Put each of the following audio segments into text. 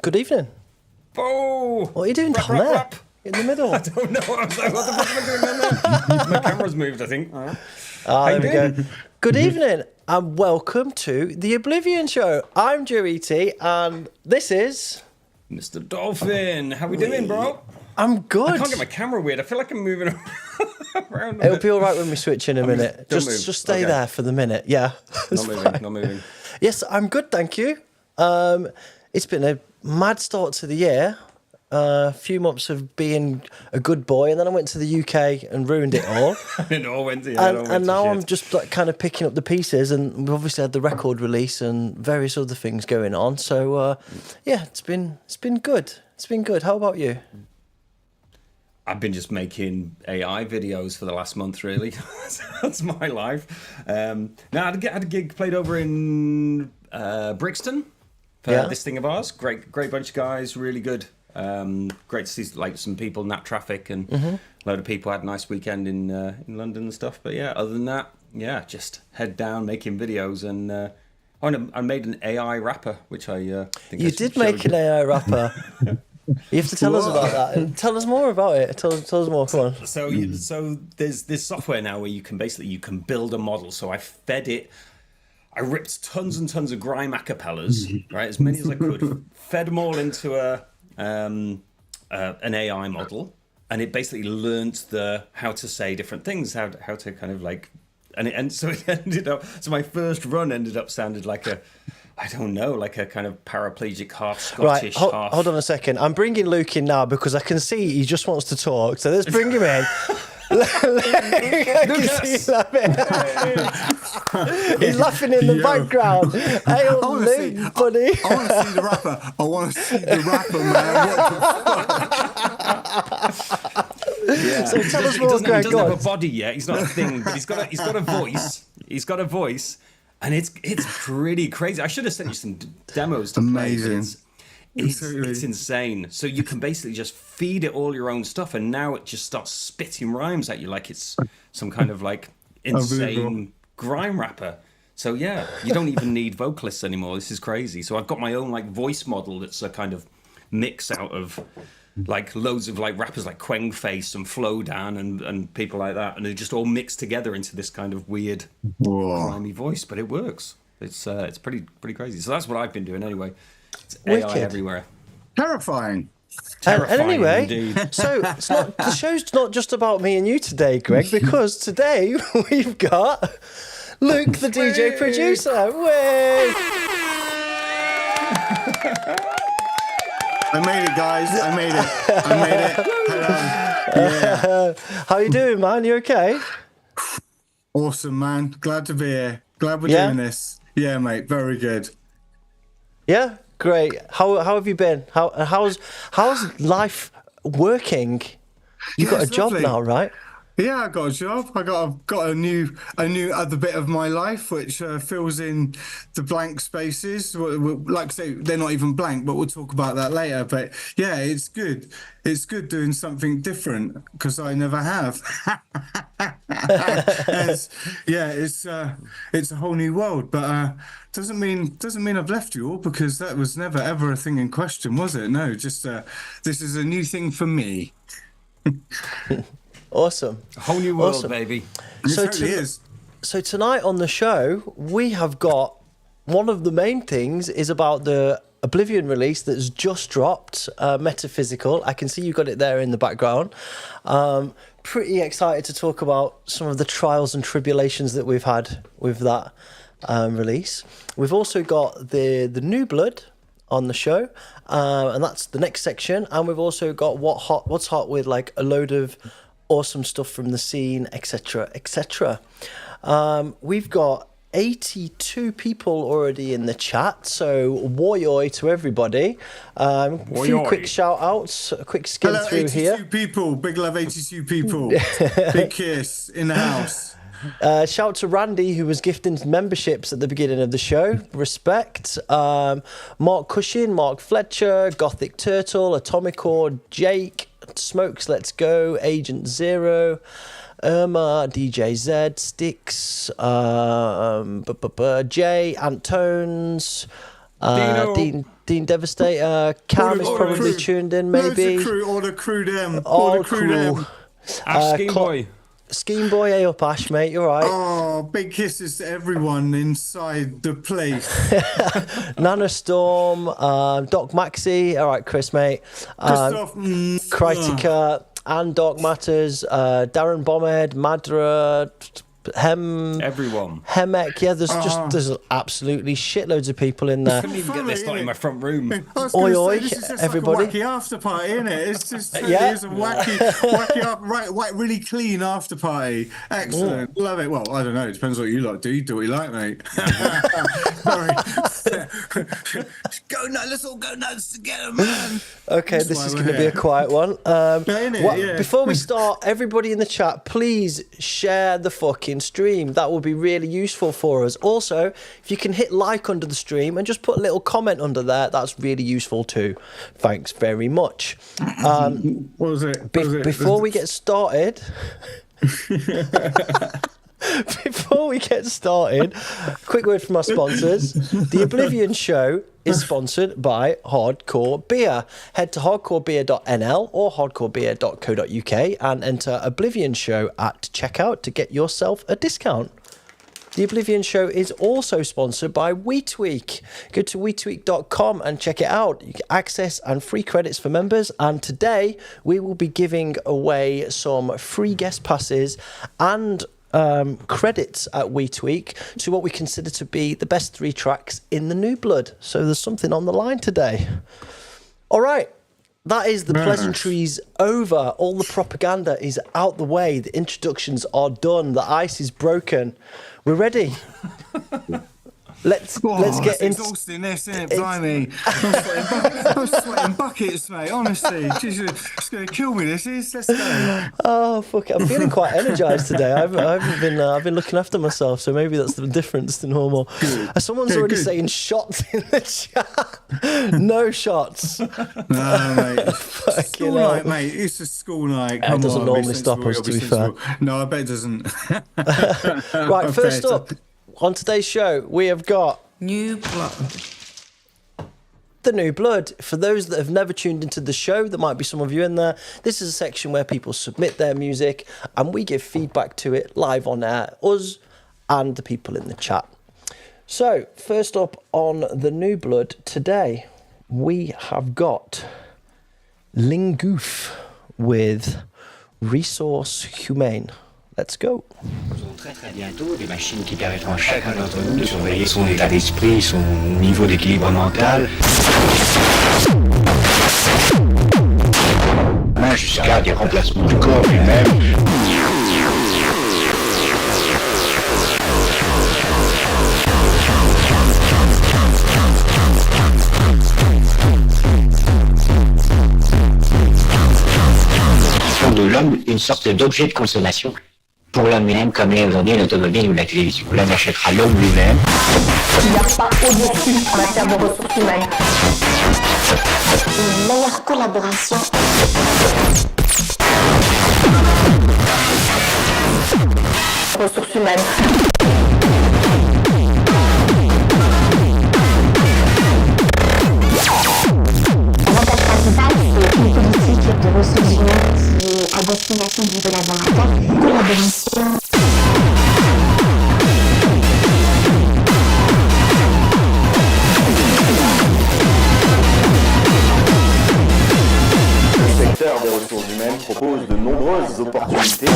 Good evening. Oh! What are you doing down there? In the middle. I don't know. I was like, what the fuck am I doing down there? My camera's moved, I think. There we go. Good evening and welcome to the Oblivion show. I'm Joe E.T. and this is... Mr. Dolphin. How we doing, bro? I'm good. I can't get my camera weird. I feel like I'm moving around. It'll be all right when we switch in a minute. Just stay okay. there for the minute. Yeah. Not moving. Yes, I'm good, thank you. It's been a mad start to the year. A few months of being a good boy, and then I went to the UK and ruined it all. And now I'm just like kind of picking up the pieces, and we've obviously had the record release and various other things going on. So yeah, it's been good. It's been good. How about you? I've been just making AI videos for the last month, really. That's my life. Now I had a gig played over in Brixton for this thing of ours. Great bunch of guys, really good. Great to see like some people, Nat Traffic, and a load of people had a nice weekend in London and stuff. But yeah, other than that, yeah, just head down making videos and I made an AI rapper, which I think you did make an AI rapper. You have to tell us about that. Tell us more about it. Tell us more. Come on. So there's this software now where you can build a model. So I fed it. I ripped tons and tons of grime acapellas, right, as many as I could. Fed them all into an AI model, and it basically learnt how to say different things, how to kind of like, so it ended up. So my first run ended up sounded like a kind of paraplegic, half Scottish, half. Hold on a second. I'm bringing Luke in now because I can see he just wants to talk. So let's bring him in. He's laughing in the background. Hey, Luke, buddy. I want to see the rapper. I want to see the rapper, man. Yeah. So tell us more, Greg. He doesn't have a body yet. He's not a thing, but he's got a voice. He's got a voice, and it's pretty crazy. I should have sent you some demos to play. It's insane. So you can basically just feed it all your own stuff, and now it just starts spitting rhymes at you like it's some kind of like insane grime rapper. So yeah, you don't even need vocalists anymore. This is crazy. So I've got my own like voice model that's a kind of mix out of like loads of like rappers like Quengface and Flowdan and people like that, and they just all mixed together into this kind of weird grimy voice. But it works. It's pretty crazy. So that's what I've been doing anyway. It's AI everywhere. Terrifying. And anyway, indeed. So the show's not just about me and you today, Greg, because today we've got Luke, the DJ producer. Way! I made it, guys. I made it. Hello. Yeah. How you doing, man? You okay? Awesome, man. Glad to be here. Glad we're doing this. Yeah, mate. Very good. Yeah, great. How have you been? How's life working? You got a job now, right? Yeah, I got a job. I got a new other bit of my life, which fills in the blank spaces. Like I say, they're not even blank, but we'll talk about that later. But yeah, it's good. It's good doing something different because I never have. It's a whole new world, but doesn't mean I've left you all, because that was never ever a thing in question, was it? No, just this is a new thing for me. Awesome. A whole new world, baby. So tonight on the show, we have got one of the main things is about the Oblivion release that's just dropped, Metaphysical. I can see you got it there in the background. Pretty excited to talk about some of the trials and tribulations that we've had with that release. We've also got the new blood on the show, and that's the next section. And we've also got what's hot with like a load of awesome stuff from the scene, etc., etc. We've got 82 people already in the chat, so woyoy to everybody. A few quick shout outs, a quick skim through 82 here. People, big love 82 people. Big kiss in the house. Shout to Randy, who was gifting memberships at the beginning of the show. Respect. Mark Cushing, Mark Fletcher, Gothic Turtle, Atomic Ore, Jake, Smokes Let's Go, Agent Zero, Irma, DJ Z, Sticks, Jay, Antones, Dean Devastator, Cam is probably tuned in, maybe. All the crew them. All crew. Ash Scheme Boy. Scheme Boy, hey up, Ash, mate, you're right. Oh, big kisses to everyone inside the place. Nana Storm, Doc Maxi, all right, Chris, mate. Christoph, Kritika, and Doc Matters, Darren Bombhead, Madra, Everyone. Hemek, yeah, there's absolutely shitloads of people in there. I couldn't even get this not in my front room. Oi, this is just everybody. like a wacky after party, isn't it? It's just Yeah. it's a wacky right, really clean after party. Excellent, love it. Well, I don't know. It depends what you like. Do what you like, mate. Sorry. Go nuts! Let's all go nuts together, man. Okay, That's this why is we're going to be a here. quiet one. Yeah. Before we start, everybody in the chat, please share the fucking stream. That will be really useful for us. Also, if you can hit like under the stream and just put a little comment under there, that's really useful too. Thanks very much. What was it? Before we get started... Before we get started, quick word from our sponsors. The Oblivion show is sponsored by Hardcore Beer. Head to hardcorebeer.nl or hardcorebeer.co.uk and enter Oblivion show at checkout to get yourself a discount. The Oblivion show is also sponsored by WeTweak. Go to WeTweak.com and check it out. You get access and free credits for members. And today we will be giving away some free guest passes and credits at WeTweak to what we consider to be the best 3 tracks in the New Blood. So there's something on the line today. All right. That is the pleasantries over. All the propaganda is out the way. The introductions are done. The ice is broken. We're ready. Let's get into exhausting this, isn't it? Blimey. I'm sweating buckets, mate. Honestly, it's going to kill me. This is. Let's go. Oh fuck it. I'm feeling quite energized today. I've been looking after myself, so maybe that's the difference to normal. Someone's already saying shots in the chat. No shots. No, mate. School night, mate. It's a school night. It doesn't normally stop us, to be fair. No, I bet it doesn't. Right, first up. On today's show, we have got New Blood. The New Blood. For those that have never tuned into the show, there might be some of you in there. This is a section where people submit their music and we give feedback to it live on air, us and the people in the chat. So, first up on The New Blood today, we have got Lingouf with Ressource Humaine. Let's go. Très très bientôt des machines qui permettront à chacun d'entre nous de surveiller son état d'esprit, son niveau d'équilibre mental, jusqu'à des remplacements du corps lui-même. De l'homme une sorte d'objet de consommation. Pour l'homme lui-même, comme l'est aujourd'hui l'automobile ou la télévision. L'homme achètera l'homme lui-même. Il n'y a pas objectif en matière de ressources humaines. Une meilleure collaboration. Ressources humaines. L'avantage principal, c'est une politique de ressources humaines qui est à destination du collaborateur. Collaboration. Le secteur des ressources humaines propose de nombreuses opportunités.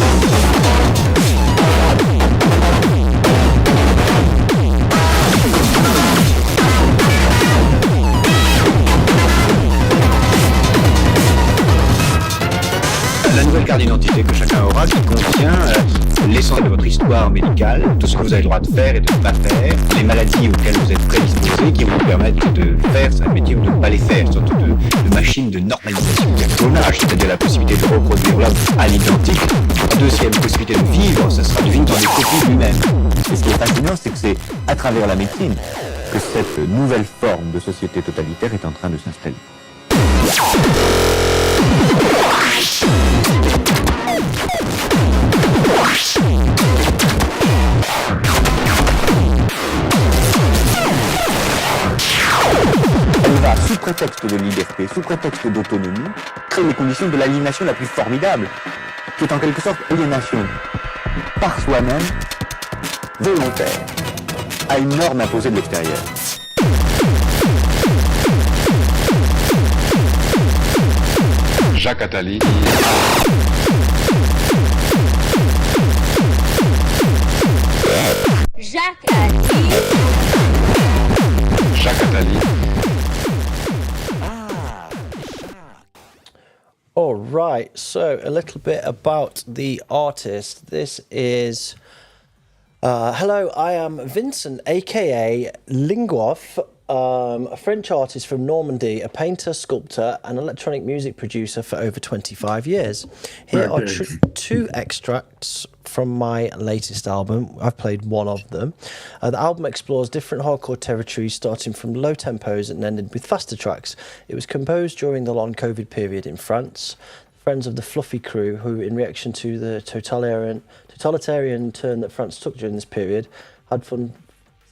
La nouvelle carte d'identité que chacun aura qui contient l'essentiel de votre histoire médicale, tout ce que vous avez le droit de faire et de ne pas faire, les maladies auxquelles vous êtes prédisposés qui vont vous permettre de faire ce métier ou de ne pas les faire, surtout de machines de normalisation du clonage, c'est-à-dire la possibilité de reproduire l'homme à l'identique. Deuxième possibilité de vivre, ce sera de vivre dans des copies lui-même. Et ce qui est fascinant, c'est que c'est à travers la médecine que cette nouvelle forme de société totalitaire est en train de s'installer. va, sous prétexte de liberté, sous prétexte d'autonomie, créer les conditions de l'aliénation la plus formidable, qui est en quelque sorte aliénation par soi-même, volontaire, à une norme imposée de l'extérieur. Jacques Attali. Jacques Attali. Jacques Attali. All right, so a little bit about the artist. This is... hello, I am Vincent, aka Lingouf, a French artist from Normandy, a painter, sculptor, and electronic music producer for over 25 years. Here are two extracts from my latest album. I've played one of them. The album explores different hardcore territories, starting from low tempos and ended with faster tracks. It was composed during the long COVID period in France. Friends of the Fluffy crew, who, in reaction to the totalitarian turn that France took during this period, had fun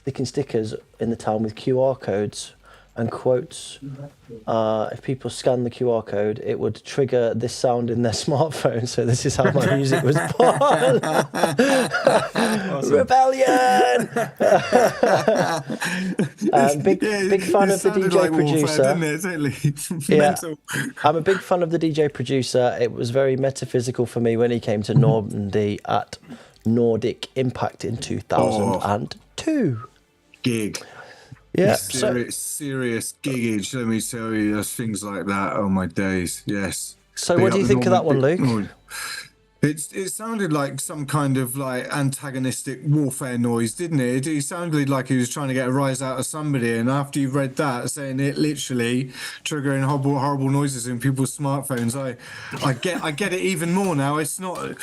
sticking stickers in the town with QR codes and quotes. If people scan the QR code, it would trigger this sound in their smartphone. So this is how my music was born. Rebellion! Big fan of the DJ like producer. Warfare, didn't it? Totally. Yeah, Mental. I'm a big fan of the DJ producer. It was very metaphysical for me when he came to Normandy at Nordic Impact in 2002. Gig. Yeah, serious giggage, let me tell you. There's things like that. Oh my days, yes. So what do you think of that one, Luke? It sounded like some kind of like antagonistic warfare noise, didn't it? It sounded like he was trying to get a rise out of somebody, and after you read that, saying it literally triggering horrible noises in people's smartphones, I get it even more now. It's not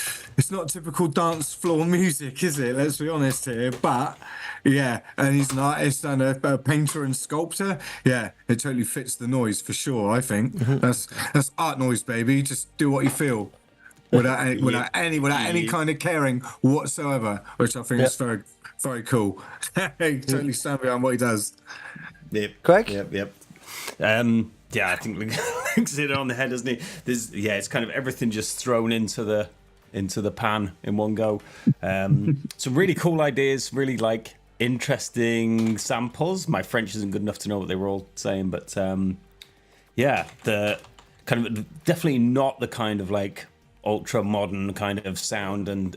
typical dance floor music, is it? Let's be honest here, but yeah, and he's an artist and a painter and sculptor. Yeah, it totally fits the noise for sure. I think that's art noise, baby. Just do what you feel. Without any kind of caring whatsoever, which I think is very, very cool. Totally stand behind what he does. Yep. Greg? Yep. Yeah, I think Luke's hit it on the head, doesn't he? It's kind of everything just thrown into the pan in one go. Some really cool ideas, really like interesting samples. My French isn't good enough to know what they were all saying, but yeah, the kind of definitely not the kind of like ultra modern kind of sound and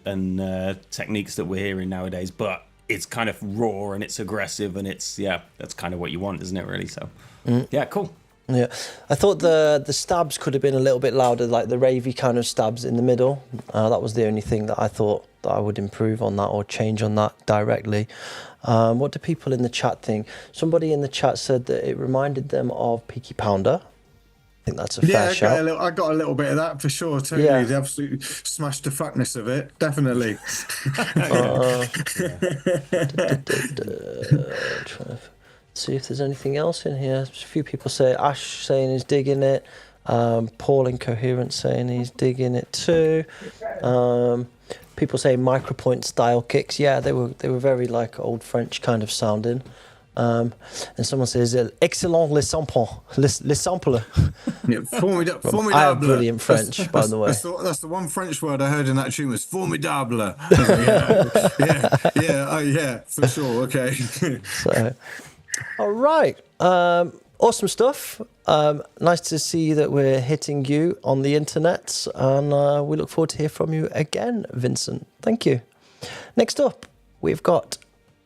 techniques that we're hearing nowadays, but it's kind of raw and it's aggressive and it's that's kind of what you want, isn't it, really? So yeah, cool. Yeah, I thought the stabs could have been a little bit louder, like the ravey kind of stabs in the middle. That was the only thing that I thought that I would improve on that or change on that directly. What do people in the chat think? Somebody in the chat said that it reminded them of Peaky Pounder. I think that's a fair shout. I got a little bit of that for sure. Totally, the absolute smashed the fuckness of it. Definitely. Trying to see if there's anything else in here. A few people say Ash saying he's digging it. Paul Incoherent saying he's digging it too. People saying micropoint style kicks. Yeah, they were very like old French kind of sounding. And someone says, excellent les samples. Yeah, formidable. I have brilliant French, by the way. That's the one French word I heard in that tune was formidable. Yeah, for sure. Okay. So, all right. Awesome stuff. Nice to see that we're hitting you on the internet, and we look forward to hear from you again, Vincent. Thank you. Next up, we've got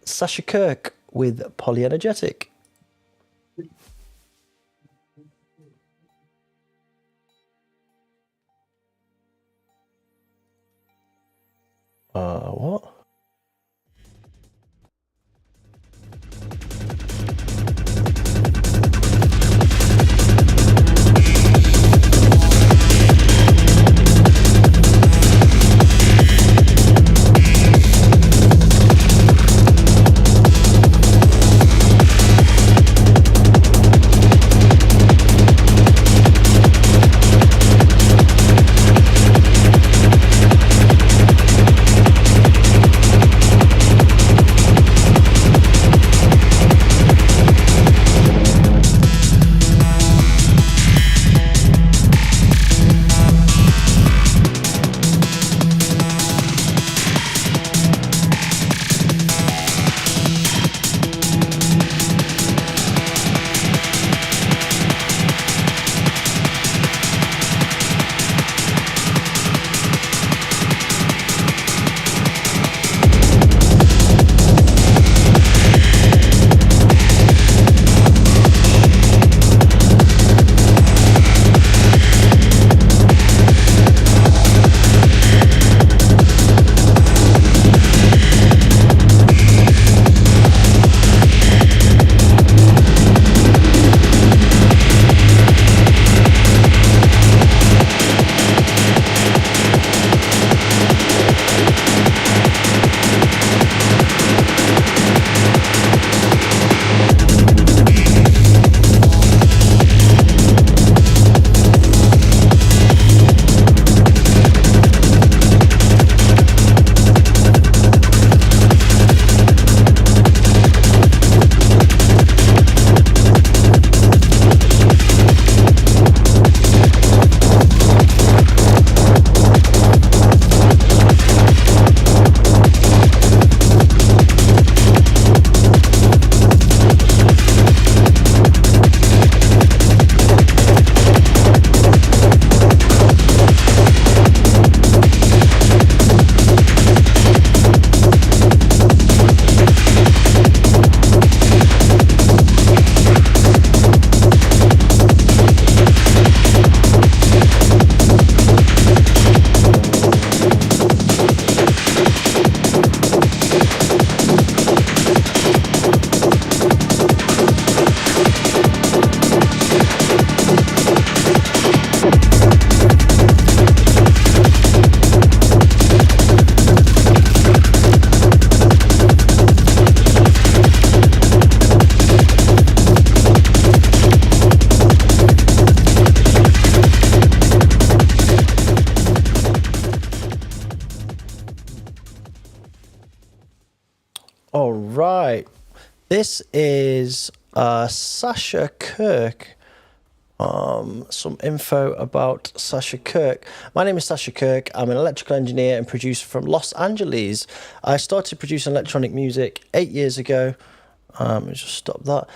Sasha Kirk with Polyenergetic. What? All right. This is Sasha Kirk. Some info about Sasha Kirk. My name is Sasha Kirk. I'm an electrical engineer and producer from Los Angeles. I started producing electronic music 8 years ago. Let me just stop that.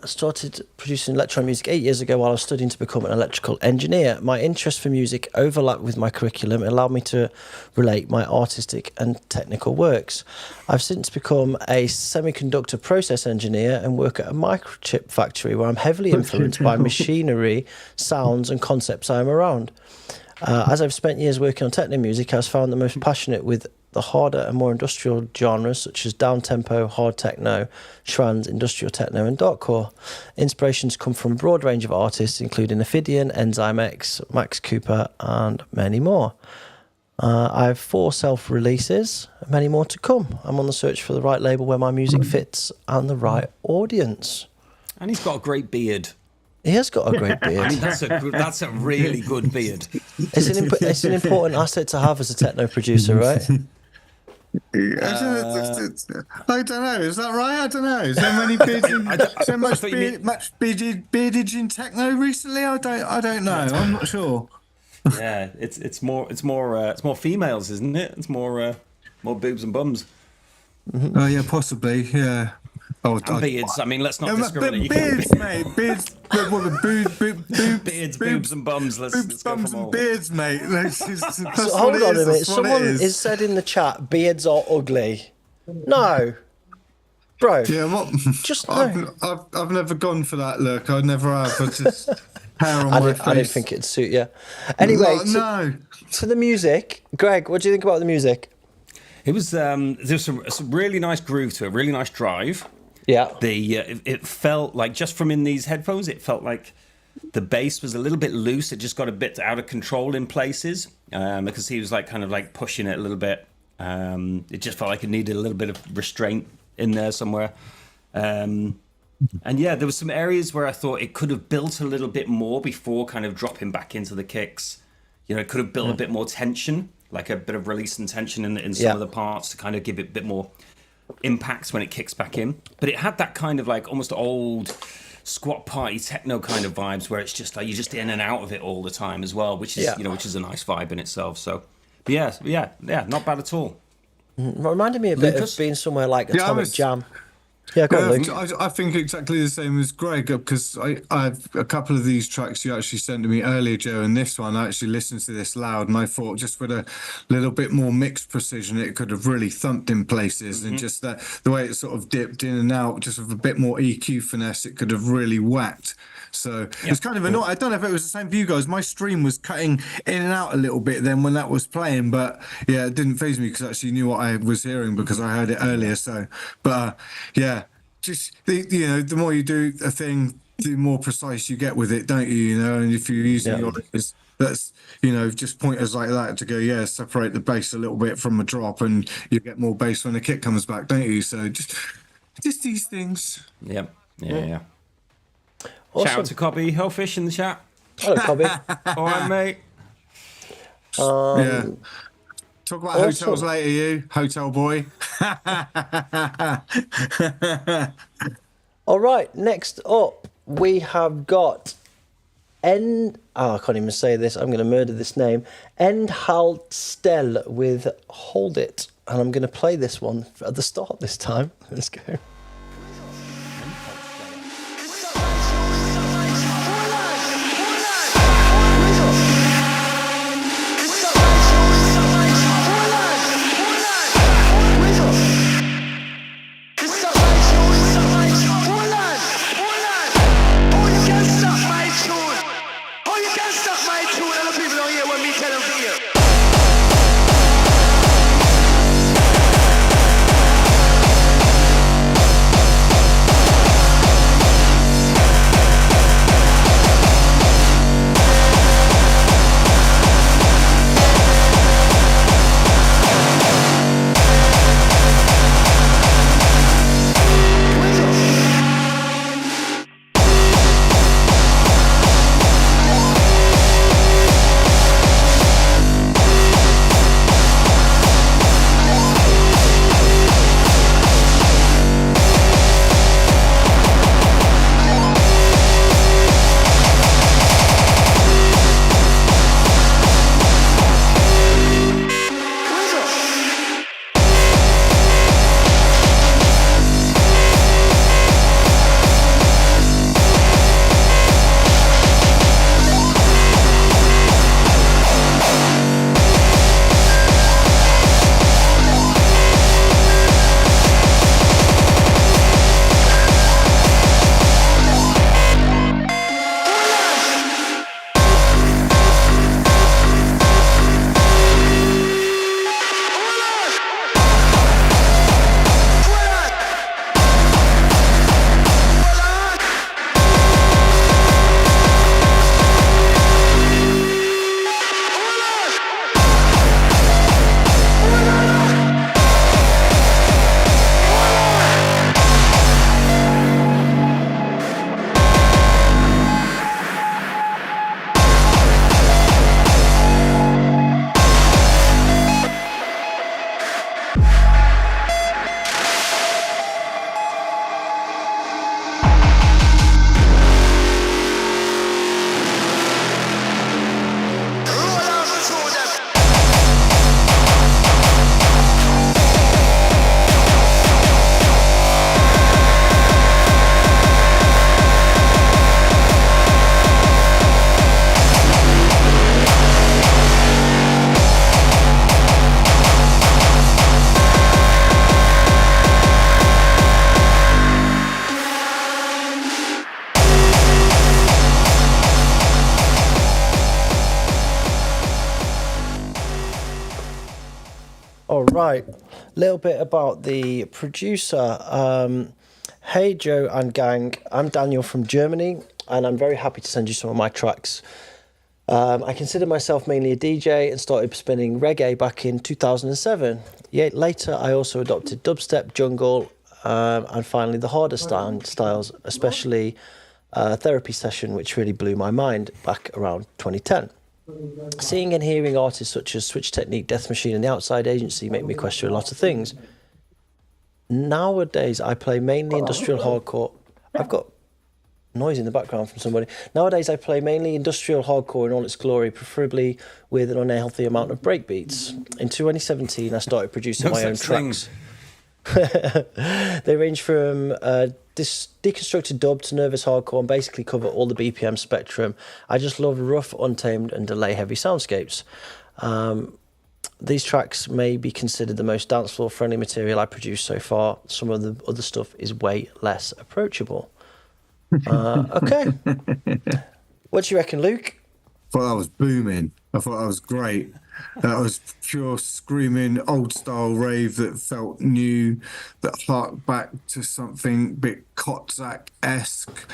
I started producing electronic music 8 years ago while I was studying to become an electrical engineer. My interest for music overlapped with my curriculum. It allowed me to relate my artistic and technical works. I've since become a semiconductor process engineer and work at a microchip factory where I'm heavily influenced by machinery, sounds and concepts I'm around. As I've spent years working on techno music, I was found the most passionate with the harder and more industrial genres such as down-tempo, hard techno, trance, industrial techno and darkcore. Inspirations come from a broad range of artists including Ophidian, Enzyme X, Max Cooper and many more. I have 4 self-releases, many more to come. I'm on the search for the right label where my music fits and the right audience. And he's got a great beard. He has got a great beard. I mean, that's a really good beard. It's an important asset to have as a techno producer, right? I don't know. Is that right? I don't know. Is there many beards? Much beardage in techno recently? I don't know. I'm not sure. Yeah, it's more females, isn't it? It's more boobs and bums. Mm-hmm. Oh yeah, possibly. Yeah. Oh, and beards. I mean, let's not discriminate. Beards, mate. Beards. Beards, boobs, and bums. Let's go bums from all. and beards, mate. So hold on a minute. Someone is said in the chat, beards are ugly. No, bro. Yeah, what? Just no. I've never gone for that look. I never have. I just hair on my face. I didn't think it'd suit you. Anyway, no. To the music, Greg. What do you think about the music? It was there's some really nice groove to it, really nice drive. Yeah. It felt like, just from in these headphones, it felt like the bass was a little bit loose. It just got a bit out of control in places because he was like kind of like pushing it a little bit. It just felt like it needed a little bit of restraint in there somewhere. And yeah, there was some areas where I thought it could have built a little bit more before kind of dropping back into the kicks. You know, it could have built a bit more tension, like a bit of release and tension in some of the parts to kind of give it a bit more impacts when it kicks back in. But it had that kind of like almost old squat party techno kind of vibes where it's just like you're just in and out of it all the time as well, which is which is a nice vibe in itself. So but yeah, not bad at all. Reminded me a bit of being somewhere like Atomic Jam. Yeah, go on, Luke. I think exactly the same as Greg, because I've a couple of these tracks you actually sent to me earlier, Joe, and this one I actually listened to this loud, and I thought just with a little bit more mixed precision, it could have really thumped in places, and just that the way it sort of dipped in and out, just with a bit more EQ finesse, it could have really whacked. So it's kind of annoying. I don't know if it was the same for you guys. My stream was cutting in and out a little bit then when that was playing, but yeah, it didn't faze me because I actually knew what I was hearing because I heard it earlier. So, but yeah, just the more you do a thing, the more precise you get with it, don't you? You know, and if you're using your that's just pointers like that to go, separate the bass a little bit from a drop, and you get more bass when the kick comes back, don't you? So just these things. Yeah. Awesome. Shout out to Cobby Hellfish in the chat. Hello, Cobby. All right, mate. Yeah. Talk about hotels later, you hotel boy. All right. Next up, we have got I can't even say this. I'm going to murder this name. Endhaltstelle with Hold It, and I'm going to play this one at the start this time. Let's go. right. A little bit about the producer. Hey, Joe and gang. I'm Daniel from Germany, and I'm very happy to send you some of my tracks. I consider myself mainly a DJ and started spinning reggae back in 2007. Yet later, I also adopted dubstep, jungle, and finally the harder styles, especially Therapy Session, which really blew my mind back around 2010. Seeing and hearing artists such as Switch Technique, Death Machine, and The Outside Agency make me question a lot of things. Nowadays, I play mainly industrial hardcore. I've got noise in the background from somebody. Nowadays, I play mainly industrial hardcore in all its glory, preferably with an unhealthy amount of breakbeats. In 2017, I started producing my own tracks. They range from deconstructed dub to nervous hardcore and basically cover all the BPM spectrum. I just love rough, untamed, and delay-heavy soundscapes. These tracks may be considered the most dance floor friendly material I produced so far. Some of the other stuff is way less approachable. Okay. What do you reckon, Luke? I thought that was booming. I thought that was great. That was pure screaming old style rave that felt new, that harked back to something a bit Kotzak-esque.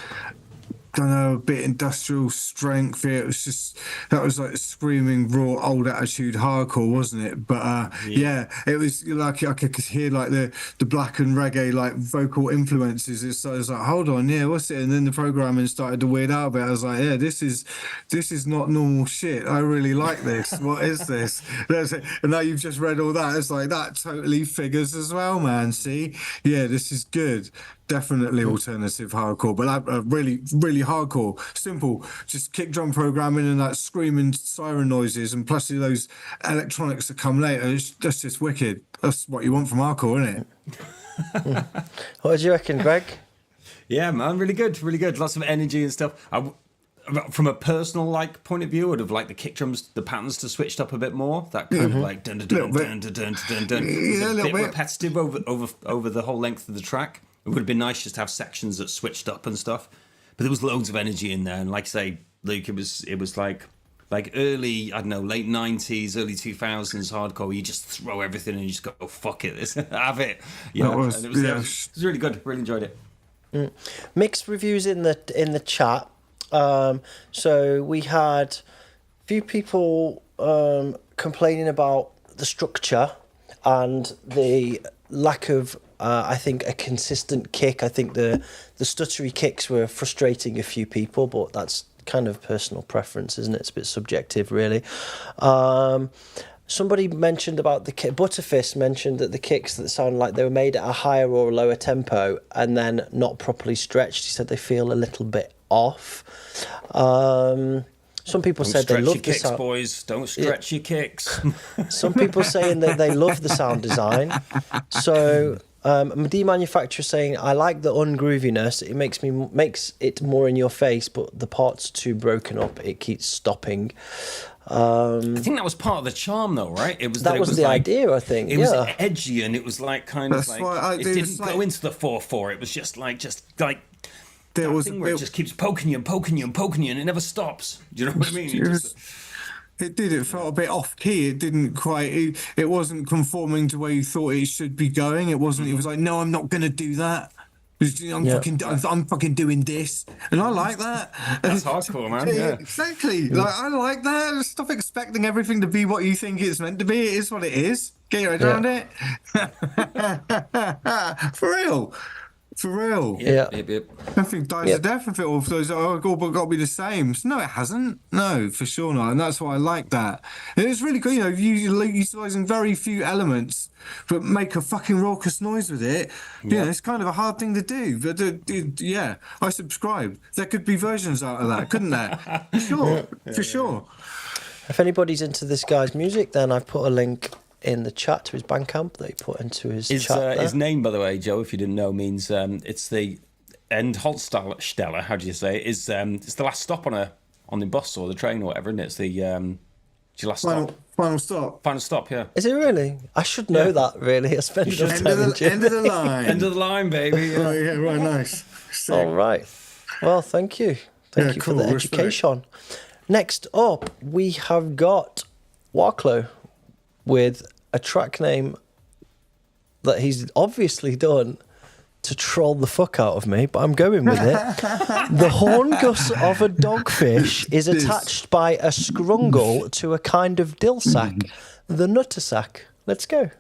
I don't know, a bit industrial strength. It was just, that was like screaming raw old attitude hardcore, wasn't it? But yeah, it was like I could hear like the black and reggae like vocal influences. So I was like, hold on, yeah, what's it? And then the programming started to weird out a bit. I was like, yeah, this is not normal shit. I really like this. What is this? And now you've just read all that. It's like that totally figures as well, man. See, yeah, this is good. Definitely alternative hardcore, but really, really hardcore. Simple, just kick drum programming and that screaming siren noises, and plus those electronics that come later. That's just wicked. That's what you want from hardcore, isn't it? What do you reckon, Greg? Yeah, man, really good, really good. Lots of energy and stuff. From a personal point of view, I'd have liked the kick drums, the patterns to switched up a bit more. That kind of like dun dun dun dun dun dun dun dun. It's a bit repetitive over the whole length of the track. It would have been nice just to have sections that switched up and stuff, but there was loads of energy in there. And like I say, Luke, it was like early, I don't know, late 90s, early 2000s hardcore. Where you just throw everything and you just go, oh, fuck it, have it. You know, it was really good. Really enjoyed it. Mixed reviews in the chat. So we had a few people complaining about the structure and the lack of. I think a consistent kick. I think the stuttery kicks were frustrating a few people, but that's kind of personal preference, isn't it? It's a bit subjective, really. Somebody mentioned about the kick. Butterfist mentioned that the kicks that sound like they were made at a higher or a lower tempo and then not properly stretched. He said they feel a little bit off. Some people said they love the sound. Boys, don't stretch your kicks. Some people saying that they love the sound design. So. The manufacturer saying, I like the ungrooviness. It makes it more in your face, but the parts are too broken up. It keeps stopping. I think that was part of the charm, though, right? It was that was the idea. I think it was edgy, and it was like kind of like it didn't go into the 4/4. It was just like there was thing where it just keeps poking you and poking you and poking you, and it never stops. Do you know what I mean? It did. It felt a bit off key. It didn't quite. It wasn't conforming to where you thought it should be going. It wasn't. It was like, no, I'm not going to do that. I'm fucking doing this, and I like that. That's hardcore, man. Yeah. Exactly. Like I like that. Stop expecting everything to be what you think it's meant to be. It is what it is. Get your head around it. For real. For real. Yeah. Nothing dies a death if it all goes, oh, but got to be the same. No, it hasn't. No, for sure not. And that's why I like that. And it's really cool, utilising very few elements, but make a fucking raucous noise with it. Yeah, it's kind of a hard thing to do. But yeah, I subscribe. There could be versions out of that, couldn't there? For sure. If anybody's into this guy's music, then I've put a link in the chat to his Bandcamp that he put into his chat. His name, by the way, Joe, if you didn't know, means it's the Endhaltstelle. How do you say it? It's the last stop on the bus or the train or whatever, isn't it? It's the last stop. Final stop. Final stop. Yeah. Is it really? I should know that. Really, I spent enough time in Germany. End of the line. End of the line, baby. Yeah. Right. Nice. Sick. All right. Well, thank you. Thank you for the education. Next up, we have got Warklo with a track name that he's obviously done to troll the fuck out of me, but I'm going with it. The horngus of a dogfish is attached by a scungle to a kind of dillsack, the nutte sack. Let's go.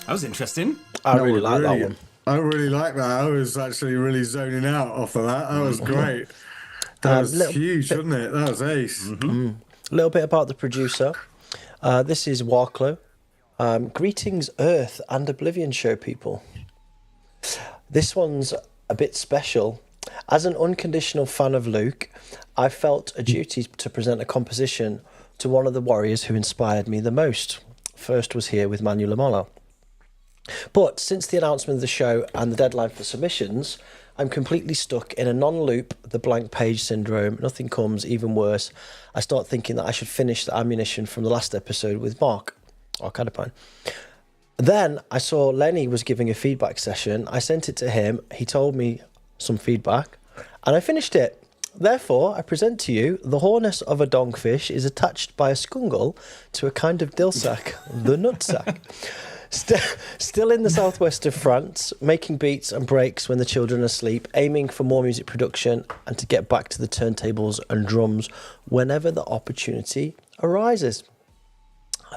That was interesting. I really like that one. I really like that. I was actually really zoning out off of that. That was great. That was huge, wasn't it? That was ace. A little bit about the producer. This is Warklo. Greetings, Earth and Oblivion show people. This one's a bit special. As an unconditional fan of Luke, I felt a duty to present a composition to one of the warriors who inspired me the most. First was here with Manu Lamola. But since the announcement of the show and the deadline for submissions, I'm completely stuck in a non-loop, the blank page syndrome. Nothing comes, even worse. I start thinking that I should finish the ammunition from the last episode with Mark, or Cadapine. Then I saw Lenny was giving a feedback session. I sent it to him. He told me some feedback, and I finished it. Therefore, I present to you, the horngus of a dongfish is attached by a scungle to a kind of dillsack, the nutsack. Still in the southwest of France, making beats and breaks when the children are asleep, aiming for more music production and to get back to the turntables and drums whenever the opportunity arises.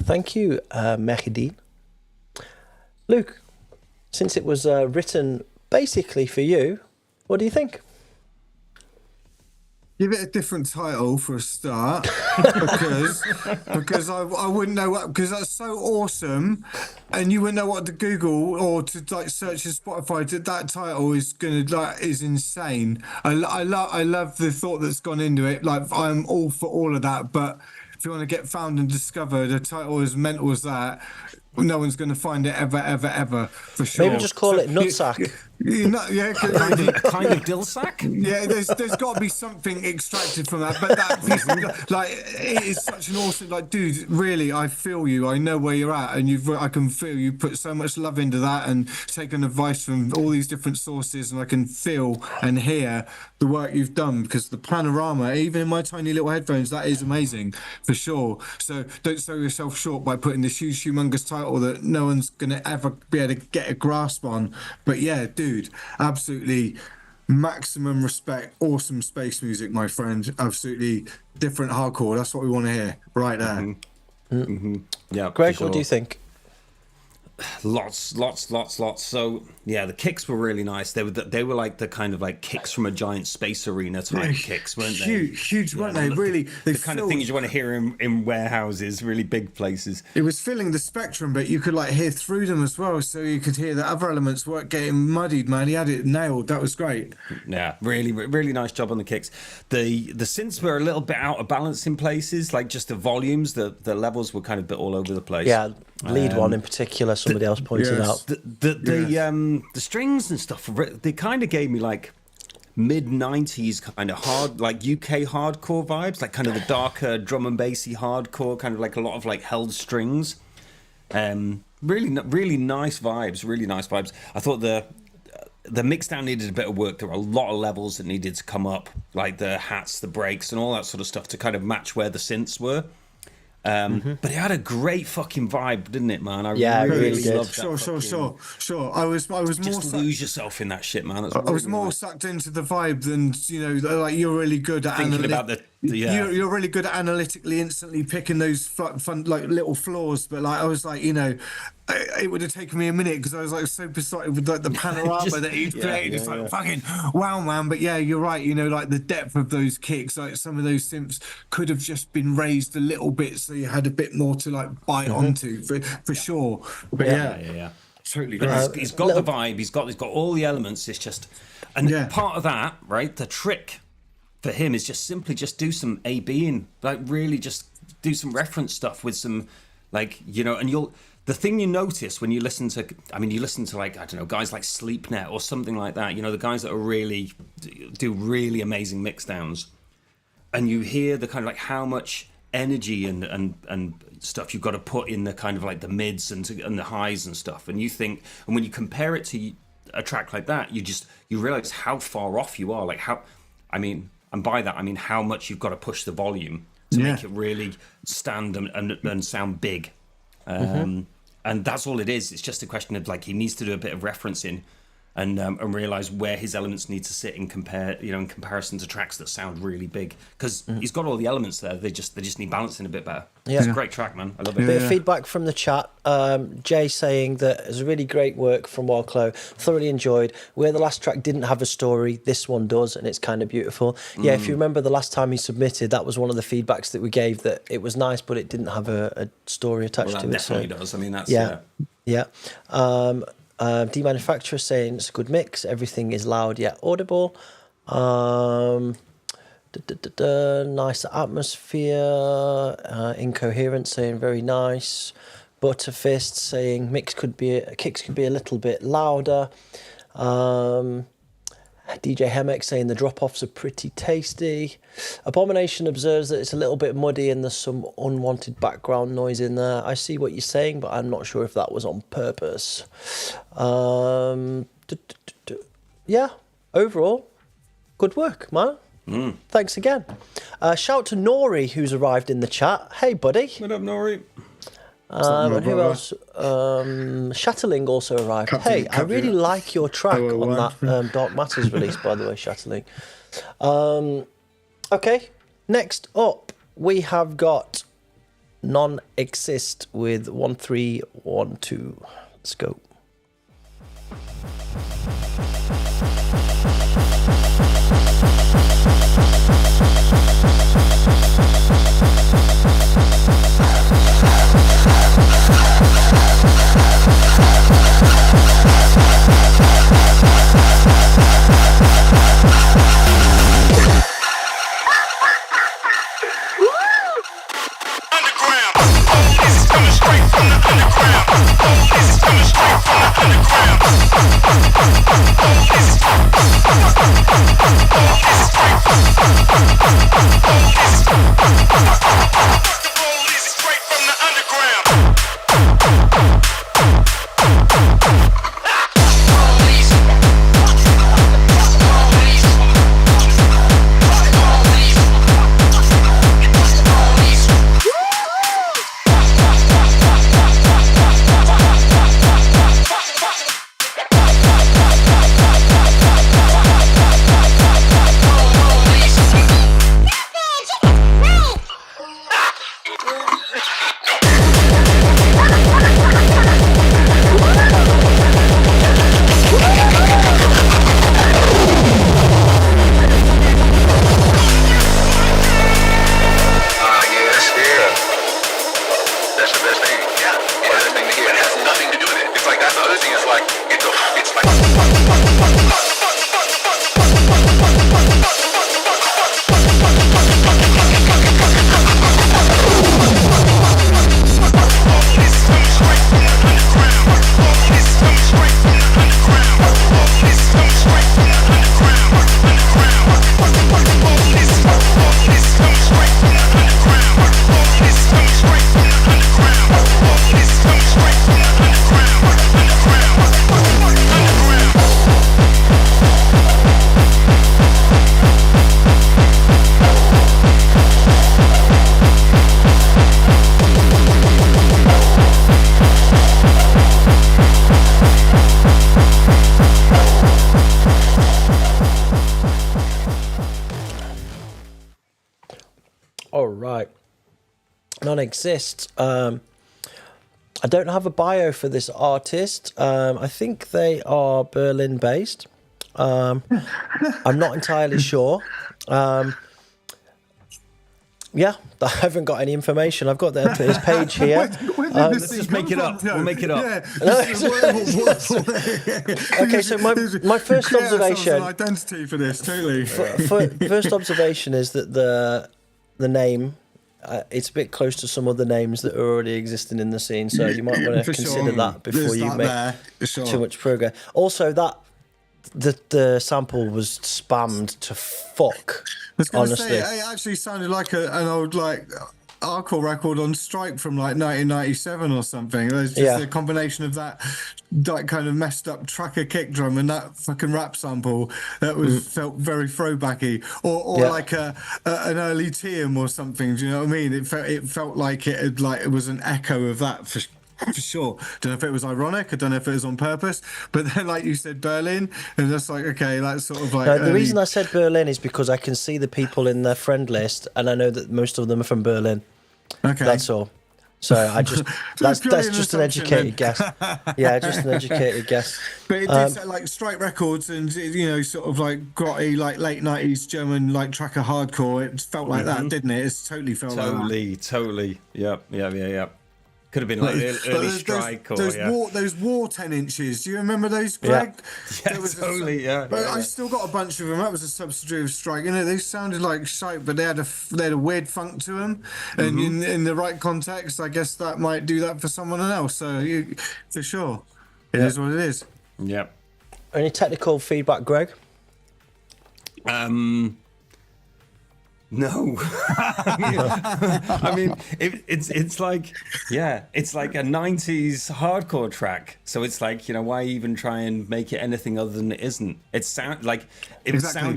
Thank you, Mehdi. Luke, since it was written basically for you, what do you think? Give it a different title for a start, because I wouldn't know what, because that's so awesome, and you wouldn't know what to Google or to like search in Spotify. That title is is insane. I love the thought that's gone into it. Like I'm all for all of that, but if you want to get found and discovered, a title as mental as that, no one's going to find it ever for sure. Maybe just call it Nutsack. Kind of dillsack. Yeah, there's got to be something extracted from that. But that, like, it is such an awesome, like, dude. Really, I feel you. I know where you're at, and I can feel you put so much love into that, and taken advice from all these different sources, and I can feel and hear the work you've done, because the panorama, even in my tiny little headphones, that is amazing for sure. So don't sell yourself short by putting this huge, humongous title that no one's gonna ever be able to get a grasp on. But yeah, dude, absolutely maximum respect. Awesome space music, my friend. Absolutely different hardcore. That's what we want to hear right there. Yeah, Greg, for sure. what do you think? Lots. So yeah, the kicks were really nice. They were like the kind of like kicks from a giant space arena type kicks, weren't they? Huge, weren't they? Really, the kind of things you want to hear in warehouses, really big places. It was filling the spectrum, but you could like hear through them as well, so you could hear the other elements weren't getting muddied. Man, he had it nailed. That was great. Yeah, really nice job on the kicks. The synths were a little bit out of balance in places, like just the volumes, the levels were kind of a bit all over the place. Yeah, lead one in particular, somebody else pointed out. The strings and stuff, they kind of gave me like mid-90s kind of hard, like UK hardcore vibes, like kind of the darker drum and bassy hardcore, kind of like a lot of like held strings. Really nice vibes. I thought the mixdown needed a bit of work. There were a lot of levels that needed to come up, like the hats, the breaks, and all that sort of stuff to kind of match where the synths were. But it had a great fucking vibe, didn't it, man? I really loved that. Sure. I was just more lose yourself in that shit, man. I was more sucked into the vibe than, like, you're really good at thinking about you're really good at analytically instantly picking those fun like little flaws, but like I was like, it would have taken me a minute because I was like so besotted with like the panorama that he'd created. It's like fucking wow, man. But yeah, you're right. Like the depth of those kicks, like some of those synths could have just been raised a little bit, so you had a bit more to like bite onto for sure. But yeah. Totally. He's got the vibe. He's got all the elements. It's just, and part of that, right? The trick for him is just simply do some A/B-ing, like really just do some reference stuff with some, like, and the thing you notice when you listen to like, I don't know, guys like Sleepnet or something like that, the guys that are really do really amazing mixdowns, and you hear the kind of like how much energy and stuff you've got to put in the kind of like the mids and the highs and stuff, and you think, and when you compare it to a track like that, you realize how far off you are, like and by that I mean how much you've got to push the volume to make it really stand and sound big. And that's all it is. It's just a question of like he needs to do a bit of referencing and realize where his elements need to sit in comparison to tracks that sound really big, because he's got all the elements there. They just need balancing a bit better. Yeah. It's a great track, man. I love it. A bit of feedback from the chat. Jay saying that it was really great work from Warklo. Thoroughly enjoyed. Where the last track didn't have a story, this one does, and it's kind of beautiful. Yeah, if you remember the last time he submitted, that was one of the feedbacks that we gave, that it was nice, but it didn't have a story attached to it. Definitely does. I mean, that's yeah. Demanufacturer saying it's a good mix. Everything is loud yet audible. Nice atmosphere. Incoherent saying very nice. Butterfist saying kicks could be a little bit louder. DJ Hemek saying the drop-offs are pretty tasty. Abomination observes that it's a little bit muddy and there's some unwanted background noise in there. I see what you're saying, but I'm not sure if that was on purpose. Yeah, overall, good work, man. Thanks again. Shout to Nori, who's arrived in the chat. Hey, buddy. What up, Nori? And who else? Shatterling also arrived. I really like your track on that Dark Matters release, by the way, Shatterling. Okay, next up, we have got Non-Exist with 1312. Let's go. All right. Non-exist. I don't have a bio for this artist. I think they are Berlin-based. I'm not entirely sure. Yeah, I haven't got any information. I've got his page here. Let's just make it up. We'll make it up. Okay, so my first observation. Identity for this, totally. First observation is that the name. It's a bit close to some other names that are already existing in the scene, so you might want to consider that before you make too much progress. Also, that the sample was spammed to fuck. I was going to honestly, say, it actually sounded like an old hardcore record on Strike from 1997 or something. It was just a combination of that kind of messed up tracker kick drum and that fucking rap sample that was felt very throwbacky, or like an early TM or something. Do you know what I mean? It felt like it was an echo of that for sure. Don't know if it was ironic. I don't know if it was on purpose. But then, like you said, Berlin, and that's like, okay, that's sort of like. No, the reason I said Berlin is because I can see the people in their friend list, and I know that most of them are from Berlin. Okay, that's all. So I just that's just an educated guess. Yeah, just an educated guess. But it did sound like Strike Records and sort of like grotty, like late '90s German like tracker hardcore. It felt like that, didn't it? It's totally felt like that. Totally. Yep. Could have been like early Strike those war 10 inches. Do you remember those, Greg? Yeah, totally. I still got a bunch of them. That was a subsidiary of Strike. They sounded like shite, but they had a weird funk to them. And in the right context, I guess that might do that for someone else. So for sure, it is what it is. Yep. Any technical feedback, Greg? No, I mean it's like it's like a '90s hardcore track. So it's like, why even try and make it anything other than it isn't? It sounded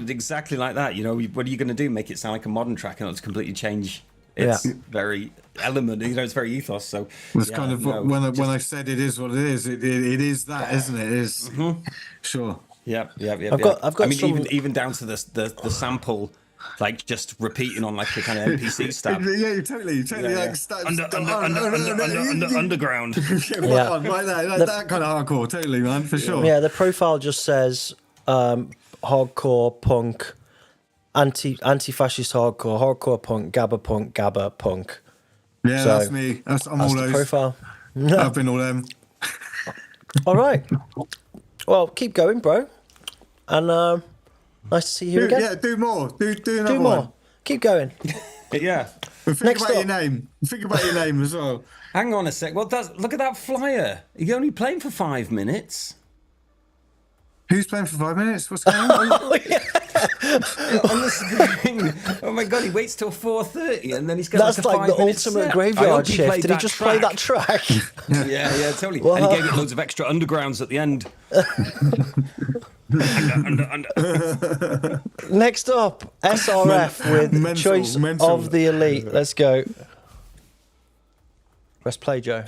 exactly like that. What are you going to do? Make it sound like a modern track and it'll completely change its very element. It's very ethos. So it's kind of when I said it is what it is. It is that, isn't it? It is sure. Yeah. I've got. I mean, even down to the sample. Like just repeating on like the kind of NPC stuff. Yeah, totally. Like underground. Like that kind of hardcore, totally, man, for sure. Yeah, the profile just says hardcore punk, anti-fascist hardcore punk, gabba punk. Yeah, so, that's me. I'm all those. Profile. I've been all them. All right. Well, keep going, bro. And nice to see you again. Yeah, do more. Do another one. Keep going. Yeah. Think about your name. Think about your name as well. Hang on a sec. Look at that flyer. You're only playing for 5 minutes. Who's playing for 5 minutes? What's going on? On the screen. Oh my god, he waits till 4:30 and then he's got That's like the ultimate graveyard shift. Did he just play that track? Yeah, totally. Well, and he gave it loads of extra undergrounds at the end. Under. Next up, SRF with Choice of the Elite. Let's go. Press play, Joe.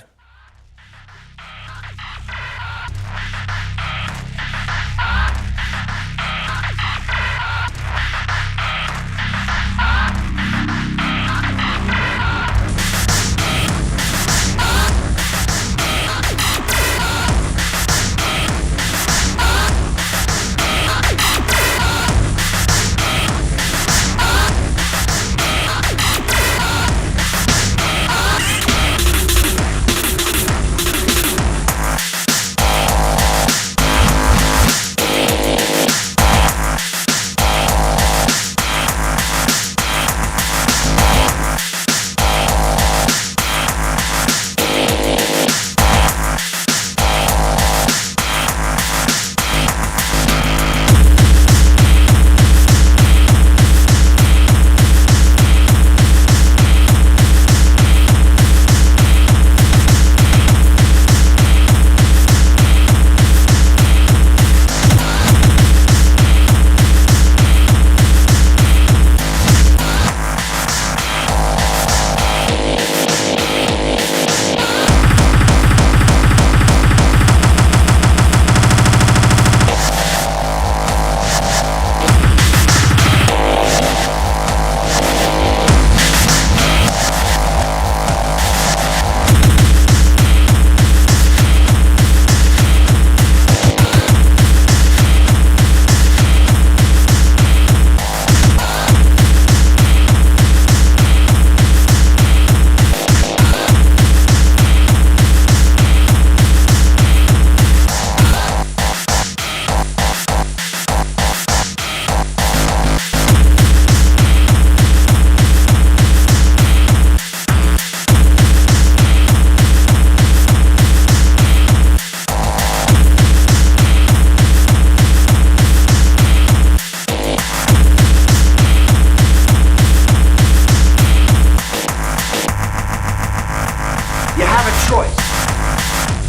choice.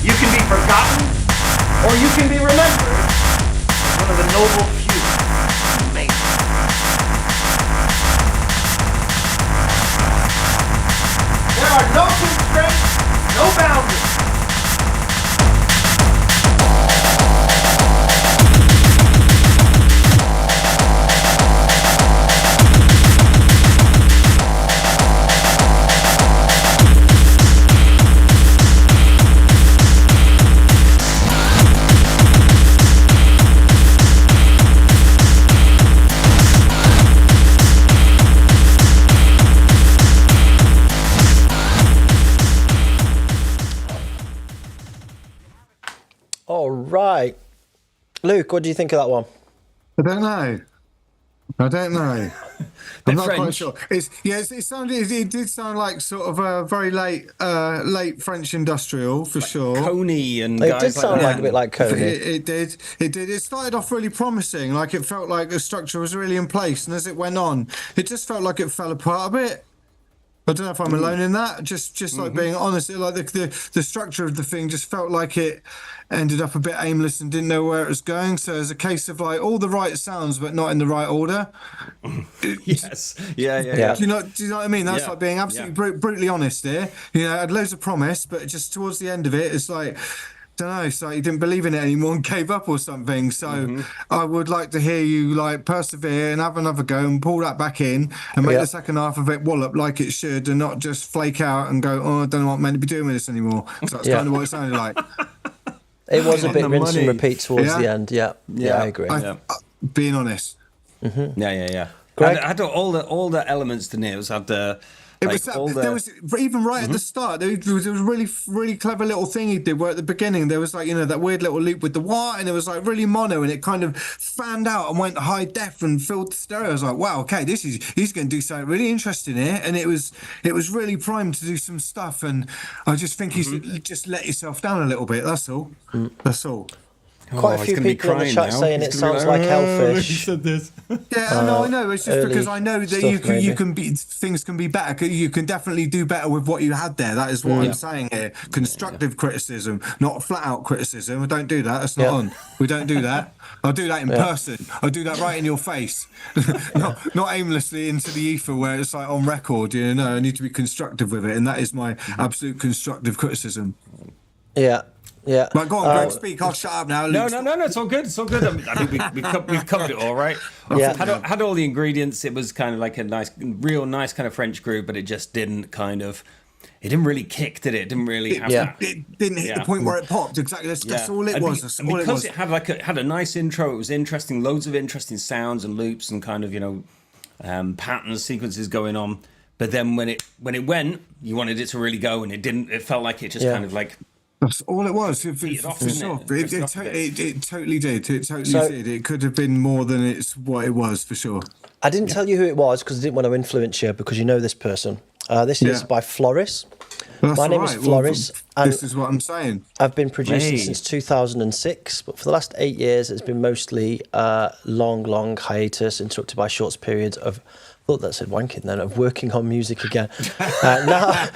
You can be forgotten, or you can be remembered as one of the noble few who made it. There are no constraints, no boundaries. All right. Luke, what do you think of that one? I don't know. I'm not quite sure. It did sound like sort of a very late French industrial for sure. Coney and It guys did sound that. like a bit like Coney. It did. It started off really promising. Like it felt like the structure was really in place, and as it went on, it just felt like it fell apart a bit. I don't know if I'm alone in that. Just like being honest, like the structure of the thing just felt like it ended up a bit aimless and didn't know where it was going. So it's a case of like all the right sounds, but not in the right order. Yes. Yeah. Do you know what I mean? That's like being absolutely brutally honest here. You know, I had loads of promise, but just towards the end of it, it's like, don't know, so he didn't believe in it anymore and gave up or something. So I would like to hear you like persevere and have another go and pull that back in and make the second half of it wallop like it should, and not just flake out and go, oh, I don't know what I'm meant to be doing with this anymore. So that's kind of what it sounded like. It was a bit rinse and repeat towards the end. Yeah, I agree. Being honest. Yeah. Greg? Had all the elements to it. Had the. It was, there was even right at the start. There was a really clever little thing he did. Where at the beginning there was like that weird little loop with the wah, and it was like really mono, and it kind of fanned out and went high def and filled the stereo. I was like, wow, okay, he's going to do something really interesting here, and it was really primed to do some stuff. And I just think he's just let yourself down a little bit. That's all. That's all. Quite a few people in the chat saying it sounds like Hellfish. I know. It's just because I know that you can be, things can be better. You can definitely do better with what you had there. That is what I'm saying here. Constructive criticism, not flat out criticism. We don't do that. That's not on. We don't do that. I'll do that in person. I'll do that right in your face, not aimlessly into the ether where it's like on record. You know, I need to be constructive with it, and that is my absolute constructive criticism. Yeah. Right, go on, Greg, speak. I'll shut up now. No, it's all good. It's all good. I think we've covered it all, right? Had all the ingredients. It was kind of like a real nice kind of French groove, but it just didn't it didn't really kick, did it? It didn't really have that. It didn't hit the point where it popped. Exactly. That's all it was. Because it had a nice intro, it was interesting, loads of interesting sounds and loops and kind of, patterns, sequences going on. But then when it went, you wanted it to really go, and it didn't. It felt like it just kind of like. That's all it was. For sure. It totally did. It totally did. It could have been more than what it was, for sure. I didn't tell you who it was because I didn't want to influence you, because you know this person. This is by Floris. My name is Floris. And this is what I'm saying. I've been producing since 2006, but for the last 8 years, it's been mostly long hiatus, interrupted by short periods of. I thought that said wanking then, of working on music again. Now,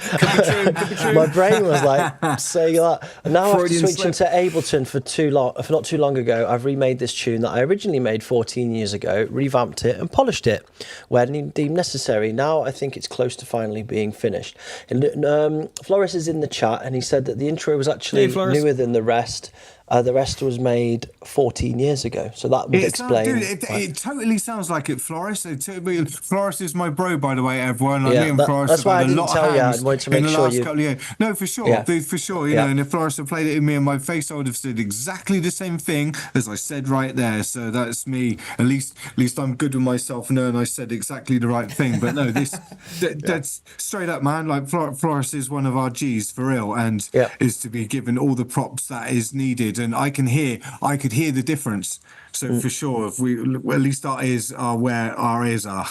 my brain was like saying that. And now after switching to Ableton for not too long ago, I've remade this tune that I originally made 14 years ago, revamped it and polished it where deemed necessary. Now I think it's close to finally being finished. And, Floris is in the chat, and he said that the intro was actually newer than the rest. The rest was made 14 years ago, so that would explain. It totally sounds like it, Floris. Floris is my bro, by the way, everyone. Like yeah, me and Floris that's why I had a didn't lot tell of you. I hands wanted to in make the sure last you. couple of years. No, for sure, for sure. You know, and if Floris had played it in me and my face, I would have said exactly the same thing as I said right there. So that's me. At least I'm good with myself, knowing I said exactly the right thing. But no, that's straight up, man. Like Floris is one of our G's for real, and is to be given all the props that is needed. And I could hear the difference. So for sure, if we at least our ears are where our ears are.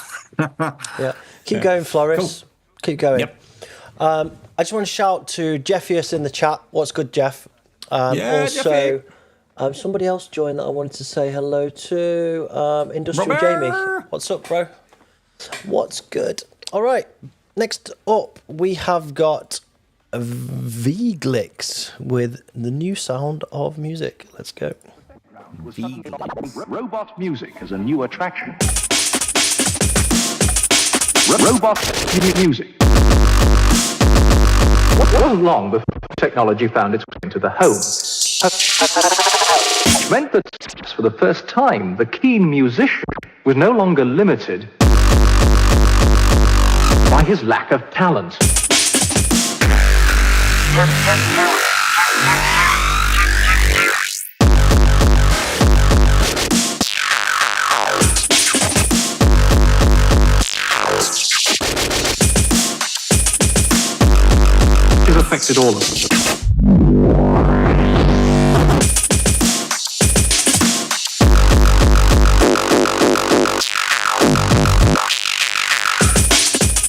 Keep going, Floris. Cool. Keep going. I just want to shout to Jeffius in the chat. What's good, Jeff? Also, somebody else joined that I wanted to say hello to. Industrial Jamie. What's up, bro? What's good? All right. Next up, we have got Veeglix with the new sound of music. Let's go. Robot music is a new attraction. Robot music. It wasn't long before technology found its way into the home. It meant that for the first time, the keen musician was no longer limited by his lack of talent. It affected all of us.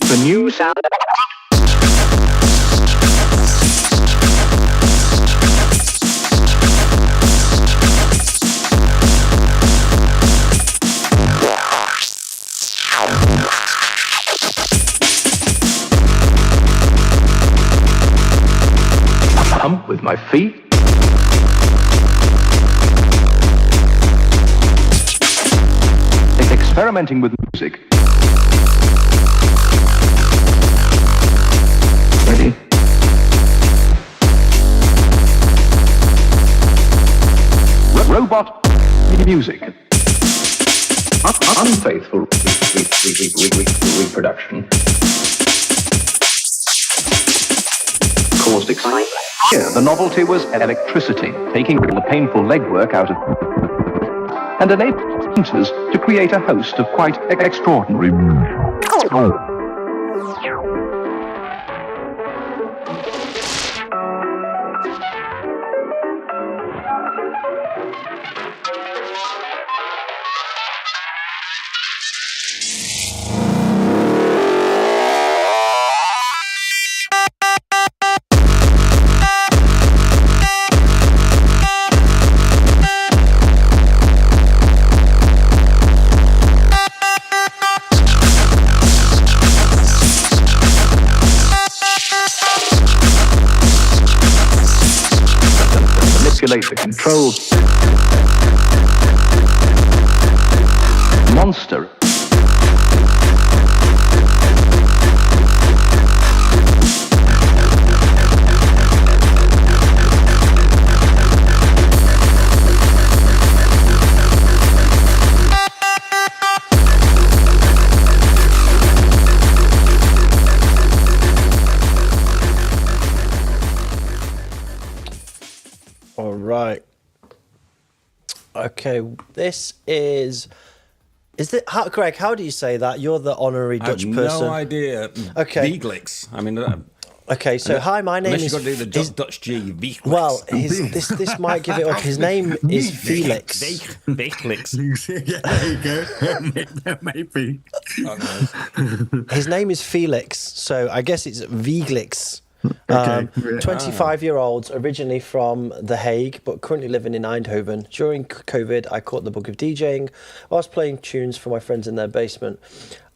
The new sound. Pump with my feet. Experimenting with music. Ready? Robot music. Unfaithful reproduction caused excitement. Here, the novelty was electricity, taking the painful legwork out of and enabled painters to create a host of quite extraordinary. Manipulate the control monster. All right. Okay, this is it Greg, how do you say that? You're the honorary Dutch person. No idea. Okay. Veeglix. I mean, okay, so hi, my name is. Unless you've got to do the Dutch G. Veeglix. Well, this might give it up. His name is Felix. Veeglix. Yeah, there you go. Maybe. His name is Felix, so I guess it's Veeglix. Okay. 25-year-olds, originally from The Hague, but currently living in Eindhoven. During COVID, I caught the bug of DJing whilst playing tunes for my friends in their basement.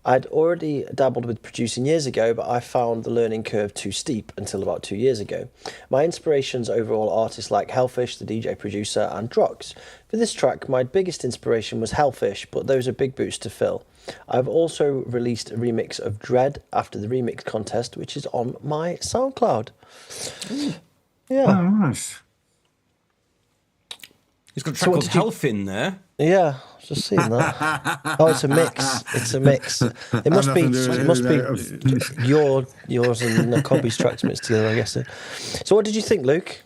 I'd already dabbled with producing years ago, but I found the learning curve too steep until about 2 years ago. My inspirations overall artists like Hellfish, the DJ producer, and Drox. For this track, my biggest inspiration was Hellfish, but those are big boots to fill. I've also released a remix of Dread after the remix contest, which is on my SoundCloud. Yeah. Oh, nice. He's got a track called Hellfin there. Yeah, just seen that. Oh, it's a mix. It's a mix. It must be yours and Kobe's tracks mixed together, I guess. So, what did you think, Luke?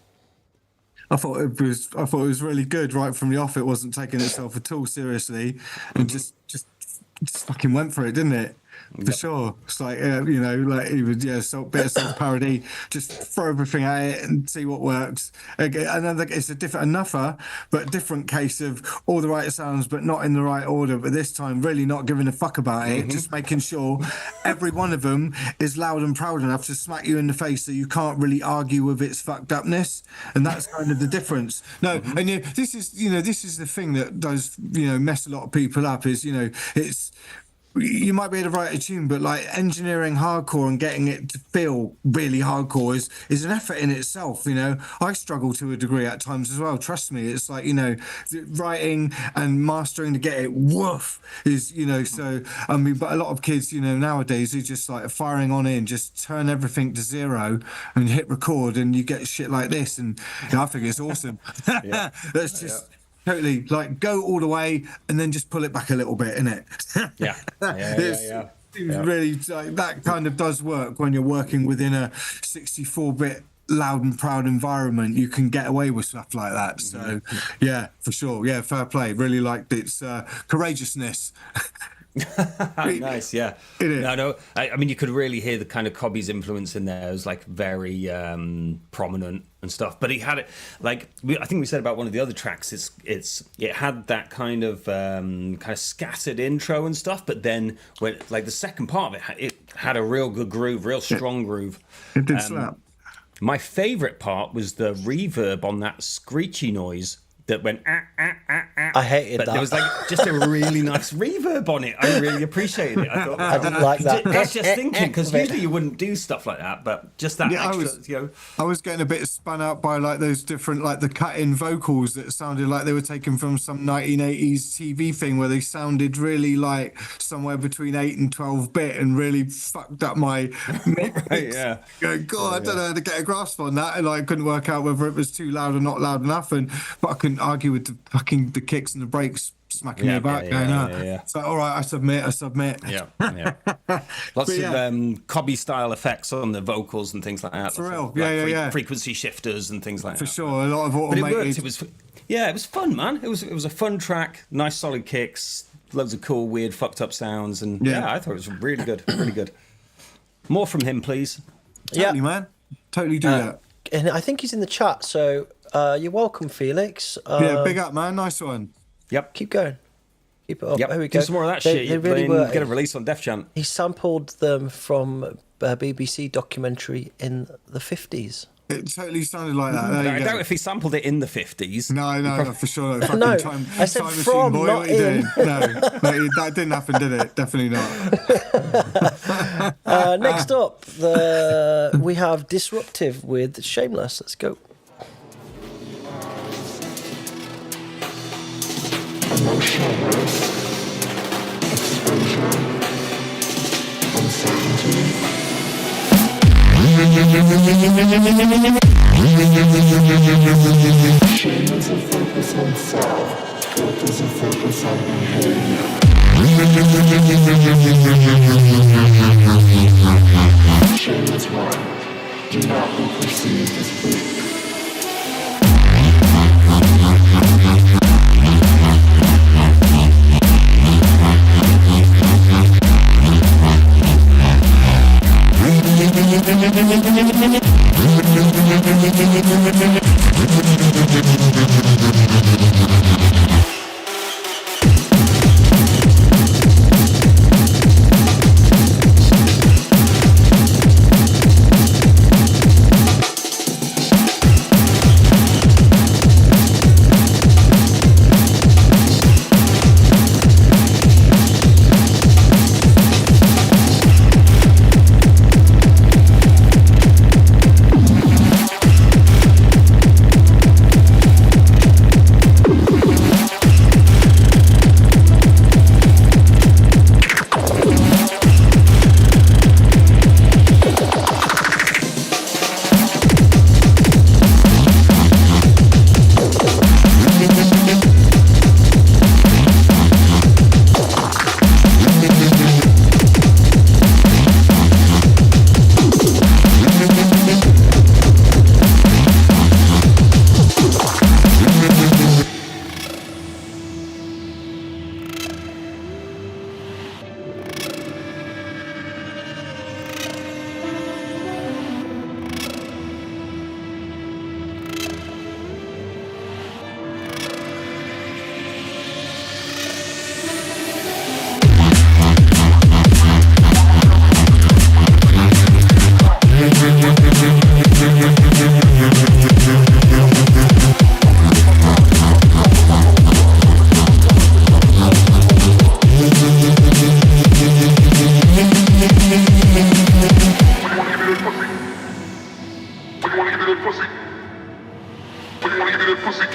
I thought it was really good right from the off. It wasn't taking itself at all seriously, and just fucking went for it, didn't it? For sure. It's like like he would bit of self parody, just throw everything at it and see what works. Another, it's a different case of all the right sounds, but not in the right order. But this time, really not giving a fuck about it, just making sure every one of them is loud and proud enough to smack you in the face, so you can't really argue with its fucked upness. And that's kind of the difference. No, and this is the thing that does mess a lot of people up. Is it's you might be able to write a tune, but like engineering hardcore and getting it to feel really hardcore is an effort in itself. You know, I struggle to a degree at times as well. Trust me, it's like, you know, writing and mastering to get it woof is, you know. So I mean, but a lot of kids, you know, nowadays who just like firing on in, just turn everything to 0 and hit record, and you get shit like this. And you know, I think it's awesome. That's just. Totally, like go all the way and then just pull it back a little bit, innit? Really, like, that kind of does work when you're working within a 64-bit loud and proud environment. You can get away with stuff like that. So, yeah, for sure. Yeah, fair play. Really liked its courageousness. Nice, yeah. No, I mean, you could really hear the kind of Cobby's influence in there. It was like very prominent and stuff. But he had it like I think we said about one of the other tracks. It had that kind of scattered intro and stuff. But then when like the second part of it had a real good groove, real strong groove. It did slap. My favourite part was the reverb on that screechy noise. That went I hated that. There was like just a really nice reverb on it. I really appreciated it. I thought I didn't like that. I was just thinking, because usually you wouldn't do stuff like that, but just that extra, I was getting a bit spun out by like those different, like the cut-in vocals that sounded like they were taken from some 1980s TV thing where they sounded really like somewhere between 8 and 12-bit and really fucked up my mix. Right, yeah. Going, God, I don't know how to get a grasp on that, and I couldn't work out whether it was too loud or not loud enough, but I couldn't argue with the kicks and the brakes smacking me about going out. So all right, I submit. Yeah. Lots of Cobby style effects on the vocals and things like that. For real, frequency shifters and things like that. For sure, a lot of automated. But it worked. It was fun, man. It was a fun track. Nice solid kicks, loads of cool, weird, fucked up sounds, and I thought it was really good, really good. More from him, please. Totally, man. Totally do that. And I think he's in the chat, so you're welcome, Felix. Big up, man. Nice one. Yep. Keep going. Keep it up. Yep. There we go. Do some more of that shit. You're really get a release on Def Jam. He sampled them from a BBC documentary in the 50s. It totally sounded like that. I doubt if he sampled it in the 50s. No, for sure. No, I said time from, boy, not in. No, that didn't happen, did it? Definitely not. Next up, we have Disruptiv with Shameless. Let's go. Shame doesn't focus on self, Kurk doesn't focus on behavior. Shame is one, do not be perceived as weak. pussy? When you wanna give me that pussy? I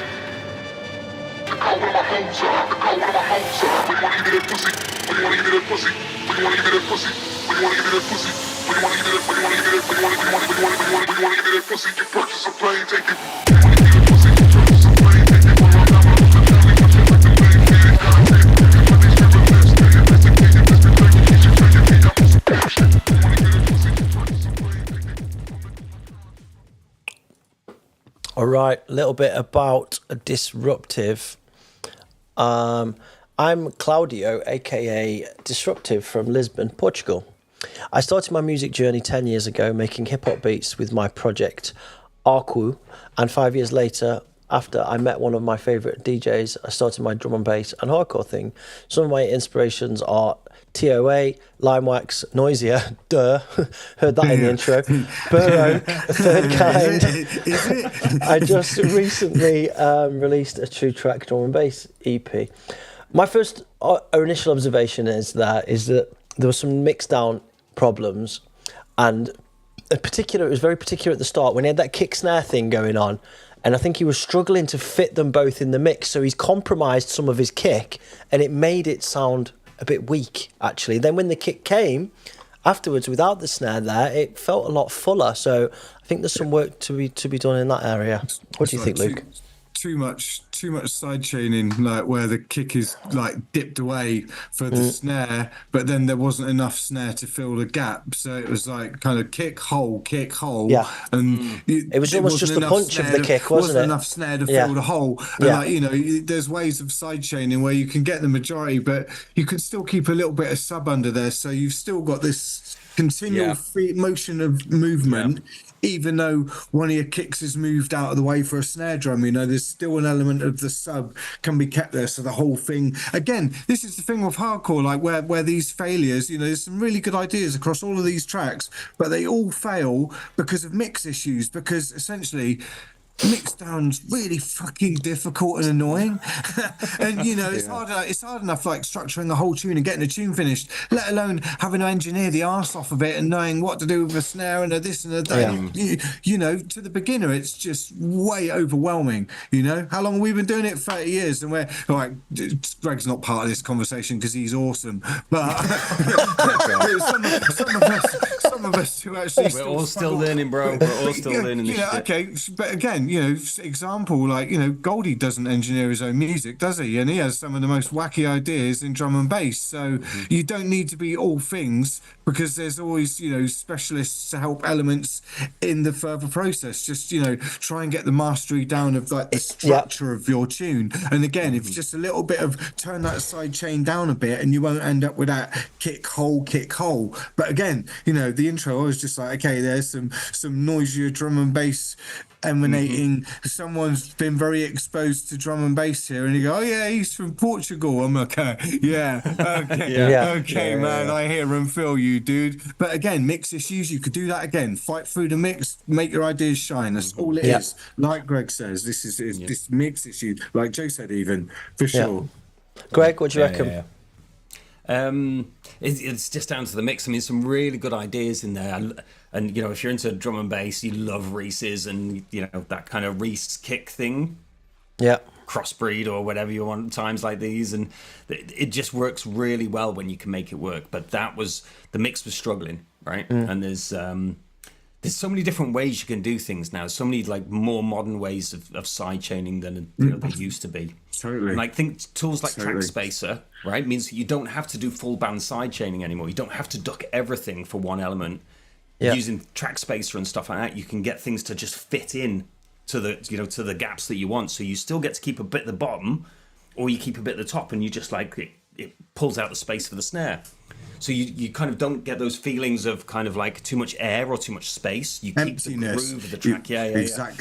call one of my homes up. I call one of my homes up. When you wanna give me that pussy? When you wanna give me that pussy? When you wanna give me that pussy? When you wanna give me that pussy? When you wanna give me that? When you wanna give me that? When you wanna give me that? When you wanna give me that pussy? You purchase a plane, take it. When you wanna give me that pussy? You purchase a plane, take it. When you're down on the valley, you feel like the main man. Gotta take it. You put these river lips, stay in this and get this and take it. You should take it. I'm on some bullshit. When you wanna give me that pussy? You purchase a plane, take it. All right, a little bit about Disruptiv. I'm Claudio, aka Disruptiv from Lisbon, Portugal. I started my music journey 10 years ago making hip-hop beats with my project Warklo, and 5 years later, after I met one of my favourite DJs, I started my drum and bass and hardcore thing. Some of my inspirations are TOA, Limewax, Noisia, duh, heard that in the intro, Burrow, Third Kind. I just recently released a 2-track drum and bass EP. My first initial observation is that there were some mix down problems, and in particular, it was very particular at the start when he had that kick snare thing going on, and I think he was struggling to fit them both in the mix, so he's compromised some of his kick, and it made it sound a bit weak, actually. Then when the kick came afterwards without the snare there, it felt a lot fuller, so I think there's some work to be done in that area. What do you think, Luke? Too much side chaining, like where the kick is like dipped away for the snare, but then there wasn't enough snare to fill the gap, so it was like kind of kick hole, yeah, and it was almost just the punch of the kick, wasn't it? Enough snare to fill the hole, and yeah. like, you know, there's ways of side chaining where you can get the majority, but you can still keep a little bit of sub under there, so you've still got this continual free motion of movement. Even though one of your kicks is moved out of the way for a snare drum, you know, there's still an element of the sub can be kept there. So the whole thing, again, this is the thing with hardcore, like where these failures, you know, there's some really good ideas across all of these tracks, but they all fail because of mix issues, because essentially mix down's really fucking difficult and annoying. And you know, it's hard enough like structuring a whole tune and getting a tune finished, let alone having to engineer the arse off of it and knowing what to do with a snare and a this and a that. You know, to the beginner it's just way overwhelming. You know, how long have we been doing it? 30 years, and we're like, Greg's not part of this conversation because he's awesome, but some of us who actually we're all still learning, bro. We're all still learning this shit. Okay, but again, you know, example, like, you know, Goldie doesn't engineer his own music, does he? And he has some of the most wacky ideas in drum and bass. So you don't need to be all things, because there's always, you know, specialists to help elements in the further process. Just, you know, try and get the mastery down of like the structure of your tune. And again, if just a little bit of turn that side chain down a bit, and you won't end up with that kick hole. But again, you know, the intro, I was just like, okay, there's some noisier drum and bass emanating. Someone's been very exposed to drum and bass here, and you go, oh yeah, he's from Portugal. I'm okay, okay, man, I hear and feel you, dude. But again, mix issues, you could do that again, fight through the mix, make your ideas shine. That's all it is. Like Greg says, this is this mix issue, like Joe said, even for sure. Greg, what do you reckon? It's just down to the mix. I mean, some really good ideas in there, and you know, if you're into drum and bass, you love Reese's and, you know, that kind of Reese kick thing, crossbreed or whatever you want, times like these, and it just works really well when you can make it work. But the mix was struggling, right? And there's so many different ways you can do things now. So many like more modern ways of side chaining than there used to be. Totally. And like think tools like Track Spacer, right? Means you don't have to do full band side chaining anymore. You don't have to duck everything for one element. Using Track Spacer and stuff like that, you can get things to just fit in to the gaps that you want. So you still get to keep a bit at the bottom, or you keep a bit at the top, and you just like it pulls out the space for the snare. So you kind of don't get those feelings of kind of like too much air or too much space. You keep the groove of the track.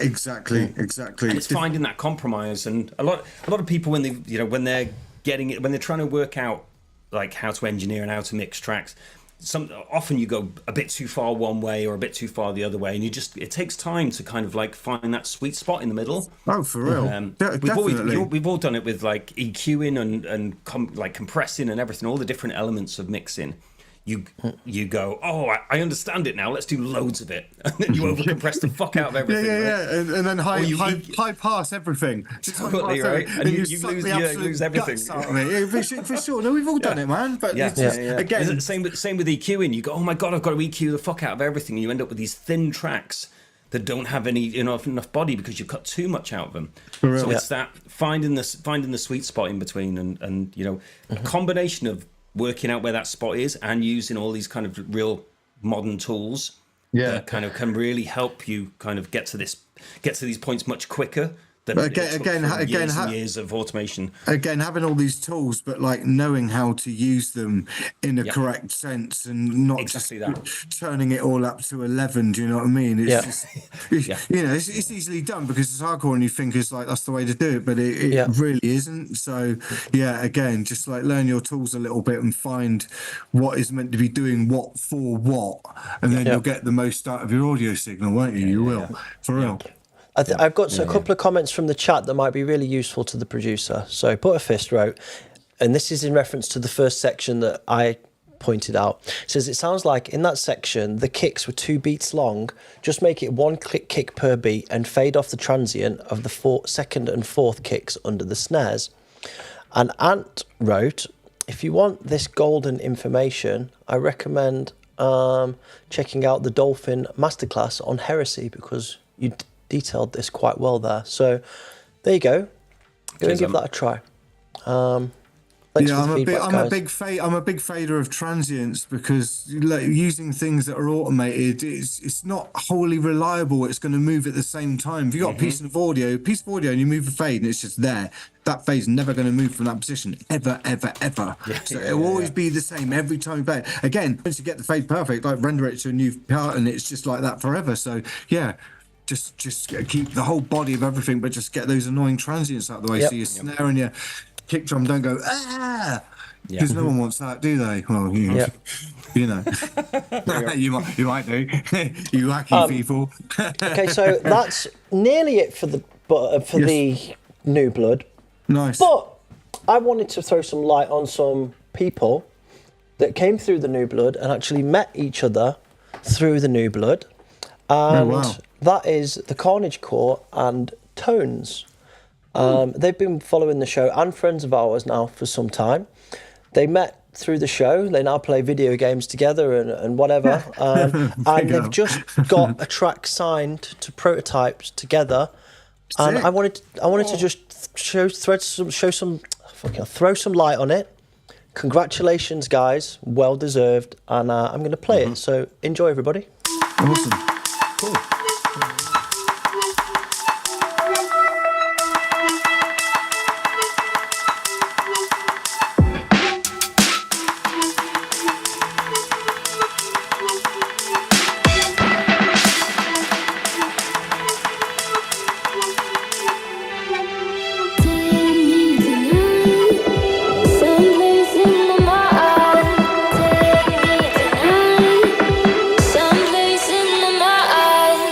Exactly. And it's finding that compromise. And a lot of people when they're trying to work out like how to engineer and how to mix tracks, often you go a bit too far one way or a bit too far the other way, and it takes time to kind of like find that sweet spot in the middle. Oh, for real. Definitely. We've all done it with like EQing and compressing and everything, all the different elements of mixing. you go, oh, I understand it now. Let's do loads of it, and then you overcompress the fuck out of everything. Yeah. And then high pass everything. Totally right, and you lose everything. For sure. No, we've all done it, man. But again, same with EQing. You go, oh my god, I've got to EQ the fuck out of everything, and you end up with these thin tracks that don't have enough body because you've cut too much out of them. So it's that finding the sweet spot in between, and a combination of working out where that spot is and using all these kind of real modern tools that kind of can really help you kind of get to these points much quicker than years of automation. Again, having all these tools, but like knowing how to use them in a correct sense and not just turning it all up to 11. Do you know what I mean? It's just, it's easily done because it's hardcore and you think it's like that's the way to do it, but it really isn't. So again, just like learn your tools a little bit and find what is meant to be doing what for what, and then you'll get the most out of your audio signal, won't you? You will, for real. I've got a couple of comments from the chat that might be really useful to the producer. So Butterfist wrote, and this is in reference to the first section that I pointed out. It says, it sounds like in that section, the kicks were 2 beats long. Just make it 1 kick per beat and fade off the transient of the second and fourth kicks under the snares. And Ant wrote, if you want this golden information, I recommend checking out the Dolphin Masterclass on Heresy because you detailed this quite well there. So there you go. Go and give that a try. Thanks for the feedback, guys. I'm a big fader of transients because using things that are automated, it's not wholly reliable. It's going to move at the same time. If you got a piece of audio, and you move a fade, and it's just there. That fade's never going to move from that position ever. So it'll always be the same every time you play it. Again, once you get the fade perfect, like render it to a new part, and it's just like that forever. So just keep the whole body of everything, but just get those annoying transients out of the way. So your snare and your kick drum don't go because no one wants that, do they? Well, you know, you might do. You wacky people. Okay, so that's nearly it for the New Blood. Nice. But I wanted to throw some light on some people that came through the New Blood and actually met each other through the New Blood. And that is the Carnage Core and Tones. They've been following the show and friends of ours now for some time. They met through the show. They now play video games together and whatever. And they've just got a track signed to Prototypes together. And I wanted to just throw some light on it. Congratulations, guys. Well deserved. And I'm going to play it. So enjoy, everybody. Awesome. Cool. Someplace in my mind.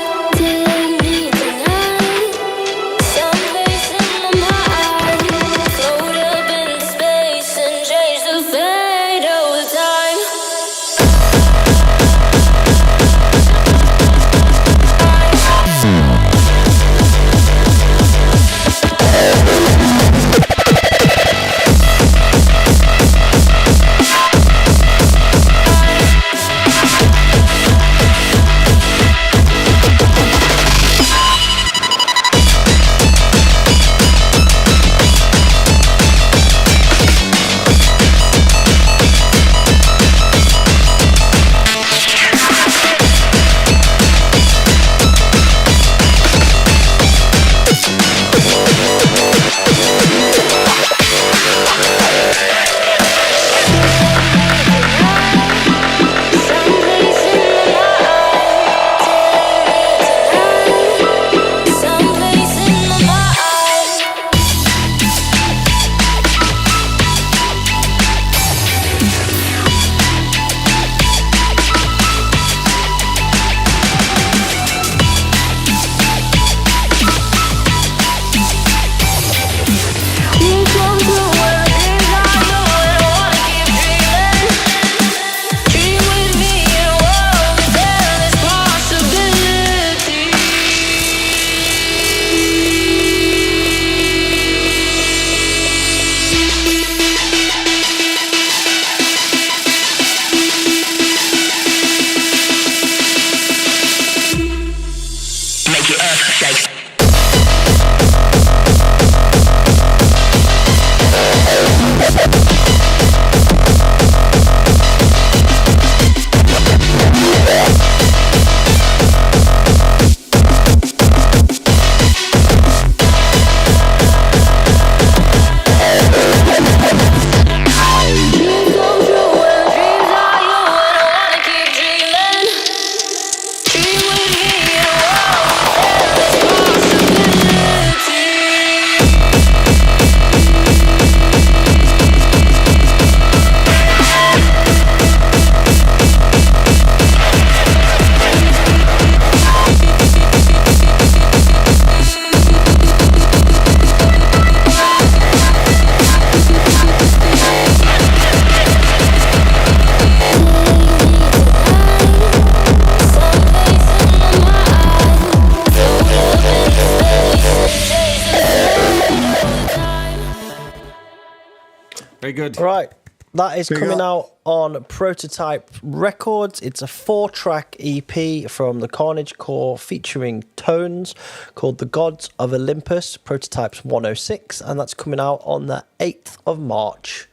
Very good. All right. That is Big coming up. out on Prototype Records. It's a 4-track EP from the Carnage core featuring Tones called The Gods of Olympus, Prototypes 106, and that's coming out on the 8th of March.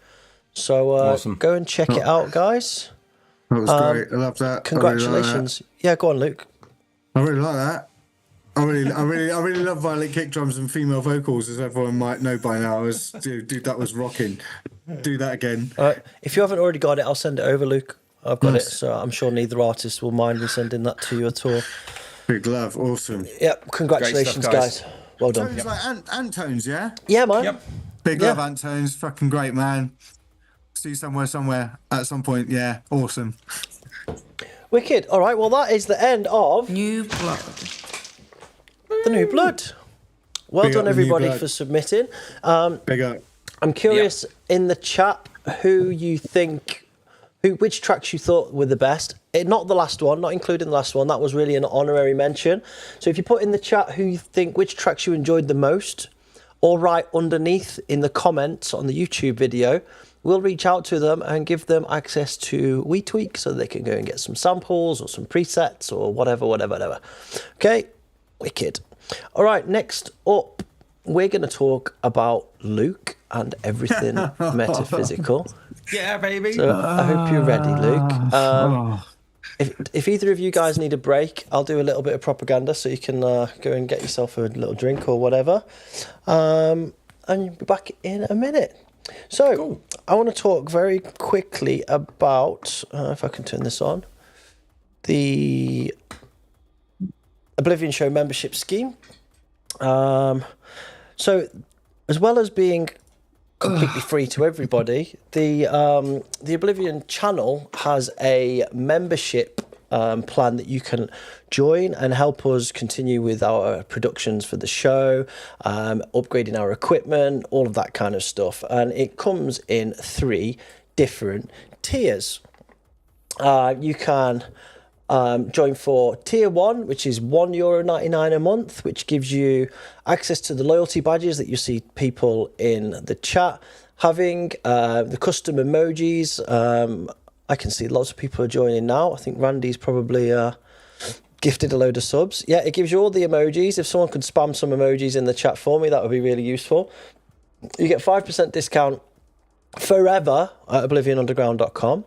So Awesome. go and check it out, guys. That was great. I love that. Congratulations. Yeah, go on, Luke. I really like that. I really love violent kick drums and female vocals, as everyone might know by now. Dude, that was rocking. Do that again. If you haven't already got it, I'll send it over, Luke. I've got Nice. it, so I'm sure neither artist will mind me sending that to you at all. Big love. Awesome. Yep, congratulations, Great stuff, guys. Well done. Tones like Antones, yeah? Yeah, man. Yep. Big Yeah. love, Antones. Fucking great, man. See you somewhere at some point. Yeah, awesome. Wicked. All right, well, that is the end of New Blood. The New Blood. Well Big up done, the New everybody, Blood. for submitting. Big up. I'm curious in the chat who you think, which tracks you thought were the best. Not the last one, not including the last one. That was really an honorary mention. So if you put in the chat who you think, which tracks you enjoyed the most, or write underneath in the comments on the YouTube video, we'll reach out to them and give them access to WeTweak so they can go and get some samples or some presets or whatever. Okay, wicked. All right, next up, we're going to talk about Luke and everything metaphysical. Yeah, baby. So I hope you're ready, Luke. If either of you guys need a break, I'll do a little bit of propaganda so you can go and get yourself a little drink or whatever. And you'll be back in a minute. So cool. I want to talk very quickly about, if I can turn this on, the Oblivion Show membership scheme. So as well as being completely free to everybody, the Oblivion channel has a membership plan that you can join and help us continue with our productions for the show, upgrading our equipment, all of that kind of stuff. And it comes in 3 different tiers. You can join for tier 1, which is €1.99 a month, which gives you access to the loyalty badges that you see people in the chat having, the custom emojis. I can see lots of people are joining now. I think Randy's probably gifted a load of subs. Yeah, it gives you all the emojis. If someone could spam some emojis in the chat for me, that would be really useful. You get 5% discount forever at oblivionunderground.com.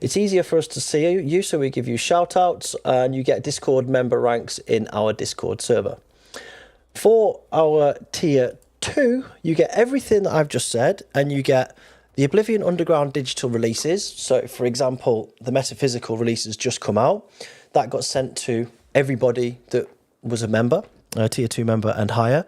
It's easier for us to see you, so we give you shout outs and you get Discord member ranks in our Discord server. For our tier 2, you get everything that I've just said, and you get the Oblivion Underground digital releases. So for example, the Metaphysical release has just come out. That got sent to everybody that was a member, a tier 2 member and higher.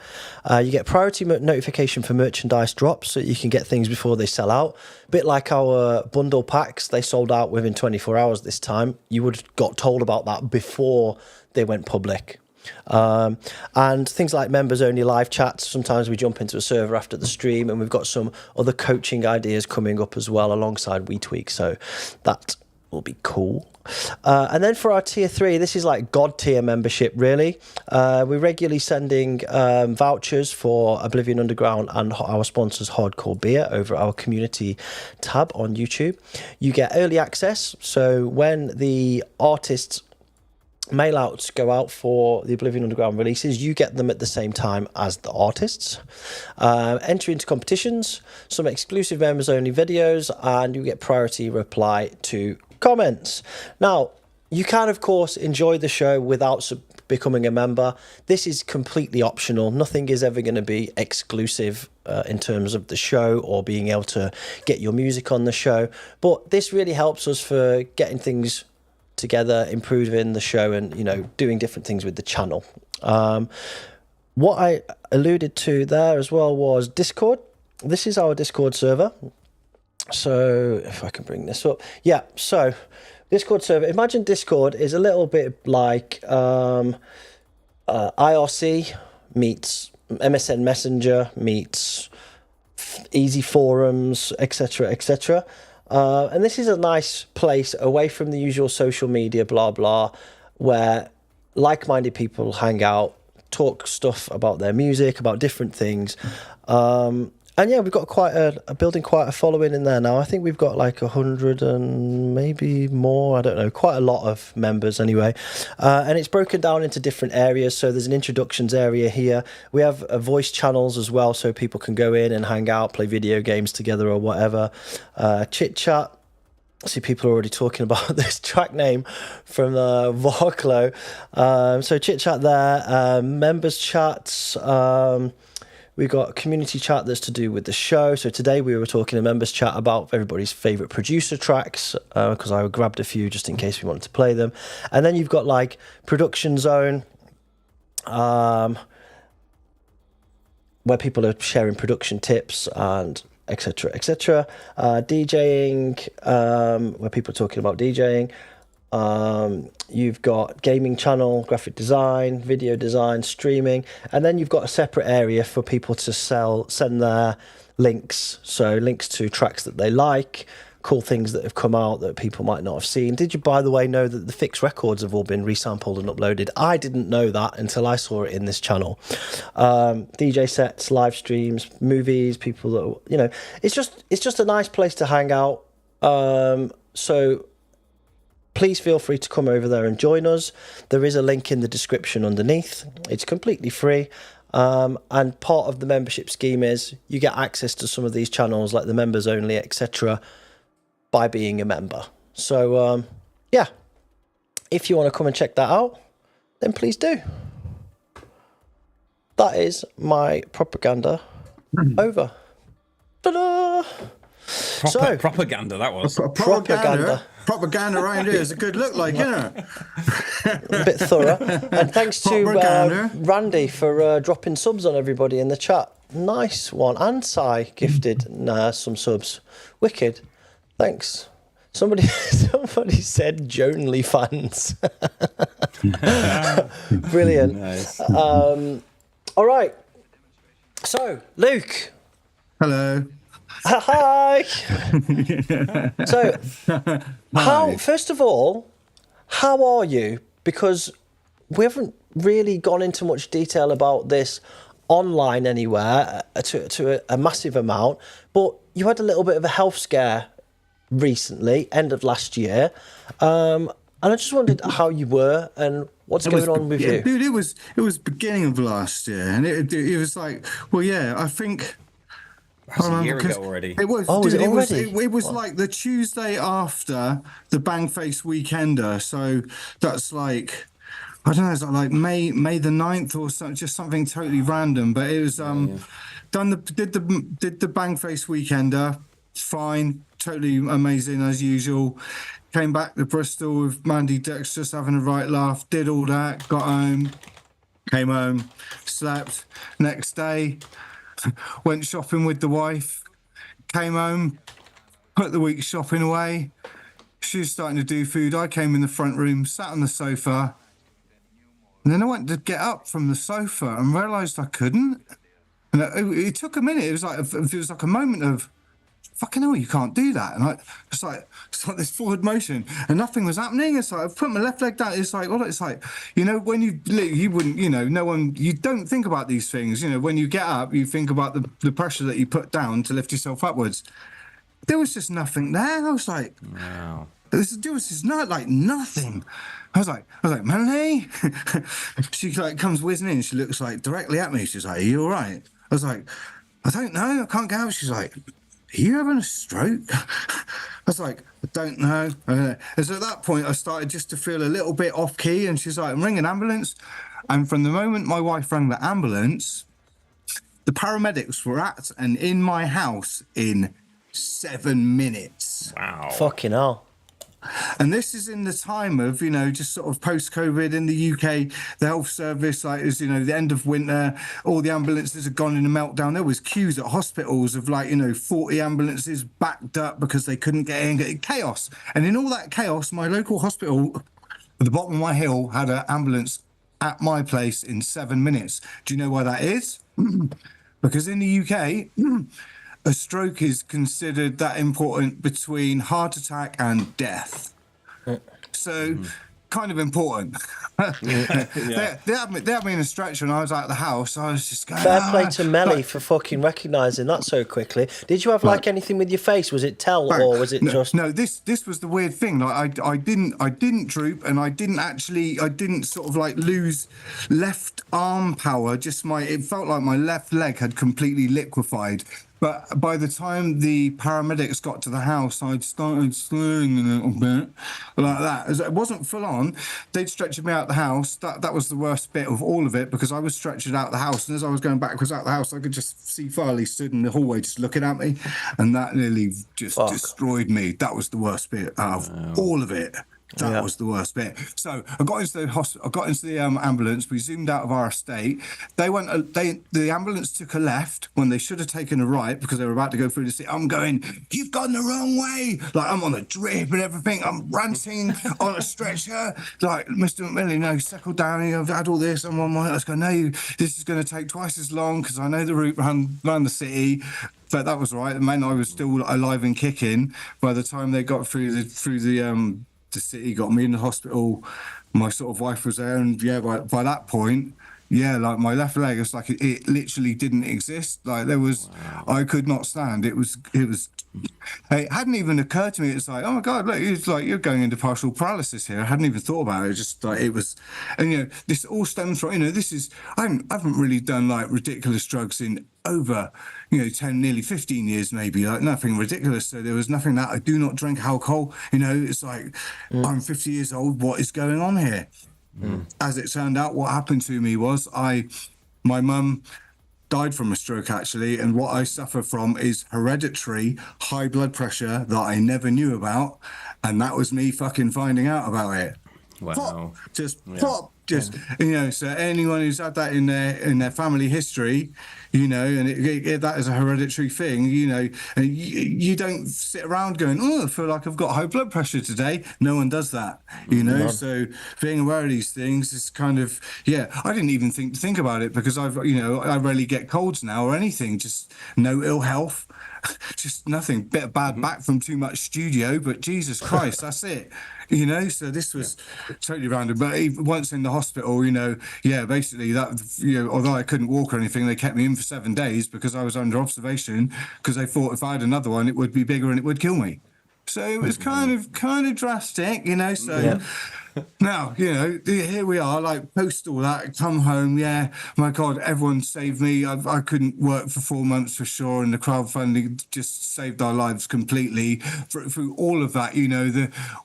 You get priority notification for merchandise drops, so you can get things before they sell out. A bit like our bundle packs, they sold out within 24 hours this time. You would have got told about that before they went public. And things like members only live chats. Sometimes we jump into a server after the stream, and we've got some other coaching ideas coming up as well alongside WeTweak, so that will be cool. And then for our tier 3, this is like God tier membership, really. We're regularly sending vouchers for Oblivion Underground and our sponsors Hardcore Beer over our community tab on YouTube. You get early access, so when the artists mail outs go out for the Oblivion Underground releases, you get them at the same time as the artists. Enter into competitions, some exclusive members only videos, and you get priority reply to comments. Now, you can of course enjoy the show without becoming a member. This is completely optional. Nothing is ever going to be exclusive in terms of the show or being able to get your music on the show, but this really helps us for getting things together, improving the show, and doing different things with the channel. What I alluded to there as well was Discord. This is our Discord server. So if I can bring this up, yeah. So Discord server. Imagine Discord is a little bit like IRC meets MSN Messenger meets Easy Forums, etc., etc. And this is a nice place away from the usual social media, blah, blah, where like-minded people hang out, talk stuff about their music, about different things. And yeah, we've got building quite a following in there now. I think we've got like 100 and maybe more. I don't know, quite a lot of members anyway. And it's broken down into different areas. So there's an introductions area here. We have voice channels as well, so people can go in and hang out, play video games together or whatever. Chit chat. I see people are already talking about this track name from Warklo. So chit chat there. Members chats. We've got community chat that's to do with the show. So today we were talking a members chat about everybody's favourite producer tracks, because I grabbed a few just in case we wanted to play them. And then you've got like production zone, where people are sharing production tips and etc. etc. DJing, where people are talking about DJing. You've got gaming channel, graphic design, video design, streaming, and then you've got a separate area for people to send their links. So links to tracks that they like, cool things that have come out that people might not have seen. Did you, by the way, know that the fixed records have all been resampled and uploaded? I didn't know that until I saw it in this channel. DJ sets, live streams, movies, people that, you know, it's just a nice place to hang out. So please feel free to come over there and join us. There is a link in the description underneath. It's completely free. And part of the membership scheme is you get access to some of these channels like the members only, etc., by being a member. So, yeah, if you want to come and check that out, then please do. That is my propaganda over. Ta-da! Propaganda, that was. Propaganda. Propaganda around here is a good look, like, isn't it? A bit thorough. And thanks to Randy for dropping subs on everybody in the chat. Nice one. And Sai gifted some subs. Wicked. Thanks. Somebody said Jonely fans. Brilliant. Nice. All right. So, Luke. Hello. Hi. So, first of all, how are you? Because we haven't really gone into much detail about this online anywhere to a massive amount, but you had a little bit of a health scare recently, end of last year, and I just wondered how you were and what's going on with you. Dude, it was beginning of last year, and it was like, well, yeah, I think. That was a year ago already. It was. Oh, dude, it was like the Tuesday after the Bangface Weekender. So that's like, I don't know, it's like May the 9th or something, just something totally random. But it was did the Bangface Weekender, fine, totally amazing as usual. Came back to Bristol with Mandy Dex, just having a right laugh. Did all that, got home, came home, slept. Next day, went shopping with the wife, came home, put the week's shopping away. She was starting to do food. I came in the front room, sat on the sofa, and then I went to get up from the sofa and realised I couldn't. And it took a minute. It was like a moment of, fucking hell, you can't do that. And it's like this forward motion, and nothing was happening. It's like I've put my left leg down. It's like, well, it's like, you know, when you wouldn't, you know, no one, you don't think about these things. You know, when you get up, you think about the pressure that you put down to lift yourself upwards. There was just nothing there. I was like, wow. There was just not like nothing. I was like, Melanie. She like comes whizzing in. She looks like directly at me. She's like, are you all right? I was like, I don't know. I can't get out. She's like, are you having a stroke? I was like, I don't know. And so at that point, I started just to feel a little bit off key. And she's like, I'm ringing an ambulance. And from the moment my wife rang the ambulance, the paramedics were at and in my house in 7 minutes. Wow. Fucking hell. And this is in the time of, you know, just sort of post-COVID in the UK, the health service, like, is, you know, the end of winter, all the ambulances had gone in a meltdown. There was queues at hospitals of like, you know, 40 ambulances backed up because they couldn't get in, chaos. And in all that chaos, my local hospital at the bottom of my hill had an ambulance at my place in 7 minutes. Do you know why that is? Because in the UK, a stroke is considered that important between heart attack and death. So kind of important. They had me in a stretcher and I was out of the house. I was just going, fair play to Melly for fucking recognising that so quickly. Did you have like anything with your face? Was it tell or was it just? No, this was the weird thing. Like I didn't droop, and I didn't sort of like lose left arm power. Just it felt like my left leg had completely liquefied. But by the time the paramedics got to the house, I'd started slurring a little bit like that. It wasn't full on. They'd stretched me out the house. That was the worst bit of all of it, because I was stretched out the house. And as I was going backwards out the house, I could just see Farley stood in the hallway just looking at me. And that nearly just destroyed me. That was the worst bit out of all of it. That was the worst bit. So I got into the ambulance. We zoomed out of our estate. The ambulance took a left when they should have taken a right, because they were about to go through the city. I'm going, you've gone the wrong way. Like, I'm on a drip and everything. I'm ranting on a stretcher. Like, Mr. McMillan, no, settle down. I've had all this. I'm on my. I was going, no, this is going to take twice as long because I know the route around the city. But that was right. It meant I was still alive and kicking by the time they got through the city, got me in the hospital. My sort of wife was there, and by that point, like my left leg, it's like it literally didn't exist. Like there was, I could not stand. It hadn't even occurred to me. It's like, oh my God, look, it's like you're going into partial paralysis here. I hadn't even thought about it. Just like it was, and this all stems from, this is, I haven't really done like ridiculous drugs in over 10, nearly 15 years, maybe, like nothing ridiculous. So there was nothing that I do not drink alcohol. It's like I'm 50 years old. What is going on here? As it turned out, what happened to me was my mum died from a stroke, actually, and what I suffer from is hereditary high blood pressure that I never knew about, and that was me fucking finding out about it. Wow. Pop, so anyone who's had that in their family history, and that is a hereditary thing, and you don't sit around going, oh, I feel like I've got high blood pressure today. No one does that, so being aware of these things is kind of, I didn't even think about it, because I rarely get colds now or anything, just no ill health. Just nothing, bit of bad back from too much studio, but Jesus Christ, that's it. So this was totally random. But once in the hospital, basically that, although I couldn't walk or anything, they kept me in for 7 days because I was under observation, because they thought if I had another one, it would be bigger and it would kill me. So it was kind of drastic, so now, here we are, like, post all that, come home, my God, everyone saved me. I couldn't work for 4 months for sure, and the crowdfunding just saved our lives completely through all of that.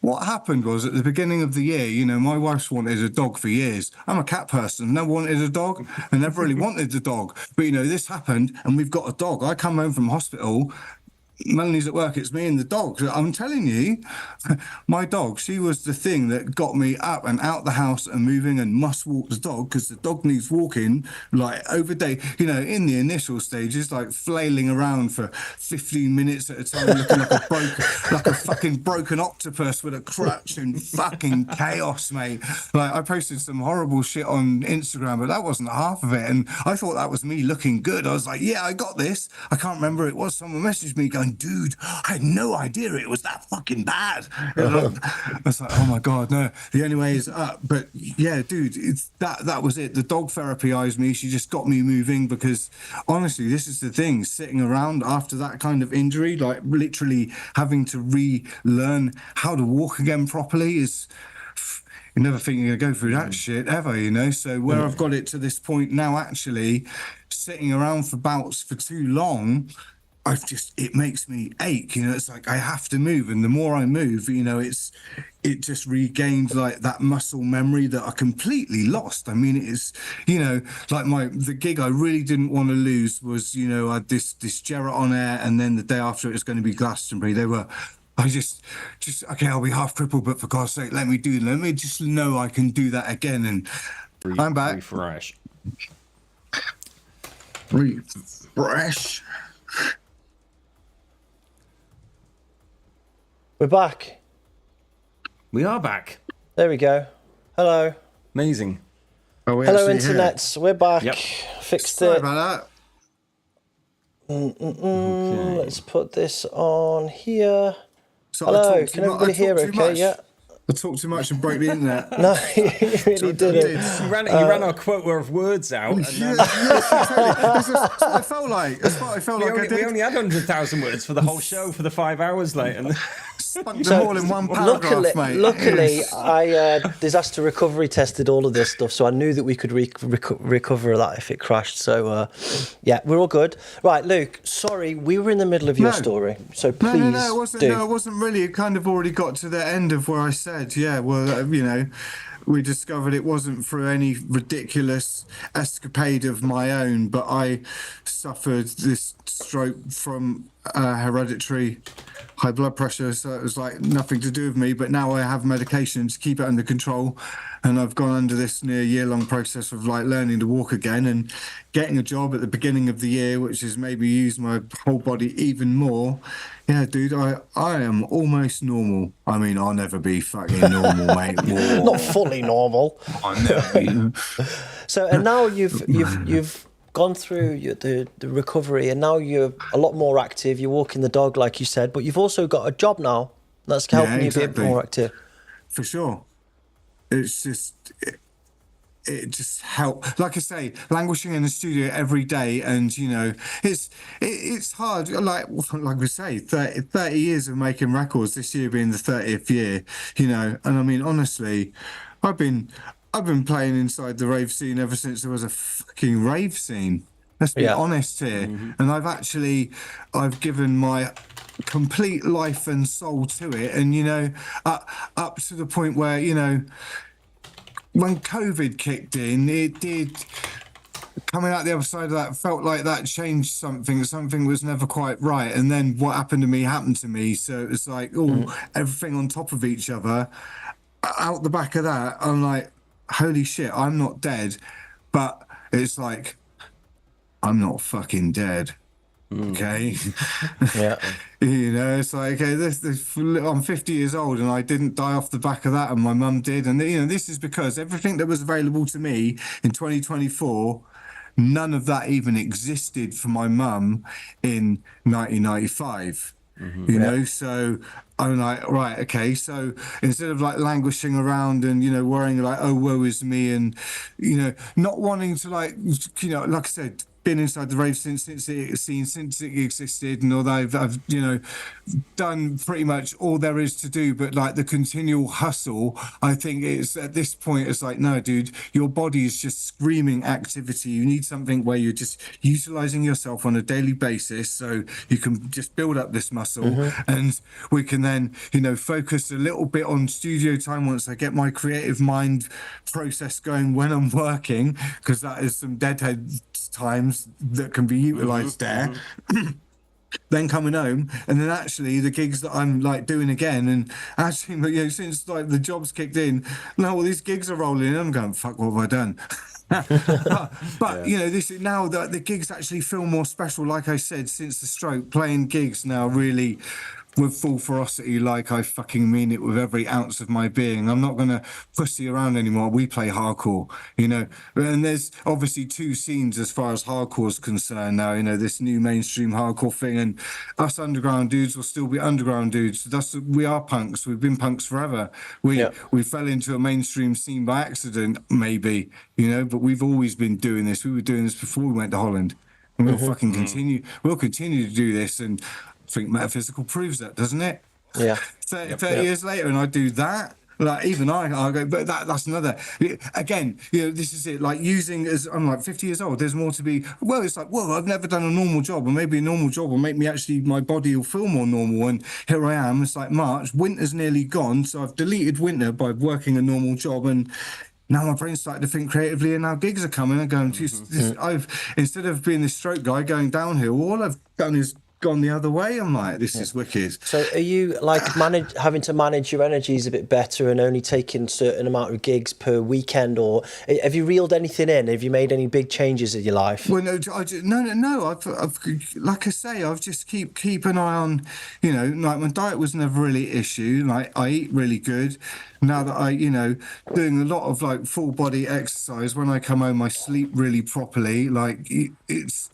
What happened was, at the beginning of the year, my wife's wanted a dog for years. I'm a cat person, never wanted a dog, I never really wanted a dog. But, this happened, and we've got a dog. I come home from hospital, Melanie's at work, it's me and the dog. I'm telling you, my dog, she was the thing that got me up and out the house and moving, and must walk the dog, because the dog needs walking, like, over day. In the initial stages, like flailing around for 15 minutes at a time, looking like a fucking broken octopus with a crutch, and fucking chaos, mate. Like, I posted some horrible shit on Instagram, but that wasn't half of it, and I thought that was me looking good. I was like, I got this. I can't remember who it was. Someone messaged me going, dude, I had no idea it was that fucking bad. I was like, oh my God, no. The only way is up. But dude, it's that was it. The dog therapyized me. She just got me moving, because honestly, this is the thing, sitting around after that kind of injury, like literally having to relearn how to walk again properly, is, you never think you're gonna go through that shit ever, so where I've got it to this point now, actually sitting around for bouts for too long, it makes me ache, it's like I have to move, and the more I move, it just regains like that muscle memory that I completely lost. I mean, it is, like the gig I really didn't want to lose was, I had this Jarrett on air, and then the day after it was going to be Glastonbury. I just okay, I'll be half crippled, but for God's sake, let me just know I can do that again. And I'm back. Refresh. We're back. We are back. There we go. Hello. Amazing. Hello, internets. We're back. Yep. Fixed Sorry it. about that. Okay. Let's put this on here. So hello. Can everybody hear okay? Yeah. I talked too much and broke the internet. No, you really didn't. You ran our quota of words out. And Yes, totally. That's what I felt like. That's what I felt like I did. We only had 100,000 words for the whole show for the 5 hours late. And Spunk them all in one paragraph, mate. Luckily, I disaster recovery tested all of this stuff, so I knew that we could recover that if it crashed. So, yeah, we're all good. Right, Luke, sorry, we were in the middle of your story, so please No, it wasn't. No, it wasn't really. It kind of already got to the end of where I said, yeah, well, we discovered it wasn't through any ridiculous escapade of my own, but I suffered this stroke from hereditary high blood pressure, so it was like nothing to do with me, but now I have medication to keep it under control, and I've gone under this near year-long process of like learning to walk again and getting a job at the beginning of the year, which has made me use my whole body even more. Yeah, dude, I am almost normal. I mean, I'll never be fucking normal, mate. Whoa. Not fully normal. I'll never be. So, and now you've gone through the recovery, and now you're a lot more active. You're walking the dog, like you said, but you've also got a job now that's helping you be a bit more active. For sure. It's just it just helped. Like I say, languishing in the studio every day, and it's hard. Like we say, 30 years of making records. This year being the 30th year, and I mean honestly, I've been playing inside the rave scene ever since there was a fucking rave scene. Let's be honest here. Mm-hmm. And I've given my complete life and soul to it. And, up to the point where, when COVID kicked in, it did, coming out the other side of that, felt like that changed something. Something was never quite right. And then what happened to me. So it's like, everything on top of each other. Out the back of that, I'm like, holy shit, I'm not dead. But it's like, I'm not fucking dead. Okay. Yeah. It's like, okay, I'm 50 years old and I didn't die off the back of that, and my mum did. And this is because everything that was available to me in 2024, none of that even existed for my mum in 1995. Mm-hmm. So I'm like, right, okay, so instead of like languishing around and worrying like, oh, woe is me, and not wanting to like I said, been inside the rave since it existed, and although I've done pretty much all there is to do, but like the continual hustle, I think it's at this point it's like, no, dude, your body is just screaming activity. You need something where you're just utilizing yourself on a daily basis, so you can just build up this muscle, and we can then focus a little bit on studio time once I get my creative mind process going when I'm working, because that is some deadhead times that can be utilized there. Then coming home, and then actually the gigs that I'm like doing again, and actually since like the jobs kicked in, now all these gigs are rolling in, I'm going, fuck, what have I done? but this is now that the gigs actually feel more special. Like I said, since the stroke, playing gigs now really with full ferocity, like I fucking mean it with every ounce of my being. I'm not gonna pussy around anymore. We play hardcore, and there's obviously two scenes as far as hardcore's concerned now. This new mainstream hardcore thing, and us underground dudes will still be underground dudes. We are punks. We've been punks forever. We fell into a mainstream scene by accident, maybe, but we've always been doing this. We were doing this before we went to Holland, and we'll fucking continue. We'll continue to do this, and I think Metaphysical proves that, doesn't it? Yeah. 30 years later, and I do that. Like even I go, but that's another. Again, this is it. Like using as I'm like 50 years old. There's more to be. Well, it's like, well, I've never done a normal job, or maybe a normal job will make me actually my body will feel more normal. And here I am. It's like March. Winter's nearly gone, so I've deleted winter by working a normal job, and now my brain's starting to think creatively, and now gigs are coming and going. I've instead of being this stroke guy going downhill, all I've done is gone the other way. I'm like, this is wicked. So are you like having to manage your energies a bit better and only taking a certain amount of gigs per weekend, or have you reeled anything in? Have you made any big changes in your life? Well, no. I've like I say, I've just keep an eye on, like my diet was never really an issue. Like I eat really good. Now that I, doing a lot of like full body exercise, when I come home, I sleep really properly. Like it's.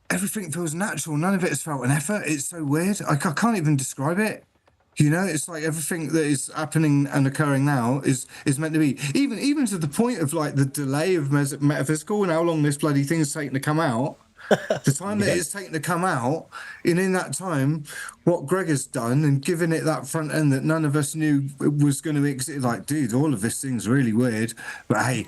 Everything feels natural. None of it has felt an effort. It's so weird. I can't even describe it. You know, it's like everything that is happening and occurring now is meant to be, even to the point of like the delay of Metaphysical and how long this bloody thing is taking to come out. The time that it's taken to come out, and in that time, what Greg has done and given it that front end that none of us knew was going to exist. Like, dude, all of this thing's really weird, but hey.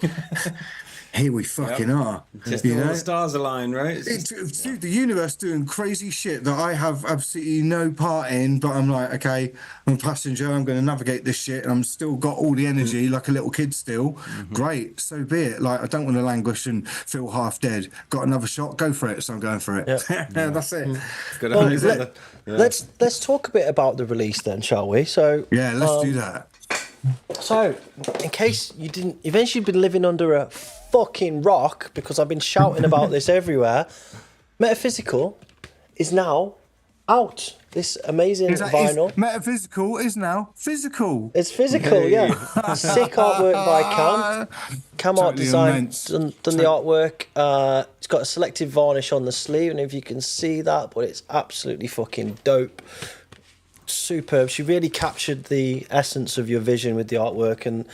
Here we fucking are. Just all the stars align, right? Dude, the universe doing crazy shit that I have absolutely no part in, but I'm like, okay, I'm a passenger, I'm going to navigate this shit, and I'm still got all the energy like a little kid still. Great, so be it. Like, I don't want to languish and feel half dead. Got another shot, go for it, so I'm going for it. Yeah. That's it. Well, let's talk a bit about the release then, shall we? So yeah, let's do that. So, in case you've eventually been living under a fucking rock, because I've been shouting about this everywhere, Metaphysical is now out. This amazing vinyl. Metaphysical is now physical. It's physical, yeah. Sick artwork by Cam. Cam Art Design done the artwork. It's got a selective varnish on the sleeve, and if you can see that, but it's absolutely fucking dope. Superb. She really captured the essence of your vision with the artwork, and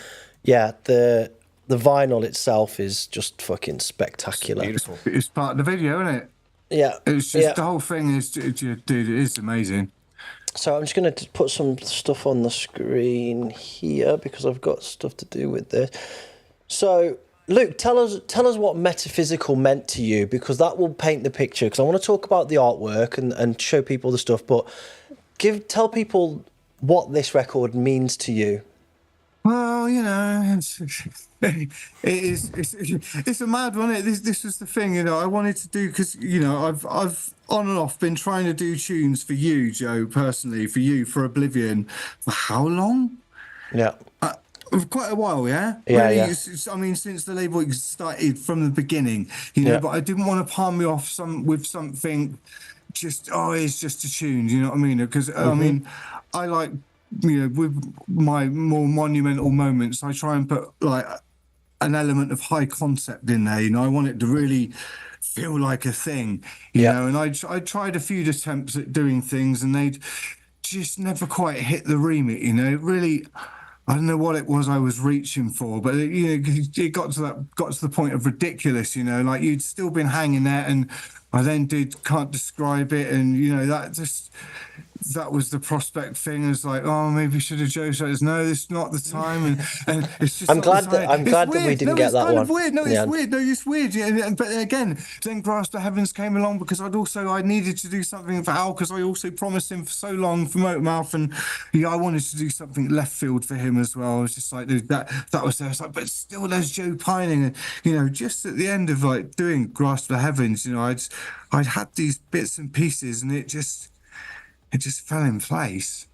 yeah, the vinyl itself is just fucking spectacular. Beautiful. It's part of the video, isn't it? Yeah. It's just the whole thing is, dude, it is amazing. So I'm just going to put some stuff on the screen here because I've got stuff to do with this. So Luke, tell us what Metaphysical meant to you, because that will paint the picture, because I want to talk about the artwork and show people the stuff, but tell people what this record means to you. Well, you know, it's a mad one. This was the thing, you know, I wanted to do, because, you know, I've on and off been trying to do tunes for you, Joe, personally, for Oblivion, for how long? Yeah. Quite a while, yeah? Yeah, really, yeah. I mean, since the label started from the beginning, you know, but I didn't want to palm me off with something it's just a tune, you know what I mean? Because, I mean, I like, you know, with my more monumental moments, I try and put like an element of high concept in there, you know. I want it to really feel like a thing, you know, and I tried a few attempts at doing things and they'd just never quite hit the remit, you know. It really, I don't know what it was I was reaching for, but you know, it got to the point of ridiculous, you know, like you'd still been hanging there, and I then can't describe it, and you know, that was the Prospect thing. It's like, oh, maybe should have Joe said, no, this is not the time, and it's just. I'm glad that we didn't get that one. Weird. No, it's weird. No, it's weird. Yeah, but again, then Grasp the Heavens came along because I needed to do something for Al, because I also promised him for so long for Motormouth, and yeah, I wanted to do something left field for him as well. I was just like, dude, that was there. It's like, but still, there's Joe pining, and you know, just at the end of like doing Grasp the Heavens, you know, I'd had these bits and pieces, and it just fell in place.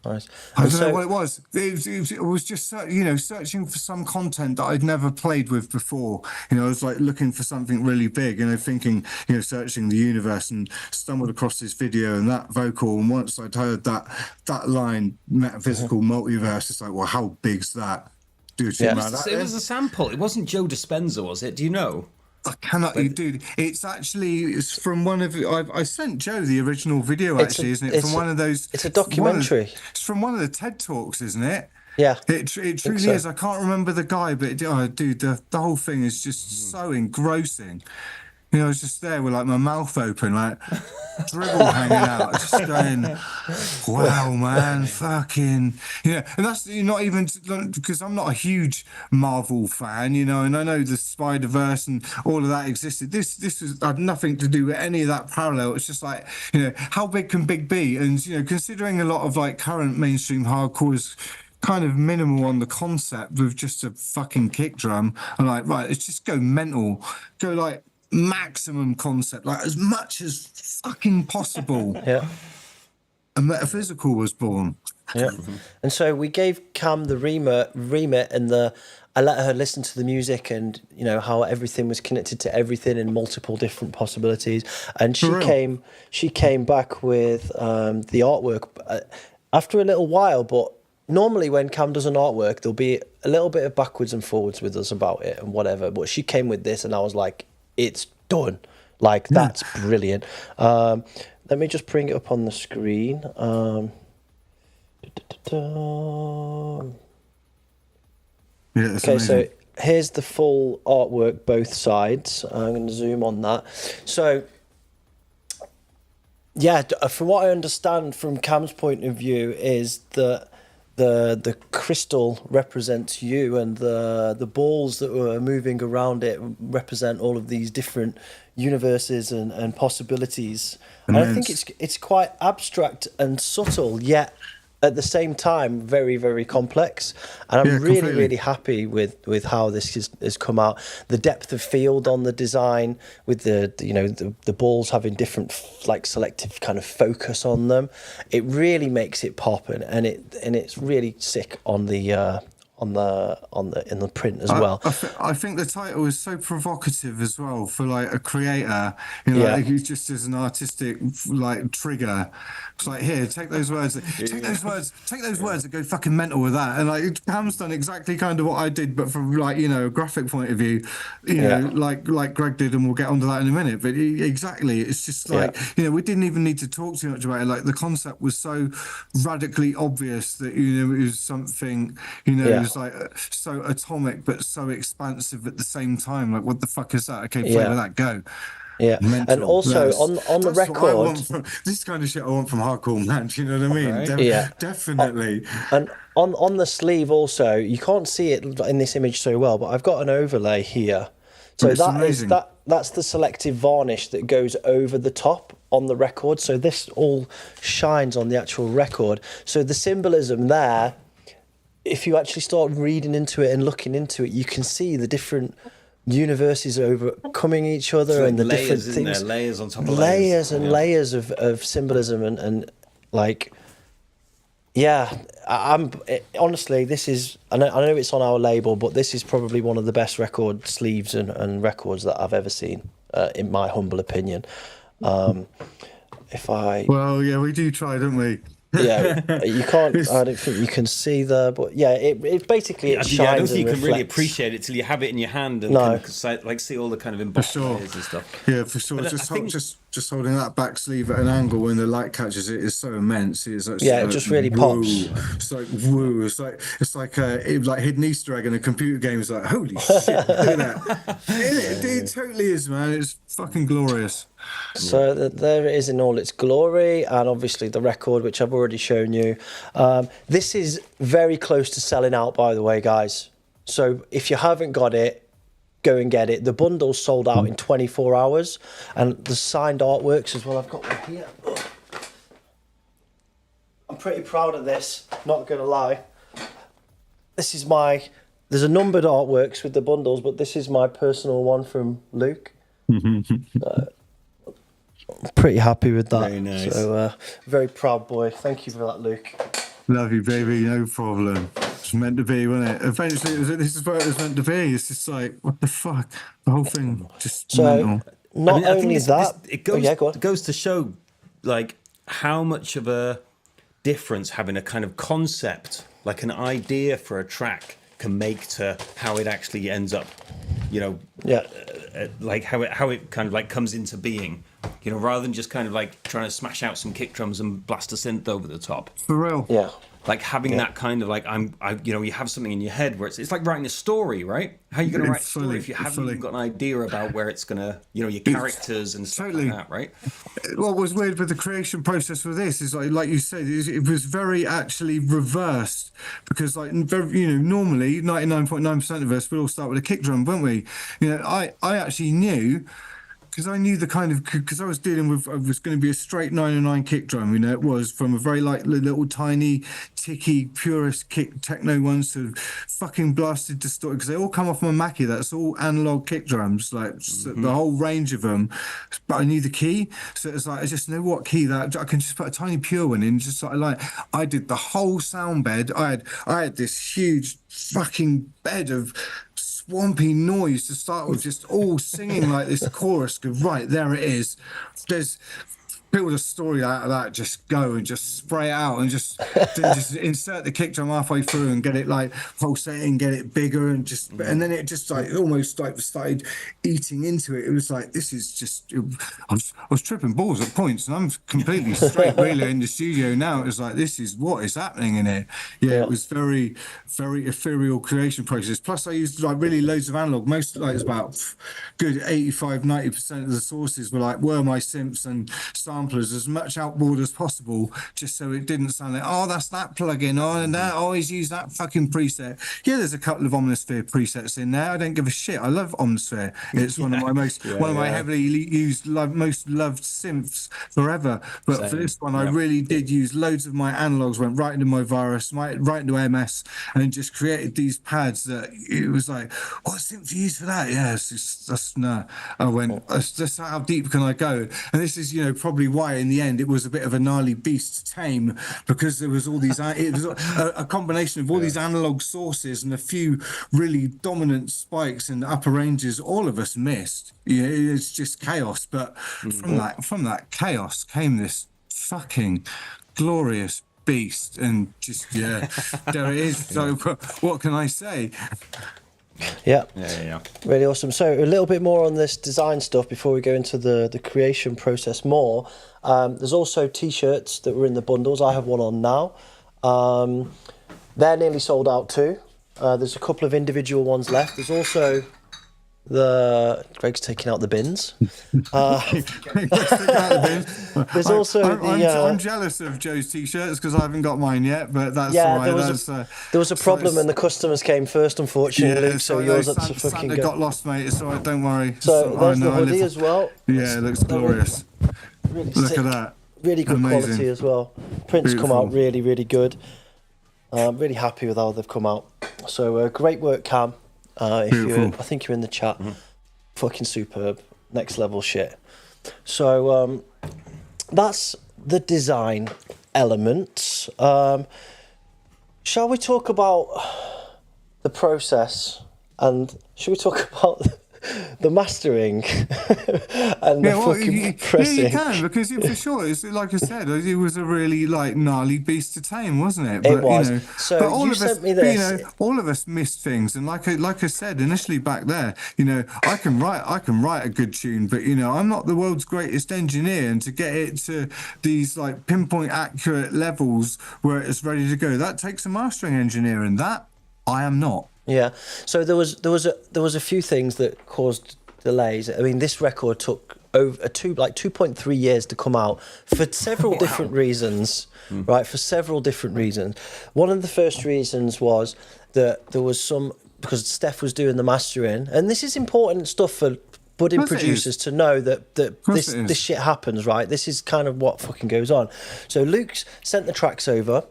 Nice. I don't know what it was. It was just, you know, searching for some content that I'd never played with before. You know, I was like looking for something really big, you know, thinking, you know, searching the universe, and stumbled across this video and that vocal. And once I'd heard that line, Metaphysical Multiverse, it's like, well, how big's that? Dude, it was a sample. It wasn't Joe Dispenza, was it? Do you know? I cannot, dude. It's from one of. I sent Joe the original video, actually, isn't it? From one of those. It's a documentary. It's from one of the TED Talks, isn't it? Yeah. It truly is. I can't remember the guy, but dude, the whole thing is just so engrossing. You know, I was just there with like my mouth open, like dribble hanging out, just going, wow, man, fucking, yeah. And that's not even because I'm not a huge Marvel fan, you know, and I know the Spider-Verse and all of that existed. This had nothing to do with any of that parallel. It's just like, you know, how big can big be? And, you know, considering a lot of like current mainstream hardcore is kind of minimal on the concept with just a fucking kick drum, I'm like, right, let's just go mental, go like maximum concept, like as much as fucking possible. Yeah. And Metaphysical was born. Yeah. And so we gave Cam the remit and I let her listen to the music, and you know how everything was connected to everything in multiple different possibilities. And she came back with the artwork after a little while, but normally when Cam does an artwork, there'll be a little bit of backwards and forwards with us about it and whatever. But she came with this, and I was like, it's done. Like, that's brilliant. Let me just bring it up on the screen. Yeah, it's okay, amazing. so here's the full artwork, both sides. I'm going to zoom on that. So, yeah, from what I understand from Cam's point of view is that the crystal represents you, and the balls that were moving around it represent all of these different universes and possibilities. And I think it's quite abstract and subtle, yet at the same time very, very complex. And I'm really happy with how this has come out. The depth of field on the design, with the balls having different like selective kind of focus on them, it really makes it pop, and it's really sick on the in the print as well. I think the title is so provocative as well for like a creator, like just as an artistic like trigger. It's like, here, take those words that go fucking mental with that. And like Cam's done exactly kind of what I did, but from like a graphic point of view, like Greg did, and we'll get onto that in a minute. But exactly, it's just like we didn't even need to talk too much about it. Like the concept was so radically obvious that it was something it was like so atomic but so expansive at the same time. Like, what the fuck is that? Okay, play with that, go. Yeah, mental. And also on the record, this kind of shit I want from hardcore, man. Do you know what I mean? Right. Definitely. And on the sleeve also, you can't see it in this image so well, but I've got an overlay here. So that's the selective varnish that goes over the top on the record. So this all shines on the actual record. So the symbolism there, if you actually start reading into it and looking into it, you can see the different universes overcoming each other, and the layers, different things, layers on top of layers and layers of symbolism and like, honestly, this is, I know it's on our label, but this is probably one of the best record sleeves and records that I've ever seen, in my humble opinion. We do try, don't we? Yeah, you can't. I don't think you can see there, but it basically it shines. I don't think you can really reflects. appreciate it till you have it in your hand and kind of, like see all the kind of embossed layers and stuff. Yeah, for sure. Just holding that back sleeve at an angle when the light catches it is so immense. It's like, it just really pops. It's like woo. It's like hidden Easter egg in a computer game. It's like, holy shit, look at that. It totally is, man. It's fucking glorious. So there it is in all its glory, and obviously the record, which I've already shown you. This is very close to selling out, by the way, guys. So if you haven't got it, go and get it. The bundle's sold out in 24 hours, and the signed artworks as well. I've got one here. I'm pretty proud of this, not gonna lie. This is there's a numbered artworks with the bundles, but this is my personal one from Luke. Pretty happy with that. Very nice. So very proud boy. Thank you for that, Luke. Love you, baby. No problem. It's meant to be, wasn't it? Eventually, this is where it was meant to be. It's just like, what the fuck? The whole thing just mental. Not only that, it goes to show like how much of a difference having a kind of concept, like an idea for a track, can make to how it actually ends up. Like how it kind of like comes into being. Rather than just kind of like trying to smash out some kick drums and blast a synth over the top. For real. Yeah. Like having that kind of like you have something in your head where it's like writing a story, right? How are you going to write a story if you haven't even got an idea about where it's going to, your characters and stuff like that, right? What was weird with the creation process for this is like you said, it was very actually reversed, because normally 99.9% of us would all start with a kick drum, wouldn't we? I actually knew. Because I knew because I was dealing with, it was going to be a straight 909 kick drum, it was from a very like little tiny ticky purist kick techno ones to fucking blasted distorted, because they all come off my Mackie. That's all analog kick drums, like the whole range of them. But I knew the key, so it's like I just know what key that I can just put a tiny pure one in. Just like I did the whole sound bed. I had this huge fucking bed of swampy noise to start with, just all singing like this chorus. Right there it is. There's build a story out of that, just go and just spray it out and just then just insert the kick drum halfway through and get it like pulsating, get it bigger, and then it just like almost like started eating into it. It was like, this is just, I was tripping balls at points, and I'm completely straight really in the studio now. It was like, this is what is happening in it. Yeah, it was very, very ethereal creation process. Plus I used like really loads of analog. Most like it's about good 85-90% of the sources were my synths and samplers, as much outboard as possible, just so it didn't sound like, oh, that's that plugin, and that always use that fucking preset. Yeah, there's a couple of Omnisphere presets in there. I don't give a shit. I love Omnisphere. It's one of my heavily used, most loved synths forever. But for this one, I really did use loads of my analogs, went right into my virus, right into MS, and just created these pads that it was like, what synth you use for that? Yeah, that's no. I went, that's just how deep can I go? And this is, probably why in the end it was a bit of a gnarly beast to tame, because there was all these, it was a combination of all these analog sources and a few really dominant spikes and upper ranges all of us missed. It's just chaos. But from that chaos came this fucking glorious beast, and just there it is. So what can I say? Yeah. Really awesome. So a little bit more on this design stuff before we go into the creation process more. There's also t-shirts that were in the bundles. I have one on now. They're nearly sold out too. There's a couple of individual ones left. There's also Greg's taking out the bins. There's also I'm jealous of Joe's t-shirts because I haven't got mine yet, but that's all right. There was a problem and the customers came first, unfortunately. So yours had to fucking Santa got lost, mate. It's all right, don't worry. So there's the hoodie as well. Yeah, it looks glorious. Really Look sick. at that. Really good quality as well. Prints come out really, really good. I'm really happy with how they've come out. So great work, Cam. I think you're in the chat. Fucking superb. Next level shit. So that's the design elements. Shall we talk about the process, and should we talk about the mastering and the fucking pressing? Yeah, you can, because for sure, it's like I said, it was a really gnarly beast to tame, wasn't it? It was. So but all you of sent us, me this. all of us missed things, and like I said initially back there, I can write a good tune, but I'm not the world's greatest engineer, and to get it to these like pinpoint accurate levels where it's ready to go, that takes a mastering engineer, and that I am not. Yeah, so there was a few things that caused delays. I mean, this record took over 2.3 years to come out for several different reasons, right? For several different reasons. One of the first reasons was that there was because Steph was doing the mastering, and this is important stuff for budding producers to know that this shit happens, right? This is kind of what fucking goes on. So Luke's sent the tracks over.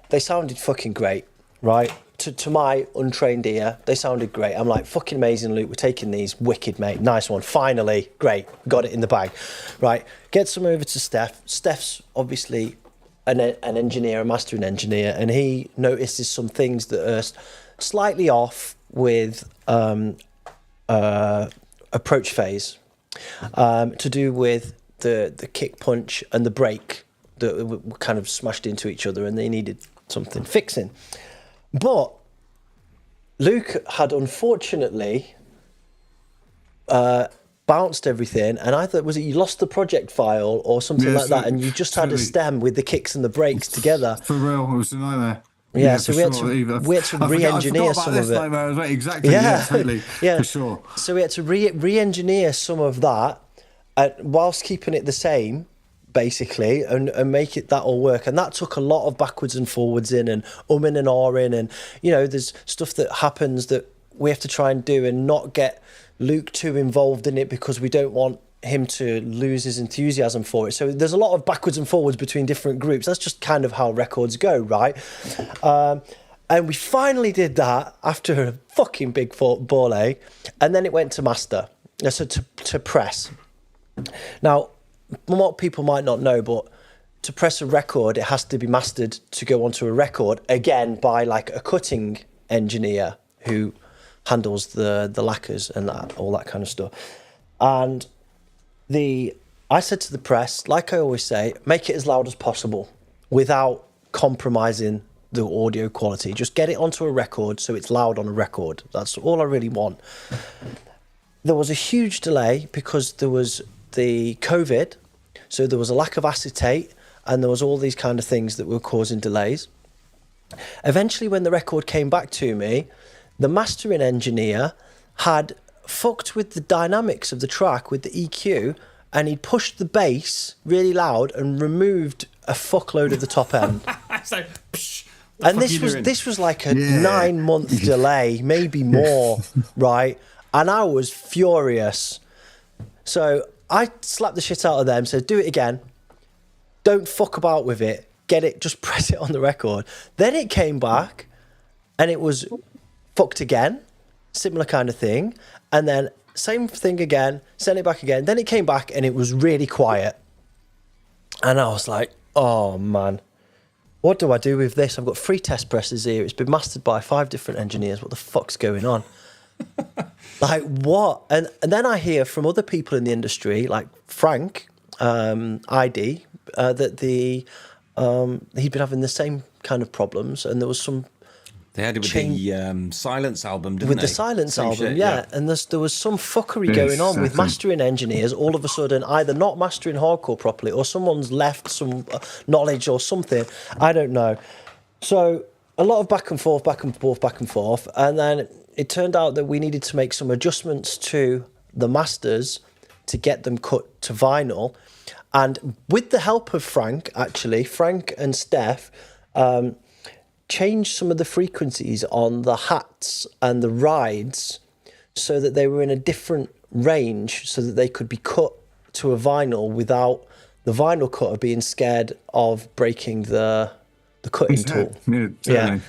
They sounded fucking great, right? To my untrained ear, they sounded great. I'm like, fucking amazing, Luke. We're taking these. Wicked, mate. Nice one. Finally. Great. Got it in the bag. Right. Get some over to Steph. Steph's obviously an engineer, a mastering engineer, and he notices some things that are slightly off with approach phase, to do with the kick punch and the break that were kind of smashed into each other, and they needed something fixing. But Luke had unfortunately bounced everything, and I thought, you lost the project file or something like that, and you just had a stem with the kicks and the breaks together. For real, it was a nightmare. Yeah, so we had to re-engineer some of it. Right, exactly. Yeah, totally. Yeah, for sure. So we had to re-engineer some of that, whilst keeping it the same, basically, and make that all work. And that took a lot of backwards and forwards in, and and ahhing, and there's stuff that happens that we have to try and do and not get Luke too involved in it, because we don't want him to lose his enthusiasm for it. So there's a lot of backwards and forwards between different groups. That's just kind of how records go, right? And we finally did that after a fucking big ball ache, and then it went to master, so to press. Now, what people might not know, but to press a record, it has to be mastered to go onto a record, again, by like a cutting engineer who handles the lacquers and all that kind of stuff. And the I said to the press, like I always say, make it as loud as possible without compromising the audio quality. Just get it onto a record so it's loud on a record. That's all I really want. There was a huge delay because there was the COVID, so there was a lack of acetate, and there was all these kind of things that were causing delays. Eventually, when the record came back to me, the mastering engineer had fucked with the dynamics of the track with the EQ, and he'd pushed the bass really loud and removed a fuckload of the top end. So, psh, and this was like a 9-month delay, maybe more, right? And I was furious. So I slapped the shit out of them, said, do it again. Don't fuck about with it. Get it, just press it on the record. Then it came back and it was fucked again. Similar kind of thing. And then same thing again, sent it back again. Then it came back and it was really quiet. And I was like, oh man, what do I do with this? I've got 3 test presses here. It's been mastered by 5 different engineers. What the fuck's going on? Like what? And then I hear from other people in the industry, like Frank, ID, that he'd been having the same kind of problems, and there was some. They had it with the Silence album, didn't with they? the Silence Same album, shit, yeah. And there was some fuckery going on with mastering engineers. All of a sudden, either not mastering hardcore properly, or someone's left some knowledge or something. I don't know. So a lot of back and forth, and then it turned out that we needed to make some adjustments to the masters to get them cut to vinyl. And with the help of Frank and Steph changed some of the frequencies on the hats and the rides so that they were in a different range so that they could be cut to a vinyl without the vinyl cutter being scared of breaking the cutting tool. Yeah.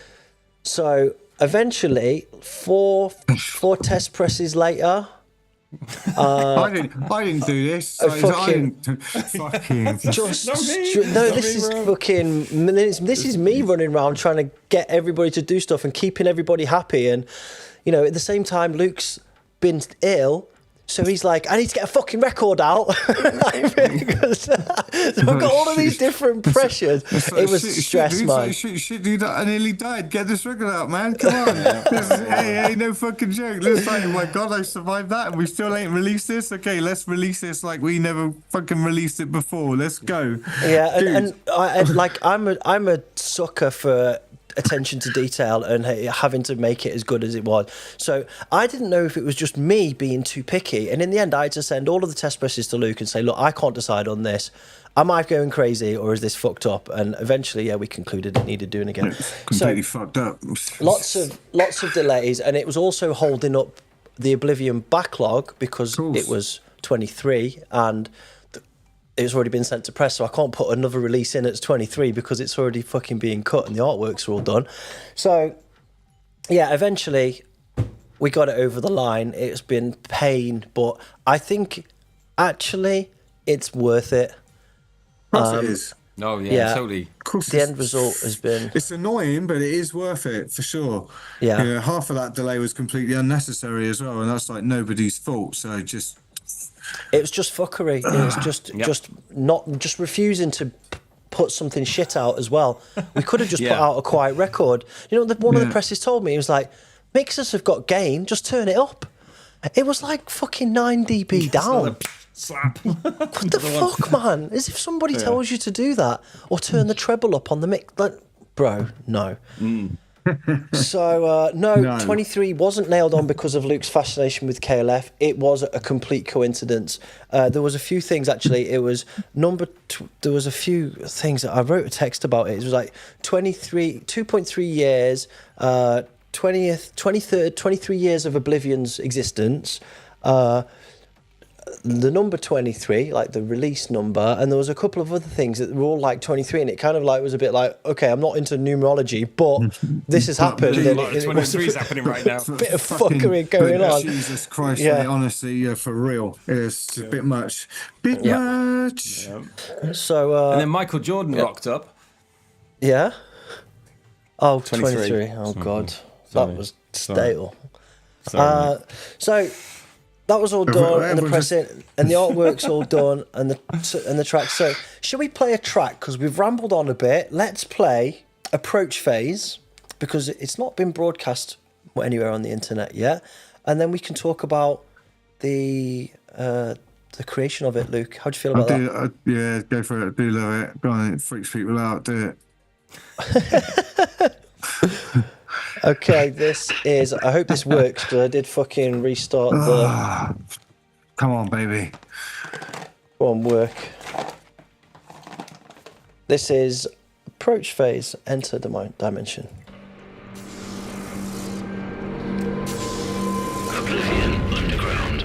So eventually, four test presses later, I didn't do this. This is me running around trying to get everybody to do stuff and keeping everybody happy. And you know, at the same time, Luke's been ill, so he's like, I need to get a fucking record out. So I've got all of these different pressures. It was stress, man. Shit, dude, I nearly died. Get this record out, man. Come on. Hey, no fucking joke. It's like, oh my God, I survived that and we still ain't released this. Okay, let's release this like we never fucking released it before. Let's go. Yeah, and I'm a sucker for attention to detail and having to make it as good as it was. So I didn't know if it was just me being too picky, and in the end I had to send all of the test presses to Luke and say, look, I can't decide on this. Am I going crazy or is this fucked up? And eventually, we concluded it needed doing again. Completely fucked up. Lots of delays, and it was also holding up the Oblivion backlog because it was 23 and it's already been sent to press, so I can't put another release in at 23 because it's already fucking being cut and the artworks are all done. So, yeah, eventually we got it over the line. It's been pain, but I think actually it's worth it. Of course it is. Oh, yeah, totally. Of course the end result has been... It's annoying, but it is worth it, for sure. Yeah. You know, half of that delay was completely unnecessary as well, and that's like nobody's fault, so just... It was just fuckery. It was just refusing to put something shit out as well. We could have just put out a quiet record. You know, one of the presses told me, he was like, mixers have got gain, just turn it up. It was like fucking 9 dB down. Slap. What the fuck, man? As if somebody tells you to do that or turn the treble up on the mix. Like, bro, no. So, no, 23 wasn't nailed on because of Luke's fascination with KLF. It was a complete coincidence. There was a few things, actually. It was there was a few things that I wrote a text about it. It was like 2.3 years, 23 years of Oblivion's existence. The number 23, like the release number, and there was a couple of other things that were all like 23, and it kind of like was a bit like, okay, I'm not into numerology, but this has happened. And 23 is happening right now. A bit of fuckery going on. Jesus Christ, mate, honestly, for real, it's a bit much. Much. Yeah. So, and then Michael Jordan rocked up. Yeah. Oh, 23. Oh God, that was stale. Sorry. So that was all done, and the pressing, and the artwork's all done, and the track. So, should we play a track? Because we've rambled on a bit. Let's play Approach Phase, because it's not been broadcast anywhere on the internet yet, and then we can talk about the creation of it. Luke, how do you feel about that? Yeah, go for it. I do love it. Go on, it freaks people out. Do it. Okay, this is. I hope this works, because I did fucking restart the. Come on, baby. Go on, work. This is Approach Phase, Enter Dimension. Oblivion Underground.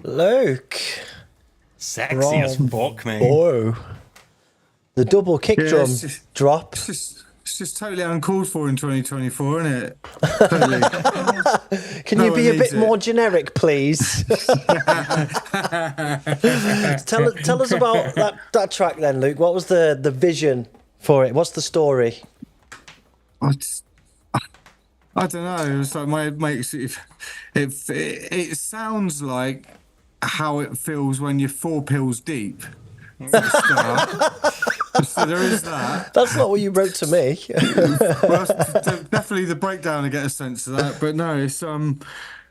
Luke. Sexy as fuck, mate. Oh. The double kick drum drop. It's just totally uncalled for in 2024, isn't it? Totally. Can you be a bit more generic, please? tell us about that track then, Luke. What was the vision for it? What's the story? I don't know. It's like makes it sounds like how it feels when you're 4 pills deep. For a start. So there is that. That's not what you wrote to me. Well, definitely the breakdown to get a sense of that. But no,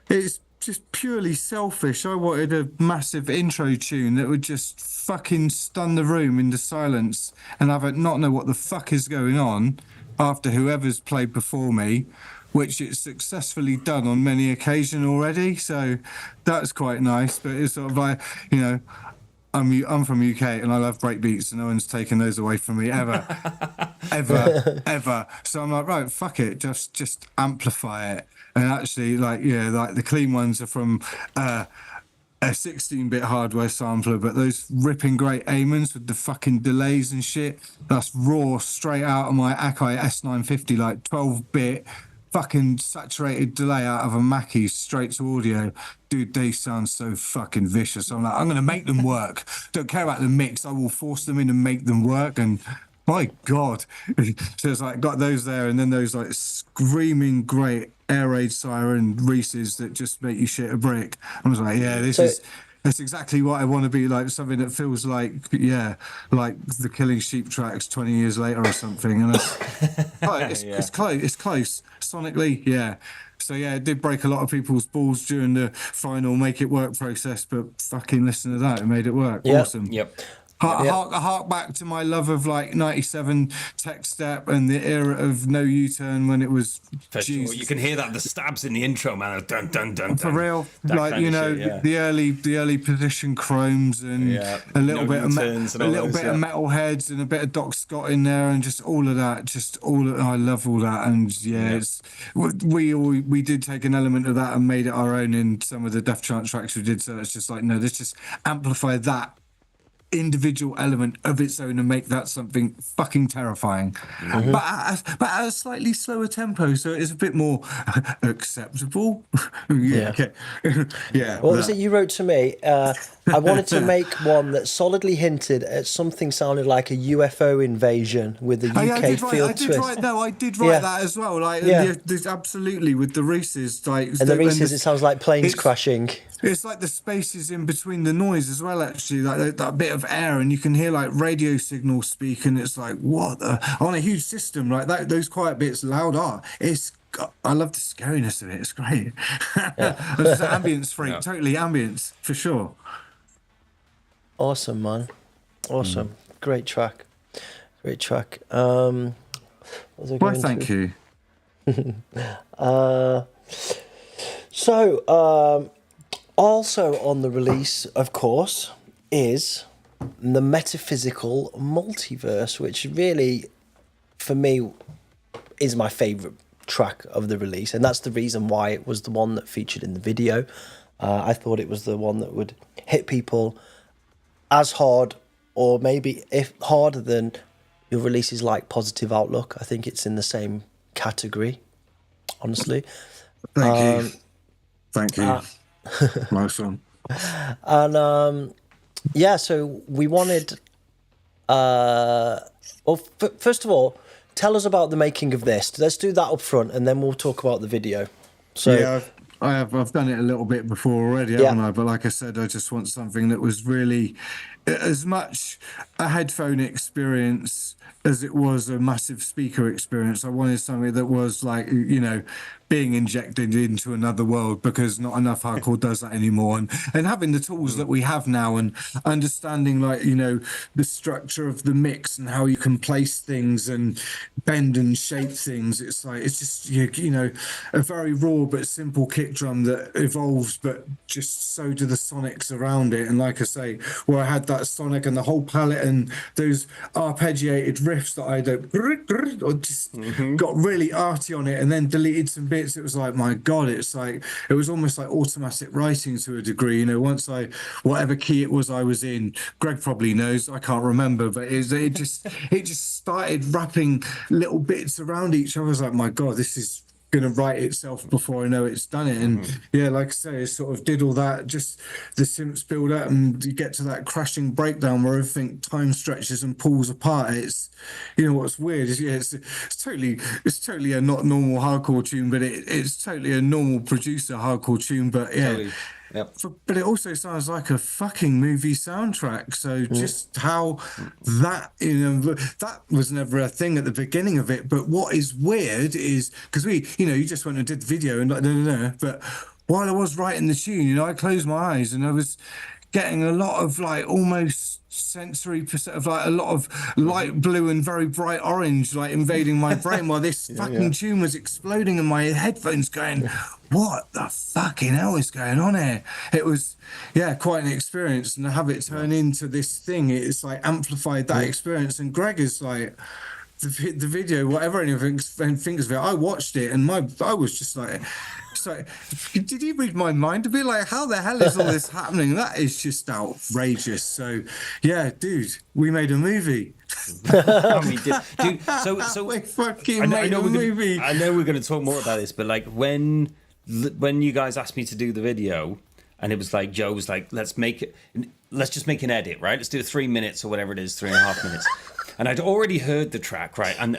it's just purely selfish. I wanted a massive intro tune that would just fucking stun the room into silence and have it not know what the fuck is going on after whoever's played before me, which it's successfully done on many occasions already. So that's quite nice. But it's sort of like, you know, I'm from UK and I love breakbeats and no one's taken those away from me ever. ever. So I'm like, right, fuck it, just amplify it. And actually, like the clean ones are from a 16-bit hardware sampler, but those ripping great Amons with the fucking delays and shit, that's raw straight out of my Akai S950, like 12-bit fucking saturated delay out of a Mackie straight to audio. Dude, they sound so fucking vicious. I'm like, I'm gonna make them work. Don't care about the mix, I will force them in and make them work. And my God. So it's like got those there, and then those like screaming great air raid siren Reese's that just make you shit a brick. I was like, yeah, that's exactly what I want to be, like something that feels like, like the Killing Sheep tracks 20 years later or something. And it's close. Sonically, yeah. So yeah, it did break a lot of people's balls during the final make it work process, but fucking listen to that, it made it work. Yep. Awesome. Yep. Hark back to my love of like 97 tech step and the era of no U-turn when it was. For sure. You can hear that the stabs in the intro, man. Dun dun dun. For real, like you know shit, the early position chromes and a little bit of metalheads and a bit of Doc Scott in there and just all of that. I love all that, and we did take an element of that and made it our own in some of the Death Chant tracks we did. So it's just like, no, let's just amplify that individual element of its own and make that something fucking terrifying, but at a slightly slower tempo, so it is a bit more acceptable. Okay. What was it you wrote to me? I wanted to make one that solidly hinted at something sounded like a UFO invasion with a UK field twist. I did write that as well. Like, there's absolutely with the Reese's, like, and the Reese's, it sounds like planes crashing. It's like the spaces in between the noise as well, actually, like that bit of air, and you can hear like radio signals speak, and it's like, what on a huge system like that, those quiet bits loud are. I love the scariness of it. It's great. I'm just an ambience freak, totally ambience for sure. Awesome, man. Awesome. Great track. Why, thank you. Also on the release, of course, is the Metaphysical Multiverse, which really, for me, is my favourite track of the release. And that's the reason why it was the one that featured in the video. I thought it was the one that would hit people as hard, or maybe if harder than your releases like Positive Outlook. I think it's in the same category, honestly. Thank you. Nice one. And so we wanted first of all, tell us about the making of this. Let's do that up front and then we'll talk about the video. So I've done it a little bit before already, haven't I? But like I said, I just want something that was really as much a headphone experience as it was a massive speaker experience. I wanted something that was like, you know, being injected into another world, because not enough hardcore does that anymore. And having the tools that we have now and understanding, like, you know, the structure of the mix and how you can place things and bend and shape things. It's like, it's just, you know, a very raw but simple kick drum that evolves, but just so do the sonics around it. And like I say, where I had that sonic and the whole palette and those arpeggiated riffs that I just got really arty on it, and then deleted some bits bits, it was like, my God, it's like, it was almost like automatic writing to a degree. You know, once whatever key it was I was in, Greg probably knows, I can't remember, but it just started wrapping little bits around each other. I was like, my God, this is going to write itself before I know it's done it. And yeah, like I say, it sort of did all that, just the synths build up and you get to that crashing breakdown where everything time stretches and pulls apart. It's, you know, what's weird is, yeah, it's totally a not normal hardcore tune, but it's totally a normal producer hardcore tune. But yeah, Totally. Yep. But it also sounds like a fucking movie soundtrack. So just how that, you know, that was never a thing at the beginning of it. But what is weird is, because we, you know, you just went and did the video and like, no. But while I was writing the tune, you know, I closed my eyes and I was getting a lot of like almost sensory of like a lot of light blue and very bright orange like invading my brain while this fucking tune was exploding in my headphones going, what the fucking hell is going on here? It was quite an experience, and to have it turn into this thing, it's like amplified that experience. And Greg is like, the video, whatever anyone thinks of it, I watched it and I was just like, so did you read my mind to be like, how the hell is all this happening? That is just outrageous. So yeah, dude, we made a movie. We did. Dude, so we fucking made a movie. I know we're going to talk more about this, but like when you guys asked me to do the video, and it was like, Joe was like, let's just make an edit, right? Let's do 3 minutes or whatever it is, 3.5 minutes. And I'd already heard the track, right? And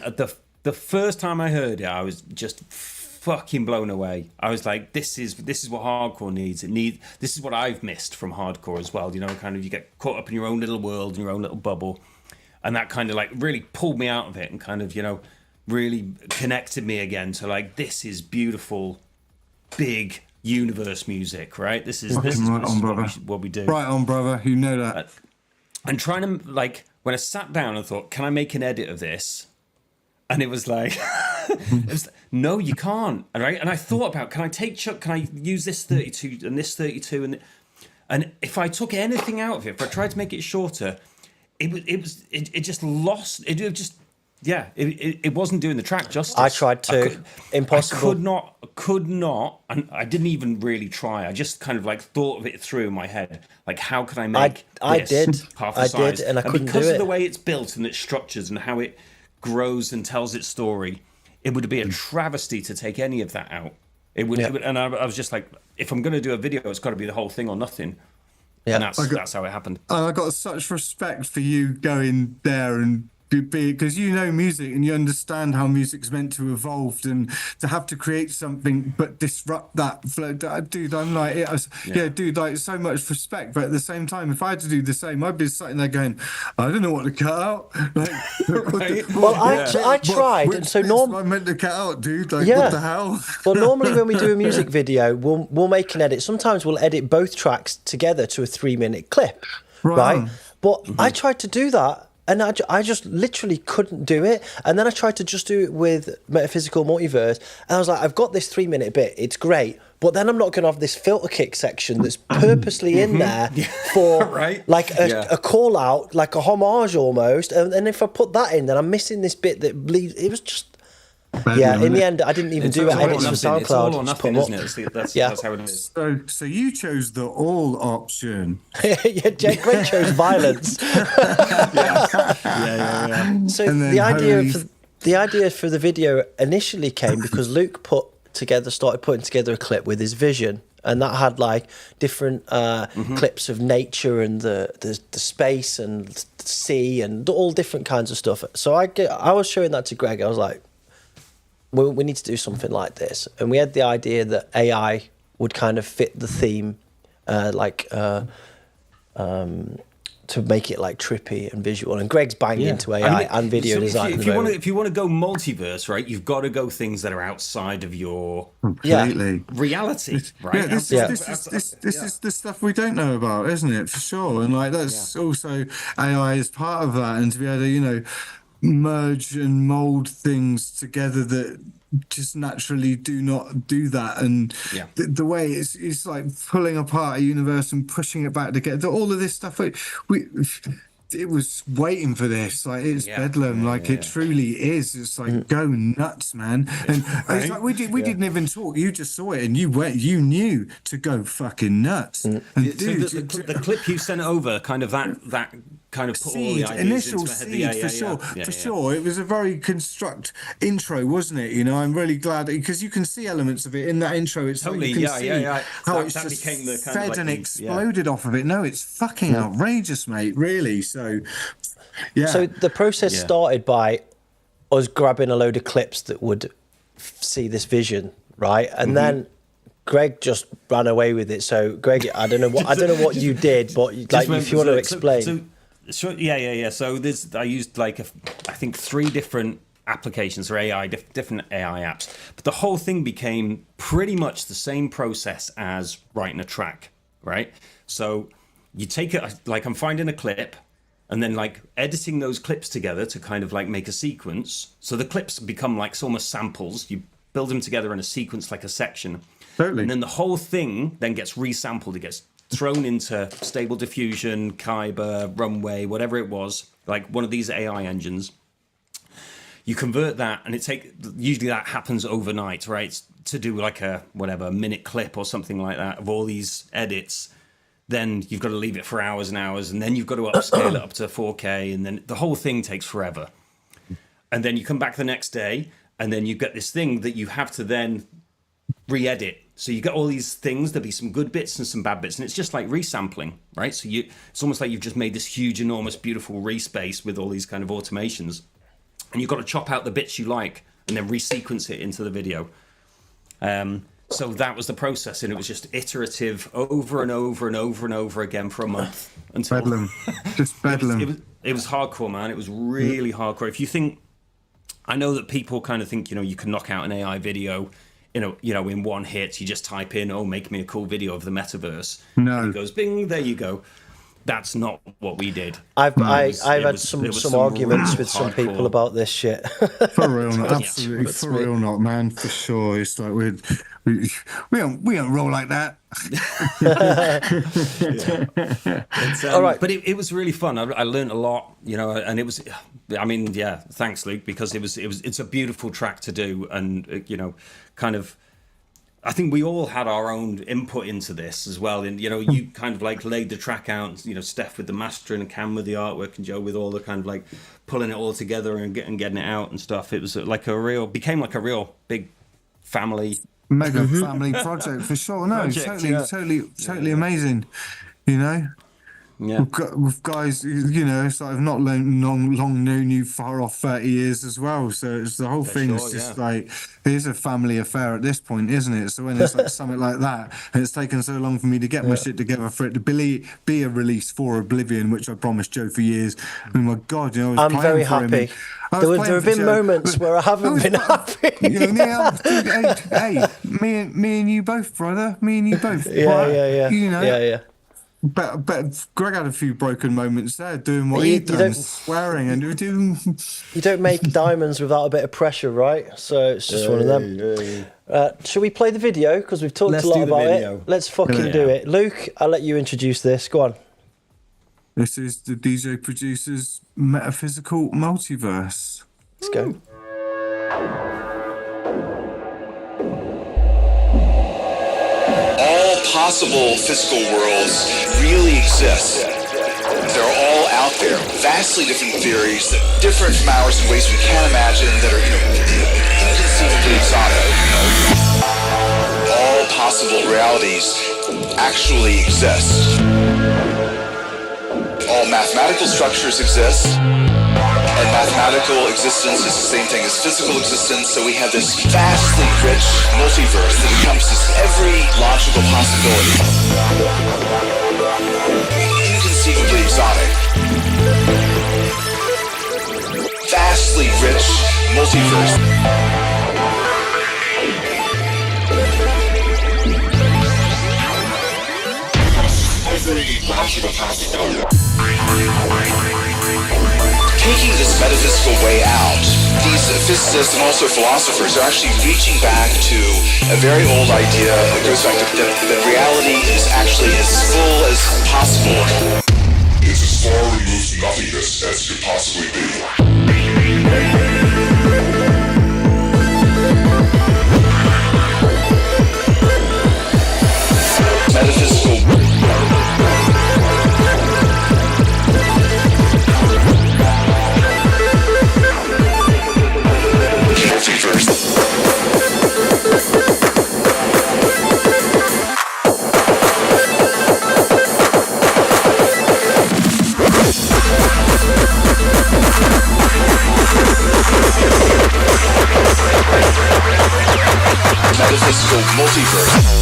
the first time I heard it, I was just fucking blown away. I was like, this is what hardcore needs. This is what I've missed from hardcore as well. You know, kind of you get caught up in your own little world, in your own little bubble. And that kind of like really pulled me out of it and kind of, you know, really connected me again to like, this is beautiful, big universe music, right? This is what we do. Right on, brother. You know that. And trying to like, when I sat down and thought, can I make an edit of this? And it was like, no, you can't. Right? And I thought about, can I use this 32 and this 32? And if I took anything out of it, if I tried to make it shorter, it just lost. It wasn't doing the track justice. I tried to. Impossible. I could not, and I didn't even really try. I just kind of like thought of it through in my head. Like, how could I make I this did. half the I size? did, and I couldn't do it. Because of the way it's built and its structures and how it grows and tells its story, it would be a travesty to take any of that out. It would, and I was just like, if I'm going to do a video, it's got to be the whole thing or nothing. Yeah, and that's how it happened. And I got such respect for you going there and because you know music and you understand how music's meant to evolve, and to have to create something but disrupt that flow, dude, I'm like, dude, like so much respect. But at the same time, if I had to do the same, I'd be sitting there going, I don't know what to cut out. Like, I tried, and so normally I meant to cut out, dude. Like, what the hell? Well, normally when we do a music video, we'll make an edit. Sometimes we'll edit both tracks together to a 3-minute clip, right? But I tried to do that. And I just literally couldn't do it. And then I tried to just do it with Metaphysical Multiverse. And I was like, I've got this 3-minute bit. It's great. But then I'm not going to have this filter kick section that's purposely in there for like a call out, like a homage almost. And if I put that in, then I'm missing this bit that bleeds. It was just... in the end, I didn't even do edits for SoundCloud. It's all or nothing, isn't it? That's how it is. So you chose the all option. Greg chose violence. So the idea for the video initially came because Luke started putting together a clip with his vision, and that had like different clips of nature and the space and the sea and all different kinds of stuff. So I was showing that to Greg. I was like, we need to do something like this. And we had the idea that AI would kind of fit the theme, to make it like trippy and visual. And Greg's banging into AI and video design. If you want to go multiverse, right, you've got to go things that are outside of your reality, right? This is the stuff we don't know about, isn't it? For sure. And like that's also AI is part of that, and to be able to, you know, merge and mold things together that just naturally do not do that. And the way it's like pulling apart a universe and pushing it back together, all of this stuff we it was waiting for this. Like, it's bedlam. Like, it truly is. It's like, go nuts, man. And it's like, we didn't even talk. You just saw it, and you knew to go fucking nuts. And dude, the clip you sent over, kind of that kind of put all the ideas initial into my head. seed, for sure. It was a very construct intro, wasn't it? You know, I'm really glad, because you can see elements of it in that intro. It's totally, like you can see how it's just became the kind fed of and exploded off of it. No, it's fucking outrageous, mate. Really. So, yeah. So the process started by us grabbing a load of clips that would see this vision, right? And then Greg just ran away with it. So Greg, I don't know what you did, but like, if you want to explain. So I used I think 3 different applications or different AI apps, but the whole thing became pretty much the same process as writing a track, right? So you take it, like, I'm finding a clip and then like editing those clips together to kind of like make a sequence. So the clips become like almost samples. You build them together in a sequence, like a section. Totally. And then the whole thing then gets resampled. It gets thrown into Stable Diffusion, Kyber, Runway, whatever it was, like one of these AI engines. You convert that, and usually that happens overnight, right? To do like a minute clip or something like that of all these edits. Then you've got to leave it for hours and hours, and then you've got to upscale it up to 4K, and then the whole thing takes forever. And then you come back the next day, and then you get this thing that you have to then re-edit. So you get all these things, there'll be some good bits and some bad bits, and it's just like resampling, right? So it's almost like you've just made this huge, enormous, beautiful respace with all these kind of automations, and you've got to chop out the bits you like and then resequence it into the video. So that was the process, and it was just iterative over and over and over and over again for a month. Until bedlam. Just bedlam. It was hardcore, man. It was really hardcore. If you think, I know that people kind of think, you can knock out an AI video, in one hit. You just type in, make me a cool video of the metaverse. No. And it goes, bing, there you go. That's not what we did. I've had some arguments with some people about this shit. For real, not, absolutely, for real, not, man, for sure. It's like we don't roll like that. All right, but it was really fun. I learned a lot, and it was. Thanks, Luke, because it's a beautiful track to do, and kind of. I think we all had our own input into this as well. And, you kind of like laid the track out, Steph with the mastering and Cam with the artwork and Joe with all the kind of like pulling it all together and getting it out and stuff. It was became like a real big family. Mega family project for sure. No, totally amazing, Yeah. With guys, it's like I've not long known you far off 30 years as well. So it's the whole thing is just like, it is a family affair at this point, isn't it? So when it's like something like that, and it's taken so long for me to get my shit together for it to be a release for Oblivion, which I promised Joe for years. Oh my God, I was I'm very happy. There have been moments where I haven't been happy. Hey, me and you both, brother. Me and you both. Yeah. But Greg had a few broken moments there, doing what he'd done, swearing and doing. You don't make diamonds without a bit of pressure, right? So it's just one of them. Shall we play the video? Because we've talked a lot about it. Let's fucking do it. Luke, I'll let you introduce this. Go on. This is the DJ Producer's Metaphysical Multiverse. Let's go. Possible physical worlds really exist. They're all out there. Vastly different theories that different from ours in ways we can't imagine, that are inconceivably exotic. All possible realities actually exist. All mathematical structures exist. And mathematical existence is the same thing as physical existence, so we have this vastly rich multiverse that encompasses every logical possibility. Inconceivably exotic. Vastly rich multiverse. Every logical possibility. Taking this metaphysical way out, these physicists and also philosophers are actually reaching back to a very old idea that goes back to that reality is actually as full as possible. It's as far removed from nothingness as it could possibly be. Metaphysical. Multiverse. Metaphysical multiverse.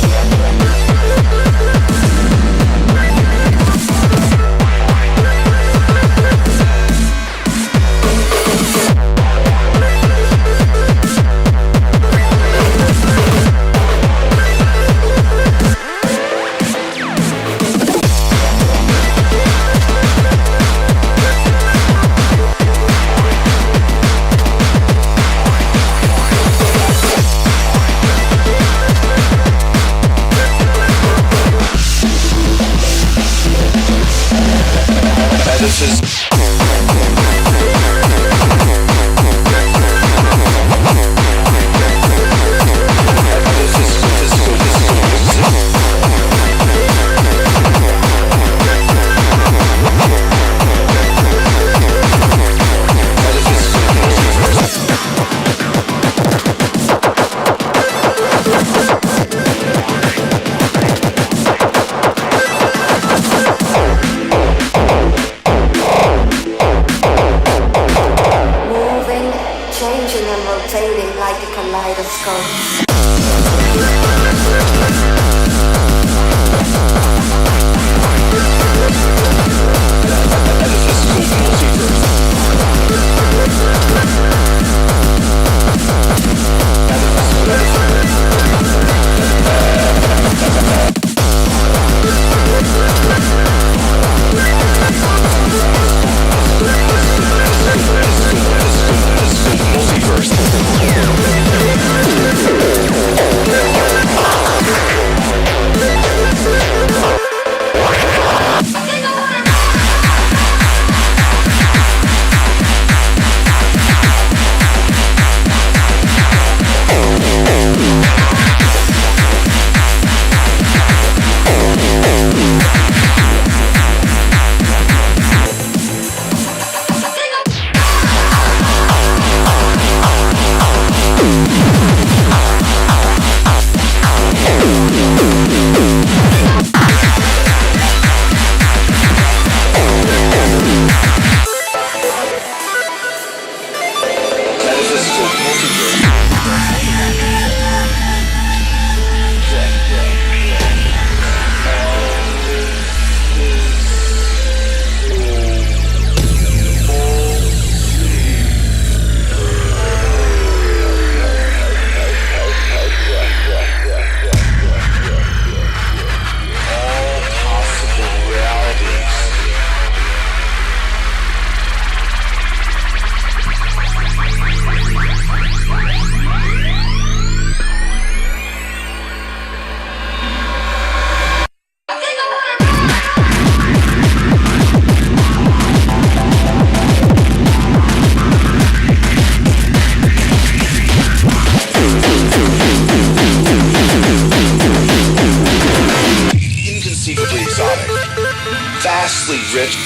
vastly rich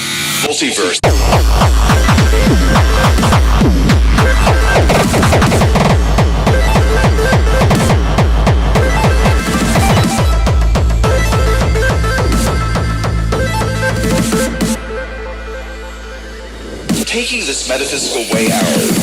multiverse. Taking this metaphysical way out.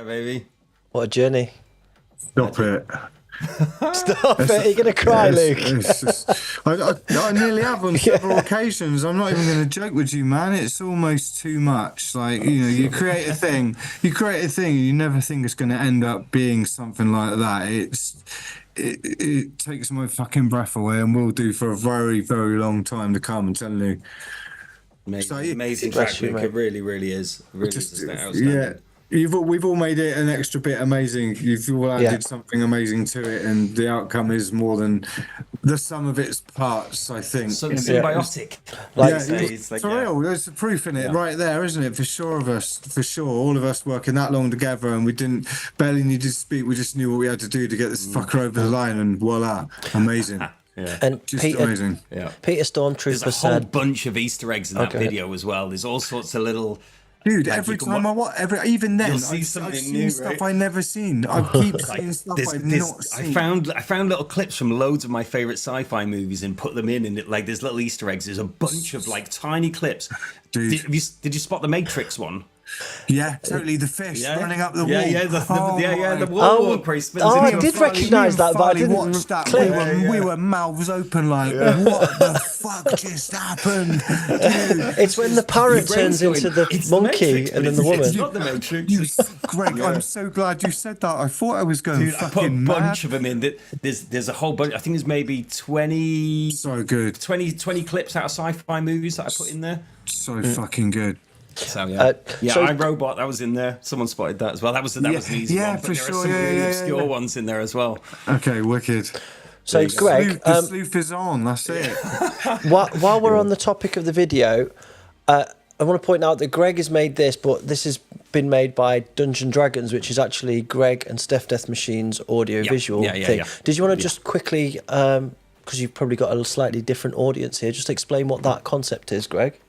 Yeah, baby. What a journey. Stop it. Stop it. You're going to cry, Luke. I nearly have on several occasions. I'm not even going to joke with you, man. It's almost too much. Like, you create a thing, and you never think it's going to end up being something like that. It takes my fucking breath away and will do for a very, very long time to come, I'm telling you. Amazing track, Luke. It really, really is. Really is outstanding. Yeah. We've all made it an extra bit amazing. You've all added something amazing to it, and the outcome is more than the sum of its parts, I think. So symbiotic. For real, there's the proof in it right there, isn't it? For sure, all of us working that long together, and we barely needed to speak. We just knew what we had to do to get this fucker over the line, and voila, amazing. Yeah. And just Peter, amazing. Yeah. Peter Stormtrooper There's a whole bunch of Easter eggs in that video as well. There's all sorts of little. Dude, every time I watch, even then, I've seen new, stuff I've never seen. I keep seeing stuff I've not seen. I found little clips from loads of my favorite sci-fi movies and put them in, and there's little Easter eggs. There's a bunch of tiny clips. Dude, did you spot the Matrix one? Yeah, totally. The fish running up the wall. The wall. I did recognise that, but I didn't watch that. We were mouths open, like, what the fuck just happened? Dude, it's when the parrot turns into the monkey and then the woman. It's not the Matrix. Greg, I'm so glad you said that. I thought I was going fucking I put a bunch mad. of them in. There's a whole bunch. I think there's maybe 20. So good. 20 clips out of sci-fi movies that I put in there. So fucking good. So iRobot, that was in there. Someone spotted that as well. That was an easy one. But for there sure. are some really obscure ones in there as well. Okay, wicked. So Greg, the sleuth is on. That's it. While we're on the topic of the video, I want to point out that Greg has made this, but this has been made by Dungeon Dragons, which is actually Greg and Steph Death Machine's audio-visual thing. Yeah. Did you want to just quickly, because you've probably got a slightly different audience here, just explain what that concept is, Greg?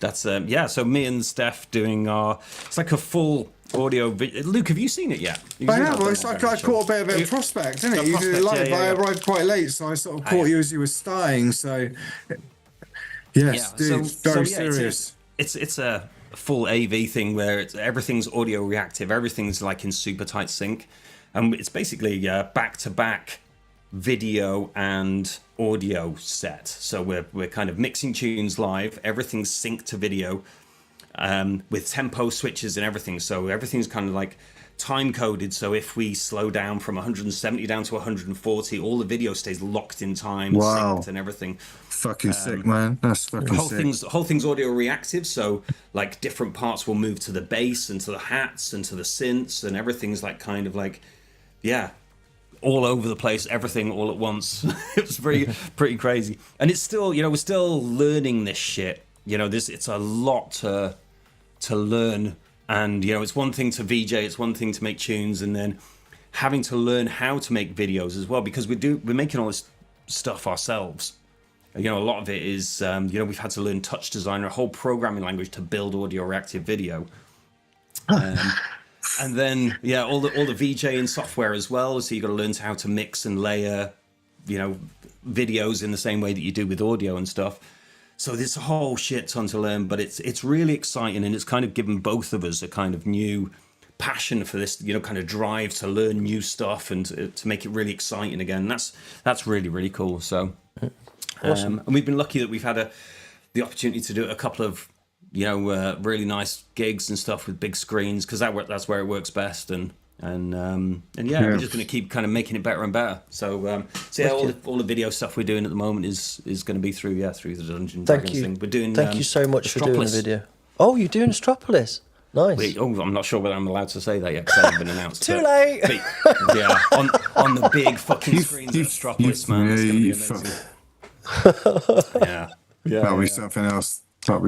That's so me and Steph doing it's like a full audio video. Luke, have you seen it yet? I have. I caught a bit of prospect, didn't it? You did it live. I arrived quite late, so I sort of caught you as you were starting. So yes, dude, very serious. It's a full AV thing where everything's audio reactive. Everything's like in super tight sync, and it's basically back to back video and audio set. So we're kind of mixing tunes live. Everything's synced to video with tempo switches and everything. So everything's kind of like time coded. So if we slow down from 170 down to 140, all the video stays locked in time, synced and everything. Fucking sick, man. That's fucking sick. Whole thing's audio reactive. So like different parts will move to the bass and to the hats and to the synths, and everything's like kind of like all over the place, everything all at once. It was pretty crazy. And it's still, we're still learning this shit. It's a lot to learn. And, it's one thing to VJ, it's one thing to make tunes, and then having to learn how to make videos as well, because we're making all this stuff ourselves. A lot of it is, we've had to learn Touch Designer, a whole programming language to build audio reactive video. And then, all the VJing software as well. So you got to learn how to mix and layer, videos in the same way that you do with audio and stuff. So there's a whole shit ton to learn, but it's really exciting, and it's kind of given both of us a kind of new passion for this, kind of drive to learn new stuff and to make it really exciting again. That's really, really cool. So, awesome. And we've been lucky that we've had the opportunity to do a couple of really nice gigs and stuff with big screens, because that's where it works best, and we're just going to keep kind of making it better and better. So all the video stuff we're doing at the moment is going to be through the Dungeon Dragons thing. We're doing. Thank you so much for doing the video. Oh, you're doing Astropolis. Nice. I'm not sure whether I'm allowed to say that yet, because it hasn't been announced. Too late. On the big fucking screens of Astropolis, man. It's going to be amazing. That'll be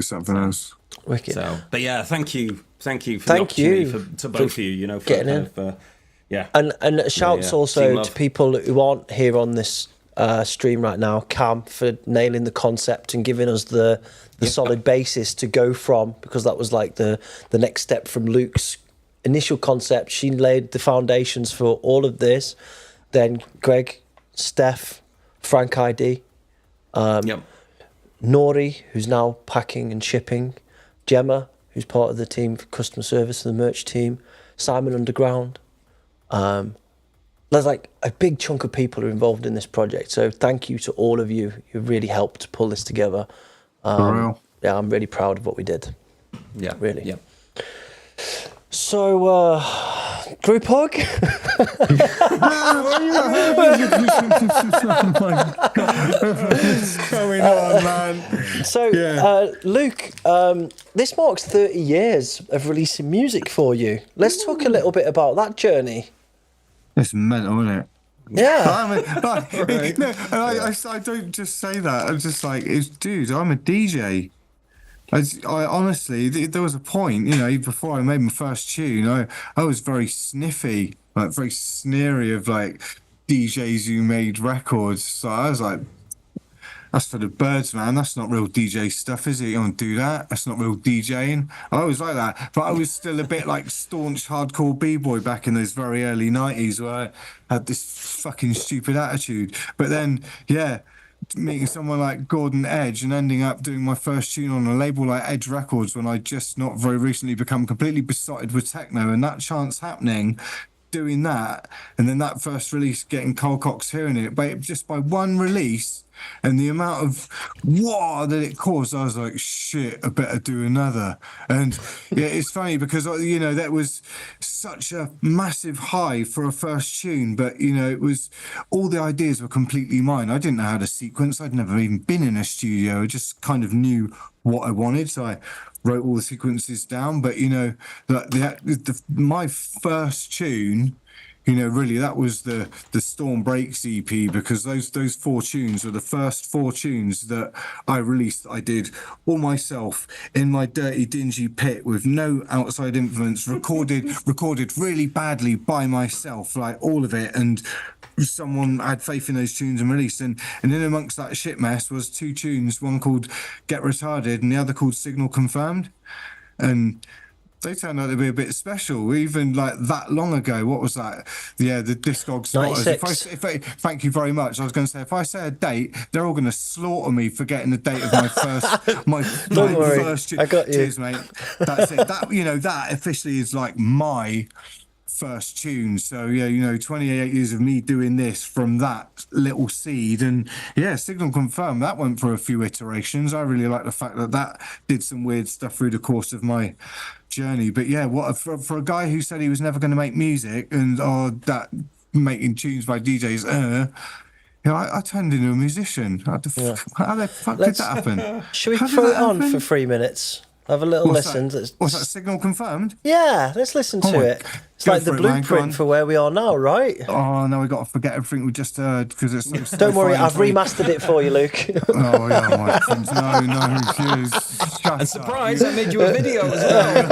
something else. Wicked. So, but thank you for the opportunity to both of you. For getting kind in. And shouts also to people who aren't here on this stream right now. Cam, for nailing the concept and giving us the solid basis to go from, because that was like the next step from Luke's initial concept. She laid the foundations for all of this. Then Greg, Steph, Frank ID. Nori, who's now packing and shipping, Gemma, who's part of the team for customer service and the merch team, Simon Underground. There's like a big chunk of people who are involved in this project. So thank you to all of you who really helped pull this together. For real. Yeah, I'm really proud of what we did. Yeah, really. Yeah. So, group hug. What's going on, man? So, Luke, this marks 30 years of releasing music for you. Let's talk a little bit about that journey. It's mental, isn't it? Yeah. I don't just say that. I'm just like, dude, I'm a DJ. I honestly, there was a point, you know, before I made my first tune, I was very sniffy, like very sneery of like DJs who made records. So I was like, that's for the birds, man. That's not real DJ stuff, is it? You don't do that. That's not real DJing. I was like that, but I was still a bit like staunch hardcore b-boy back in those very early 90s where I had this fucking stupid attitude. But then, yeah, meeting someone like Gordon Edge and ending up doing my first tune on a label like Edge Records when I just not very recently become completely besotted with techno, and that chance happening, doing that, and then that first release getting Carl Cox hearing it, but just by one release and the amount of war that it caused, I was like, shit, I better do another. And yeah, it's funny because, you know, that was such a massive high for a first tune, but, you know, it was, all the ideas were completely mine. I didn't know how to sequence. I'd never even been in a studio. I just kind of knew what I wanted. So I wrote all the sequences down, but, you know, my first tune, you know, really that was the Storm Breaks EP, because those 4 tunes were the first 4 tunes that I released. I did all myself in my dirty, dingy pit with no outside influence, recorded really badly by myself, like all of it, and someone had faith in those tunes and released. And in amongst that shit mess was 2 tunes, one called Get Retarded and the other called Signal Confirmed. And they turned out to be a bit special, even like that long ago. What was that? Yeah, the Discogs spotters. Thank you very much. I was going to say, if I say a date, they're all going to slaughter me for getting the date of my first, my first. I got you. Cheers, mate. That's it. That, you know, that officially is like my first tune. So yeah, you know, 28 years of me doing this from that little seed. And yeah, Signal Confirmed, that went for a few iterations. I really like the fact that did some weird stuff through the course of my journey. But yeah, what for a guy who said he was never going to make music and that making tunes by DJs, you know, I turned into a musician. How the fuck did that happen? Should we throw it on for 3 minutes? Have a little listen. What's that, Signal Confirmed? Yeah, let's listen to it. It's like the blueprint for where we are now, right? Oh, no, we got to forget everything we just heard because it's so Don't worry, I've remastered it for you, Luke. Oh, yeah, my friends. No, cheers. And surprise, I made you a video as well.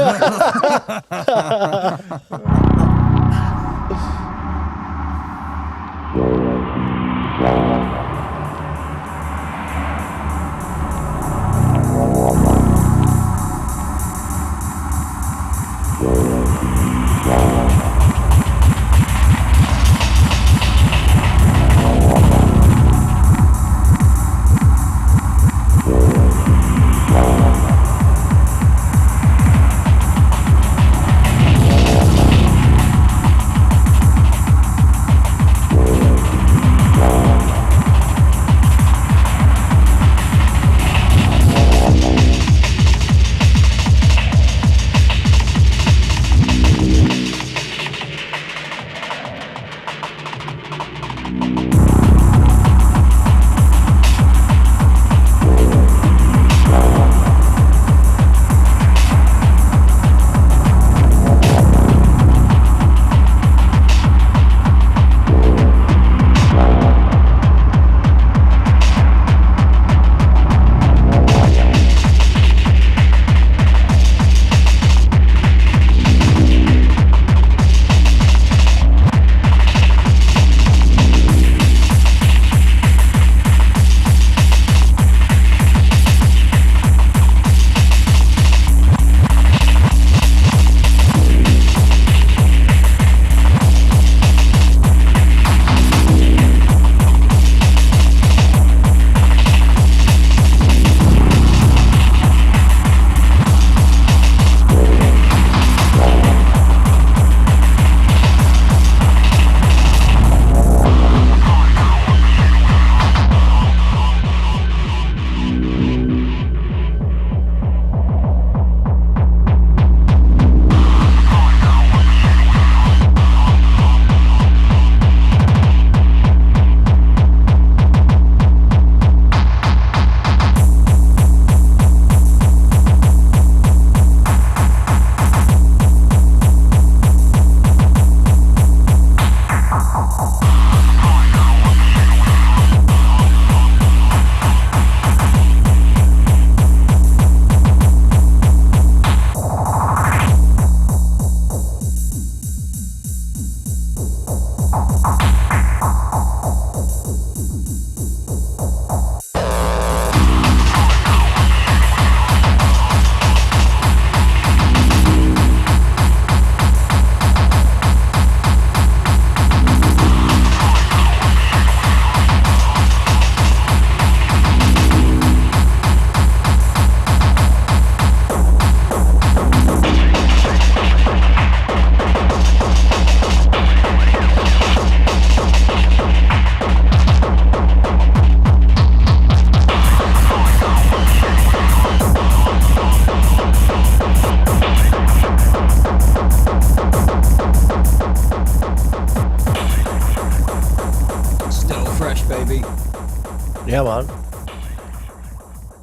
Yeah, man.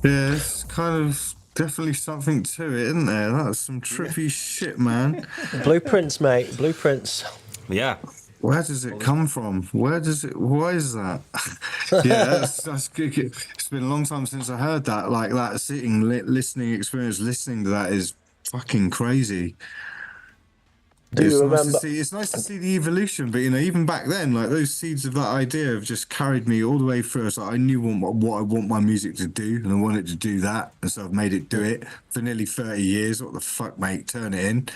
Yeah, it's kind of definitely something to it, isn't there? That's some trippy shit, man. Blueprints, mate. Blueprints. Yeah. Where does it come from? Why is that? Yeah, that's good. It's been a long time since I heard that. Like that listening experience, listening to that is fucking crazy. It's nice to see the evolution, but even back then, like those seeds of that idea have just carried me all the way through. So I knew what I want my music to do, and I wanted to do that, and so I've made it do it for nearly 30 years. What the fuck, mate? Turn it in.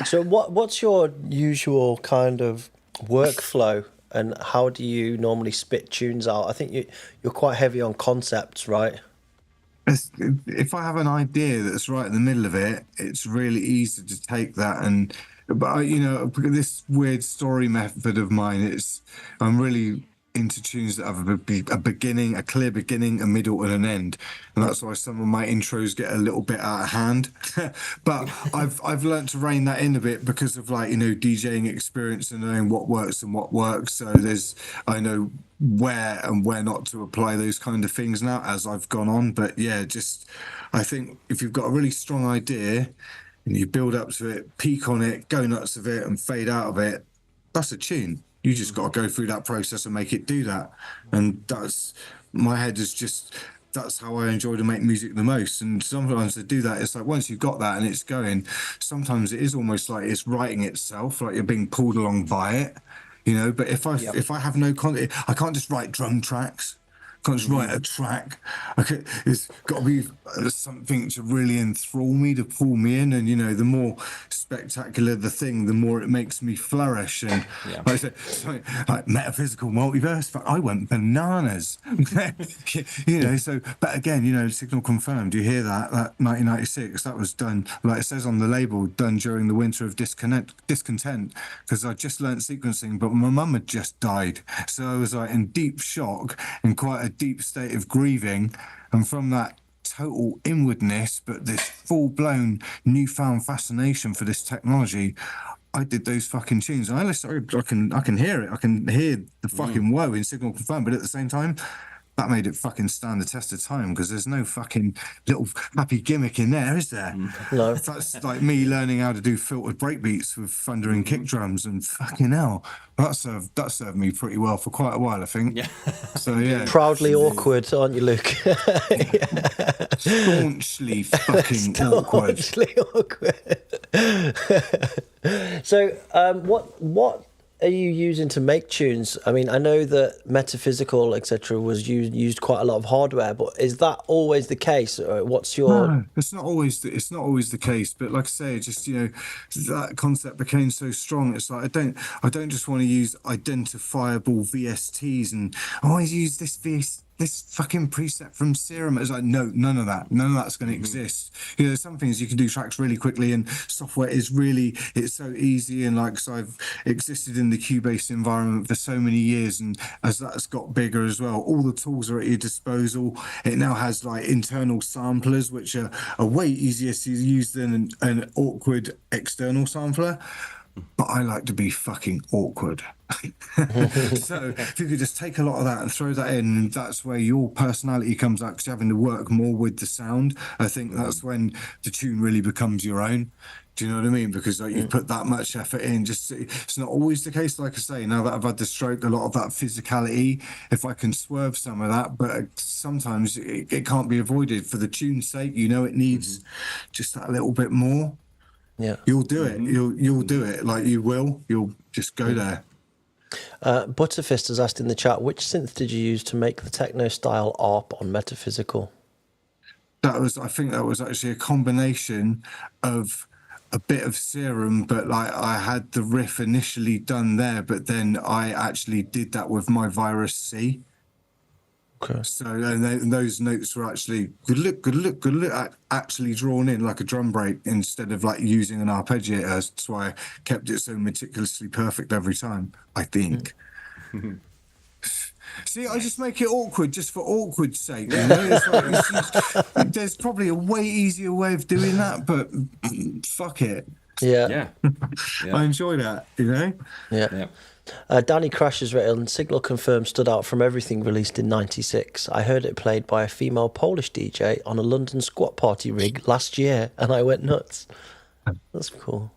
So what's your usual kind of workflow, and how do you normally spit tunes out? I think you're quite heavy on concepts, right? If I have an idea that's right in the middle of it, it's really easy to take that but this weird story method of mine, I'm really into tunes that have a beginning, a clear beginning, a middle, and an end, and that's why some of my intros get a little bit out of hand. But I've learned to rein that in a bit because of DJing experience and knowing what works and what works. So I know where and where not to apply those kind of things now as I've gone on. But yeah, I think if you've got a really strong idea and you build up to it, peak on it, go nuts of it, and fade out of it, that's a tune. You just got to go through that process and make it do that. And that's how I enjoy to make music the most. And sometimes to do that, it's like once you've got that and it's going, sometimes it is almost like it's writing itself, like you're being pulled along by it, But if I have no content, I can't just write drum tracks. Can't just write a track. It's got to be something to really enthrall me, to pull me in. And the more spectacular the thing, the more it makes me flourish. And like I said, like Metaphysical, Multiverse, I went bananas. So, but again, Signal Confirmed. You hear that 1996? That was done, like it says on the label, done during the winter of discontent. Because I just learnt sequencing, but my mum had just died, so I was like in deep shock and quite a deep state of grieving, and from that total inwardness but this full-blown newfound fascination for this technology, I did those fucking tunes. And I can hear it. I can hear the fucking woe in Signal Confirmed, but at the same time, that made it fucking stand the test of time, because there's no fucking little happy gimmick in there, is there? No. That's like me learning how to do filtered breakbeats with thundering kick drums, and fucking hell, that served me pretty well for quite a while, I think. Yeah. So yeah. Proudly awkward, aren't you, Luke? Staunchly fucking awkward. Staunchly awkward. So, what are you using to make tunes? I mean, I know that Metaphysical, etc., was used quite a lot of hardware, but is that always the case? Or what's your? No, it's not always the case. But like I say, just that concept became so strong. It's like I don't just want to use identifiable VSTs and always use this fucking preset from Serum. It's like, no, none of that's going to exist. There's some things you can do tracks really quickly, and software it's so easy. And like, so I've existed in the Cubase environment for so many years, and as that's got bigger as well, all the tools are at your disposal. It now has like internal samplers, which are way easier to use than an awkward external sampler. But I like to be fucking awkward. So if you could just take a lot of that and throw that in, that's where your personality comes out, because you're having to work more with the sound. I think that's when the tune really becomes your own. Do you know what I mean? Because like, you put that much effort in. It's not always the case, like I say, now that I've had the stroke, a lot of that physicality, if I can swerve some of that, but sometimes it can't be avoided for the tune's sake. It needs just that little bit more. Yeah, you'll do it. You'll do it. Like you'll just go there. Butterfist has asked in the chat, which synth did you use to make the techno style ARP on Metaphysical? I think that was actually a combination of a bit of Serum, but like I had the riff initially done there, but then I actually did that with my Virus C. Okay. So and those notes were actually good look, actually drawn in like a drum break instead of like using an arpeggiator. That's why I kept it so meticulously perfect every time, I think. See, I just make it awkward just for awkward's sake. There's probably a way easier way of doing that, but fuck it. Yeah. I enjoy that, Yeah. Danny Crash has written, Signal confirmed stood out from everything released in 96. I heard it played by a female Polish DJ on a London squat party rig last year, and I went nuts. That's cool.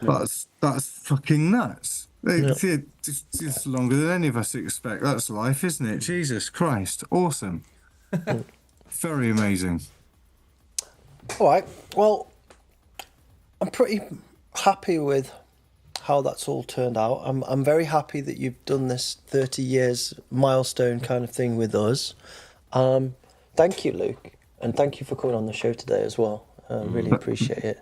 That's fucking nuts. It's longer than any of us expect. That's life, isn't it? Jesus Christ. Awesome. Very amazing. All right. Well, I'm pretty happy with how that's all turned out. I'm very happy that you've done this 30 years milestone kind of thing with us. Thank you, Luke, and thank you for coming on the show today as well. Really appreciate it.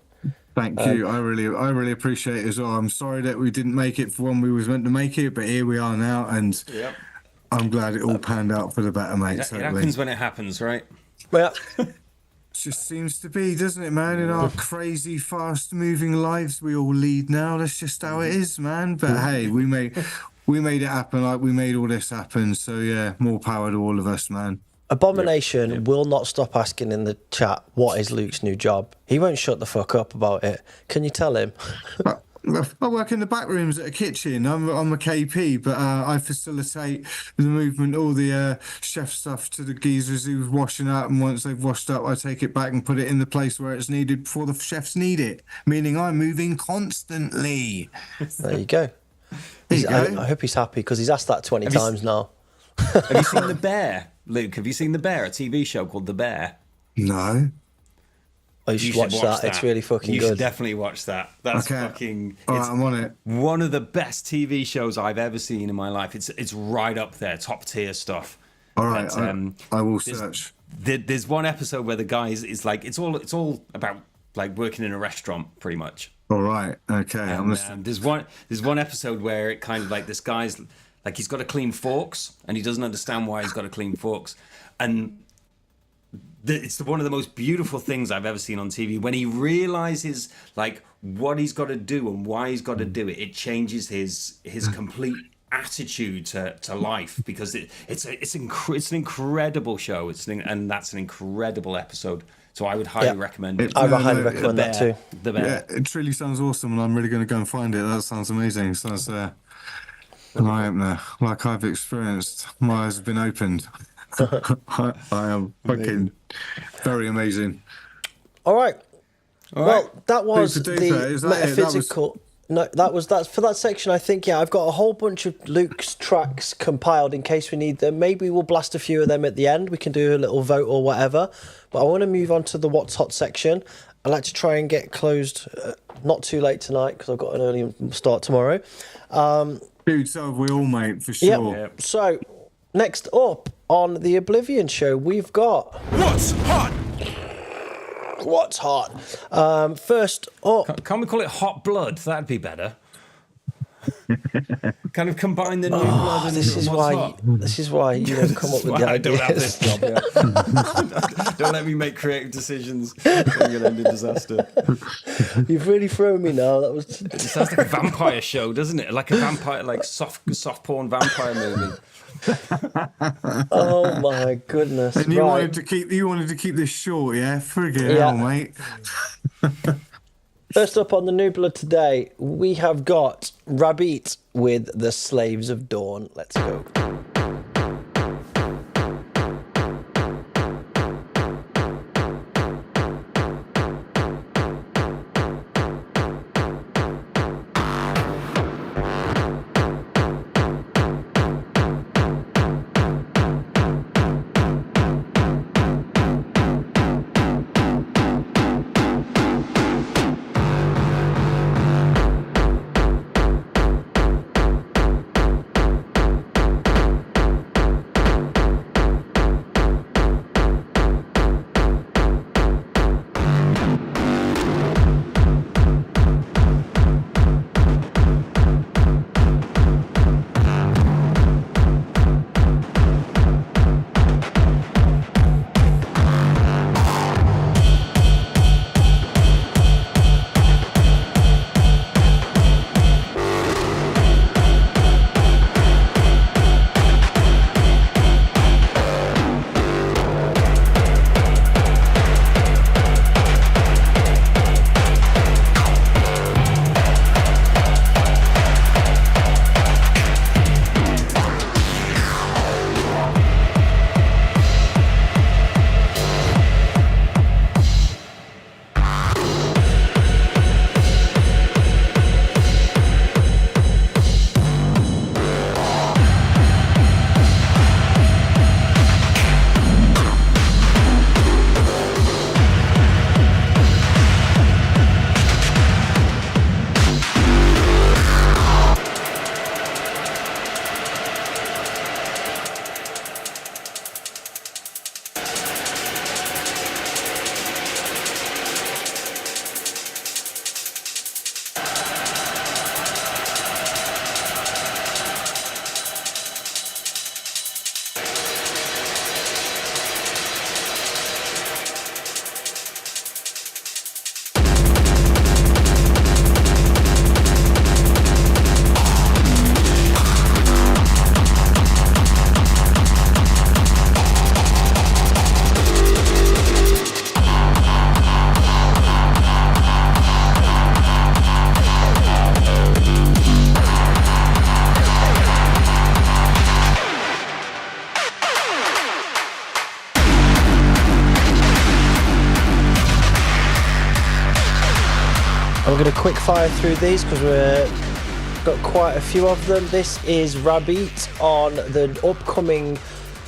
Thank you. I really appreciate it as well. I'm sorry that we didn't make it for when we was meant to make it, but here we are now, and I'm glad it all panned out for the better, mate. It happens when it happens, right? Yeah. Just seems to be, doesn't it, man? In our crazy, fast-moving lives we all lead now. That's just how it is, man. But hey, we made it happen. Like, we made all this happen. So yeah, more power to all of us, man. Abomination will not stop asking in the chat, what is Luke's new job? He won't shut the fuck up about it. Can you tell him? I work in the back rooms at a kitchen. I'm a KP, but I facilitate the movement, all the chef stuff to the geezers who's washing up, and once they've washed up, I take it back and put it in the place where it's needed before the chefs need it, meaning I'm moving constantly. There you go. I hope he's happy, because he's asked that 20 times now. Have you seen The Bear, Luke? Have you seen The Bear, a TV show called The Bear? No. Oh, you should watch that. It's really fucking good. You should definitely watch that. That's fucking... All right, I'm on it. One of the best TV shows I've ever seen in my life. It's right up there, top tier stuff. All right, I will search. There's one episode where the guy is like, it's all about like working in a restaurant, pretty much. All right, okay. And, there's one episode where it kind of like, this guy's like, he's got to clean forks, and he doesn't understand why he's got to clean forks, and it's one of the most beautiful things I've ever seen on TV. When he realizes like what he's got to do and why he's got to do it, it changes his complete attitude to life, because it's an incredible show. And that's an incredible episode. So I would highly recommend it. I would highly recommend that too. The Bear. Yeah, it truly sounds awesome, and I'm really going to go and find it. That sounds amazing. Sounds an eye-opener, like I've experienced. My eyes have been opened. I am fucking very amazing. All right. Well, that was Super the duper. metaphysical. That's for that section. I think I've got a whole bunch of Luke's tracks compiled in case we need them. Maybe we'll blast a few of them at the end. We can do a little vote or whatever. But I want to move on to the What's Hot section. I like to try and get closed not too late tonight, because I've got an early start tomorrow. Dude, so have we all, mate, for sure. Yep. So next up on the Oblivion show, we've got What's Hot. What's Hot? First up, can't we call it Hot Blood? That'd be better. Kind of combine the new blood and this is why you don't come up with the ideas. I don't have this job yet. Don't let me make creative decisions. I'm going to end in disaster. You've really thrown me now. That was. It sounds like a vampire show, doesn't it? Like a vampire, like soft porn vampire movie. Oh my goodness! And you wanted to keep this short, yeah? Friggin' hell, mate. First up on the New Blood today, we have got Rabbit with The Slaves of Dawn. Let's go. I'm going to quick fire through these because we've got quite a few of them. This is Rabbit on the upcoming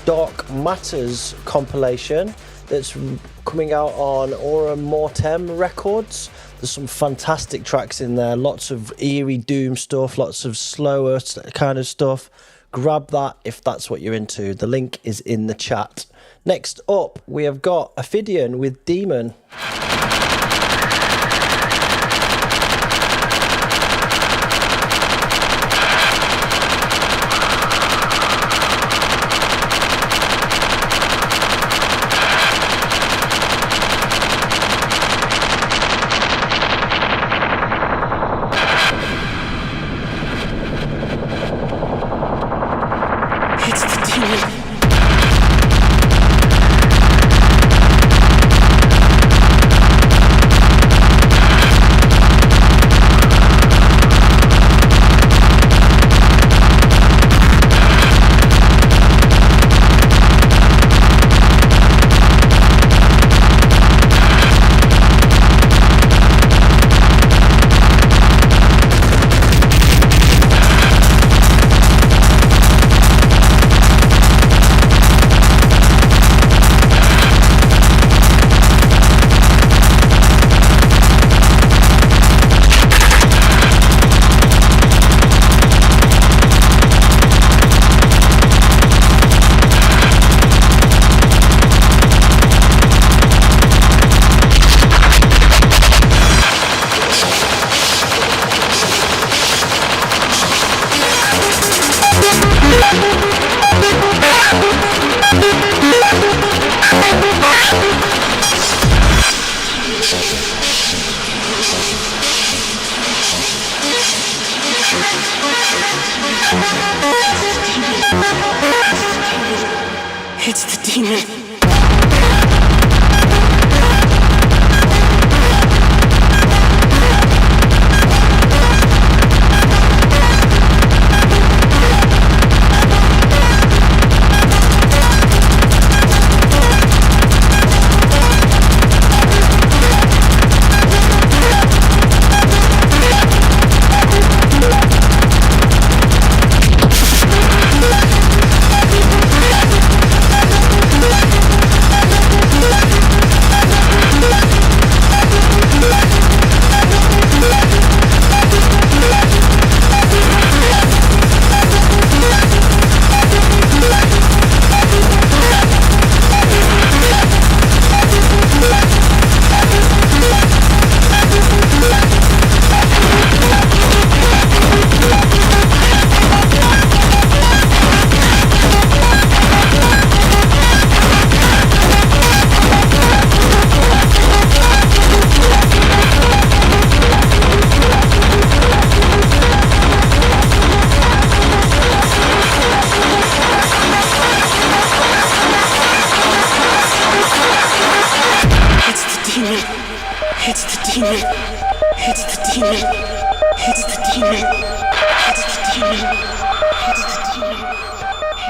Dark Matters compilation that's coming out on Aura Mortem Records. There's some fantastic tracks in there, lots of eerie doom stuff, lots of slower kind of stuff. Grab that if that's what you're into. The link is in the chat. Next up, we have got Ophidian with Demon. It's the demon.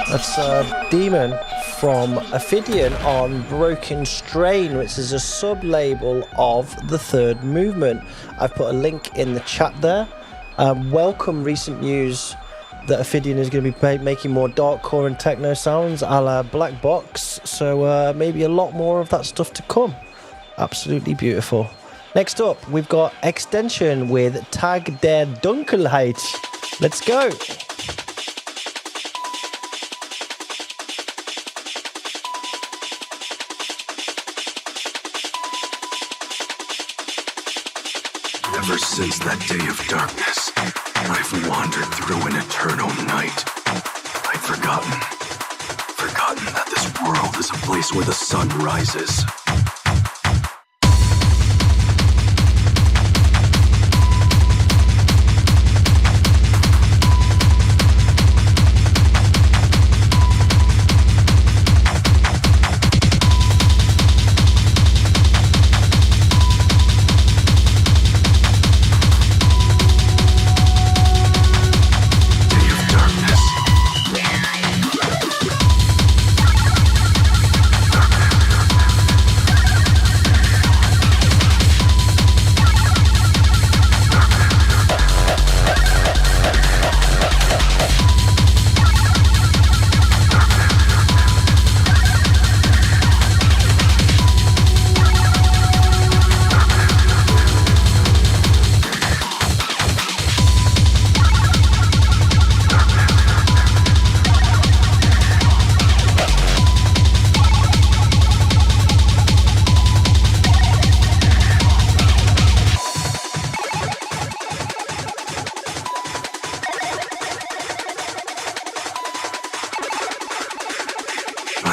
That's Demon from Ophidian on Broken Strain, which is a sub-label of the Third Movement. I've put a link in the chat there. Welcome recent news that Ophidian is going to be making more darkcore and techno sounds a la Black Box, so maybe a lot more of that stuff to come. Absolutely beautiful. Next up, we've got Extension with Tag der Dunkelheit. Let's go. Ever since that day of darkness, I've wandered through an eternal night. I've forgotten that this world is a place where the sun rises.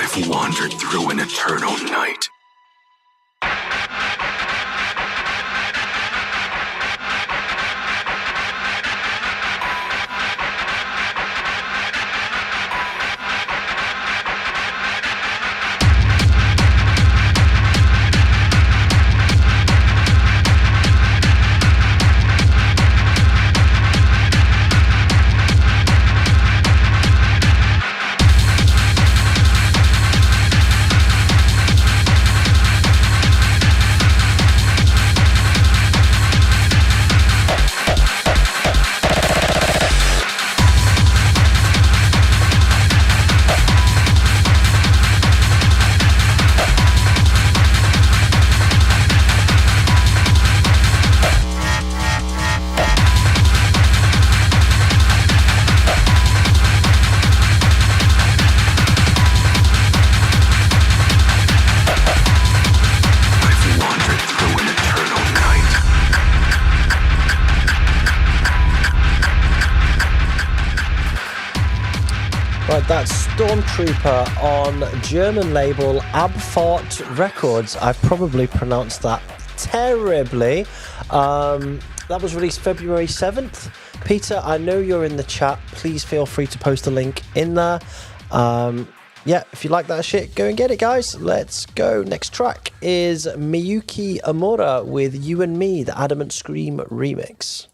I've wandered through an eternal night. That's Stormtrooper on German label Abfahrt Records. I've probably pronounced that terribly. That was released February 7th. Peter, I know you're in the chat. Please feel free to post a link in there. Yeah, if you like that shit, go and get it, guys. Let's go. Next track is Miyuki Amura with You and Me, the Adamant Scream remix.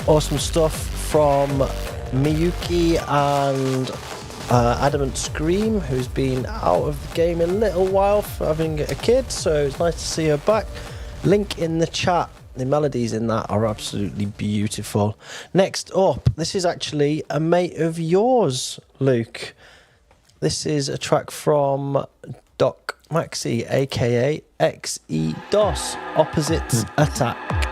Awesome stuff from Miyuki and Adamant Scream, who's been out of the game a little while for having a kid, so it's nice to see her back. Link in the chat. The melodies in that are absolutely beautiful. Next up, this is actually a mate of yours, Luke. This is a track from Doc Maxi, aka XE DOS, Opposites Attack.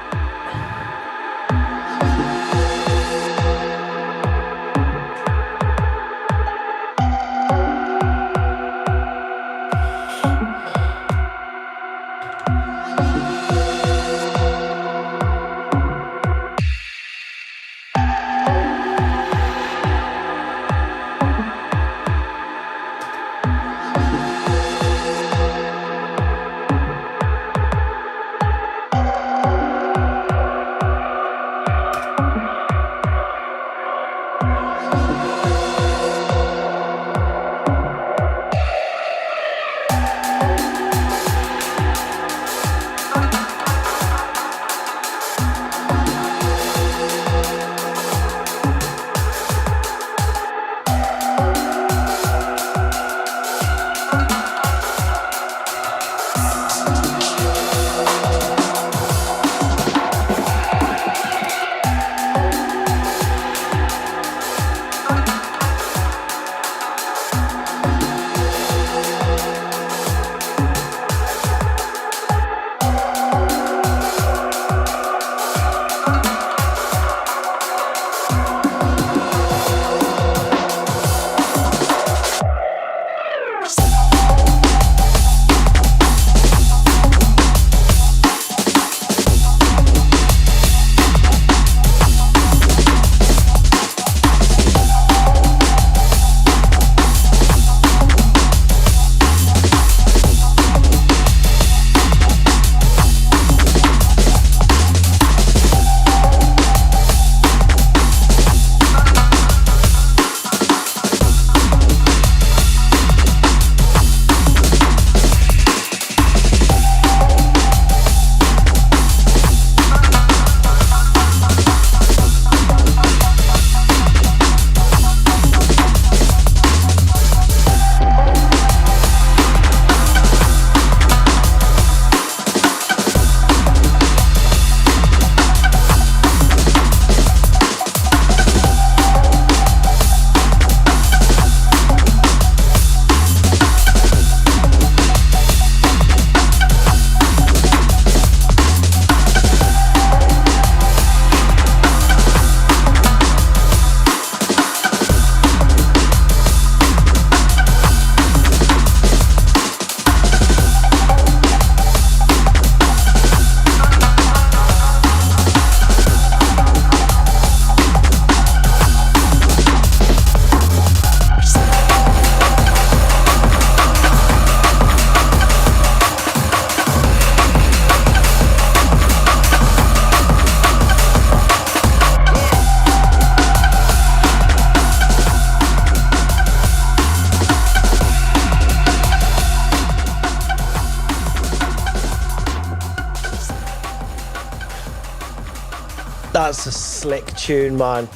That's a slick tune, man.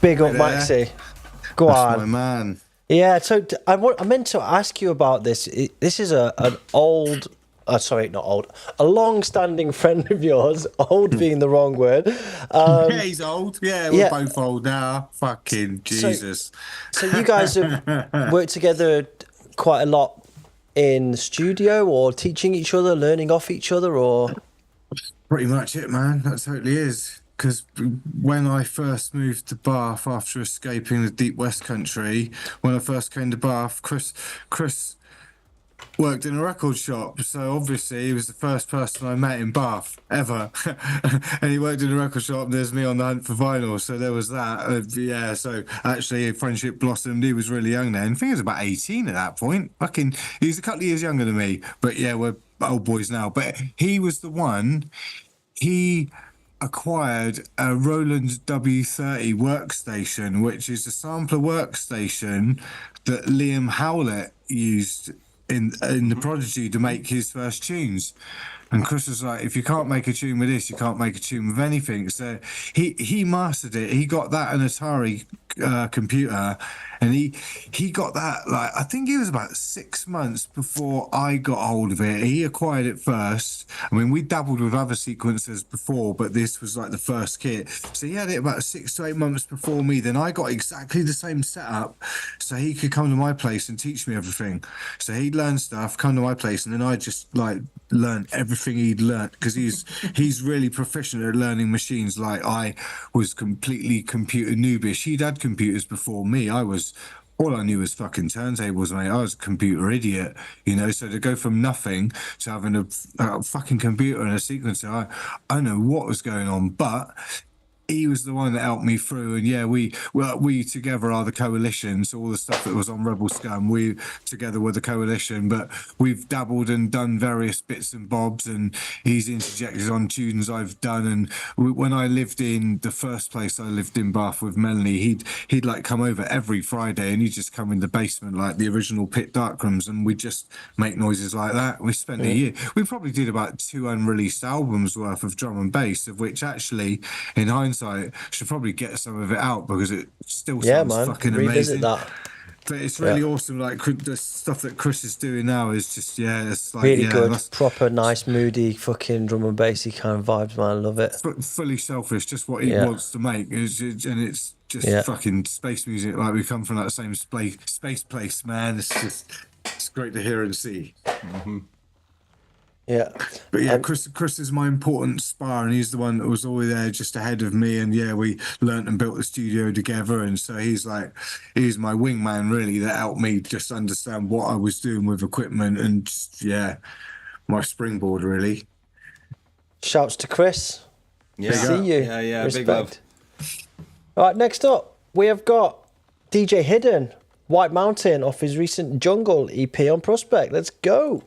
Big up, Maxi. Go That's on. my man. Yeah, so I meant to ask you about this. This is an old, sorry, not old, a long-standing friend of yours. Old being the wrong word. Yeah, he's old. Yeah, we're both old now. Fucking Jesus. So you guys have worked together quite a lot in the studio, or teaching each other, learning off each other, or? Pretty much it, man. That totally is. Because when I first moved to Bath after escaping the deep West Country, when I first came to Bath, Chris worked in a record shop. So obviously he was the first person I met in Bath ever. And he worked in a record shop, and there's me on the hunt for vinyl. So there was that. Yeah, so actually friendship blossomed. He was really young then. I think he was about 18 at that point. Fucking, he was a couple of years younger than me. But yeah, we're old boys now. But he was the one, he acquired a Roland W30 workstation, which is a sampler workstation that Liam Howlett used in the Prodigy to make his first tunes. And Chris was like, if you can't make a tune with this, you can't make a tune with anything. So he mastered it. He got that an Atari computer, and he got that, like, I think it was about 6 months before I got hold of it. He acquired it first. I mean, we dabbled with other sequencers before, but this was like the first kit. So he had it about 6 to 8 months before me. Then I got exactly the same setup, so he could come to my place and teach me everything. So he'd learn stuff, come to my place, and then I just like learn everything he'd learned, because he's really proficient at learning machines. Like, I was completely computer noobish. He'd had computers before me. All I knew was fucking turntables, mate. I was a computer idiot, you know. So to go from nothing to having a fucking computer and a sequencer, I don't know what was going on, but he was the one that helped me through. And yeah, we together are the coalition. So all the stuff that was on Rebel Scum, we together were the coalition. But we've dabbled and done various bits and bobs, and he's interjected on tunes I've done. And when I lived in the first place, I lived in Bath with Melanie, he'd like come over every Friday, and he'd just come in the basement, like the original Pit Darkrooms, and we'd just make noises like that. We spent a year. We probably did about 2 unreleased albums worth of drum and bass, of which actually, in hindsight, should probably get some of it out, because it still sounds fucking amazing. That. But it's really awesome. Like, the stuff that Chris is doing now is just, it's like really good, proper nice, moody, fucking drum and bassy kind of vibes, man. I love it. Fully selfish, just what he wants to make, and it's just fucking space music. Like, we come from that same space place, man. It's great to hear and see. Mm-hmm. Yeah, but yeah, Chris is my important spar, and he's the one that was always there just ahead of me. And yeah, we learnt and built the studio together, and so he's my wingman, really, that helped me just understand what I was doing with equipment, and just, my springboard, really. Shouts to Chris. Yeah, see you. Yeah, respect. Big love. All right, next up we have got DJ Hidden, White Mountain, off his recent Jungle EP on Prospect. Let's go.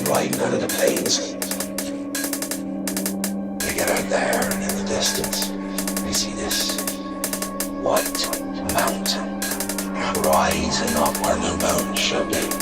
Riding out of the plains. They get out there, and in the distance, they see this white mountain rising up where no mountain should be.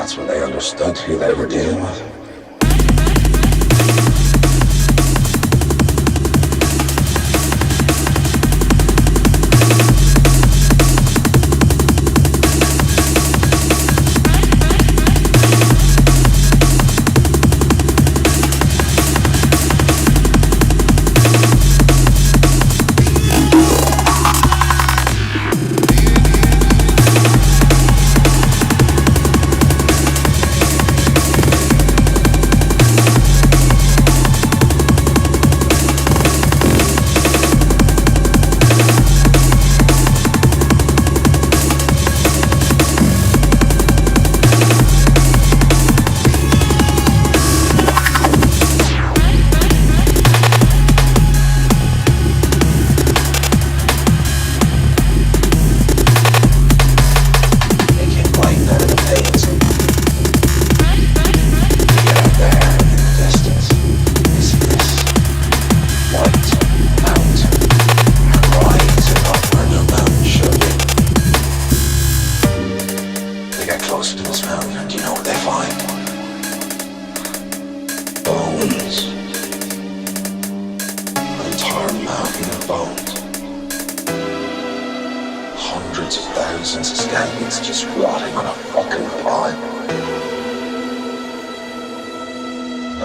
That's when they understood who they were dealing with.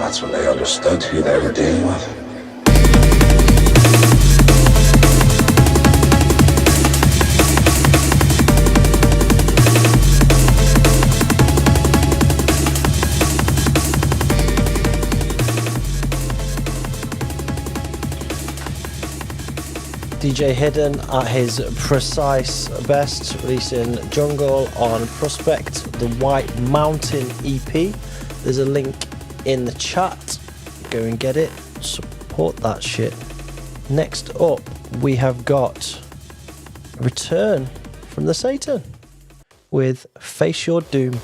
That's when they understood who they were dealing with. DJ Hidden at his precise best, releasing Jungle on Prospect, the White Mountain EP. There's a link in the chat. Go and get it. Support that shit. Next up, we have got Return from the Satan with Face Your Doom.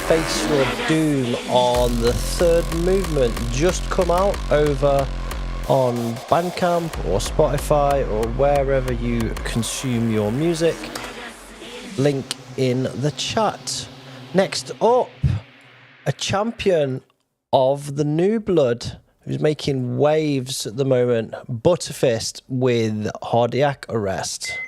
Face Your Doom on the third movement, just come out over on Bandcamp or Spotify or wherever you consume your music. Link in the chat. Next up, a champion of the new blood who's making waves at the moment, Butterfist with Cardiac Arrest.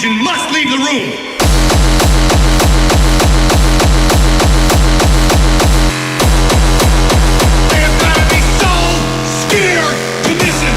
Must leave the room. They have got to be so scared to listen.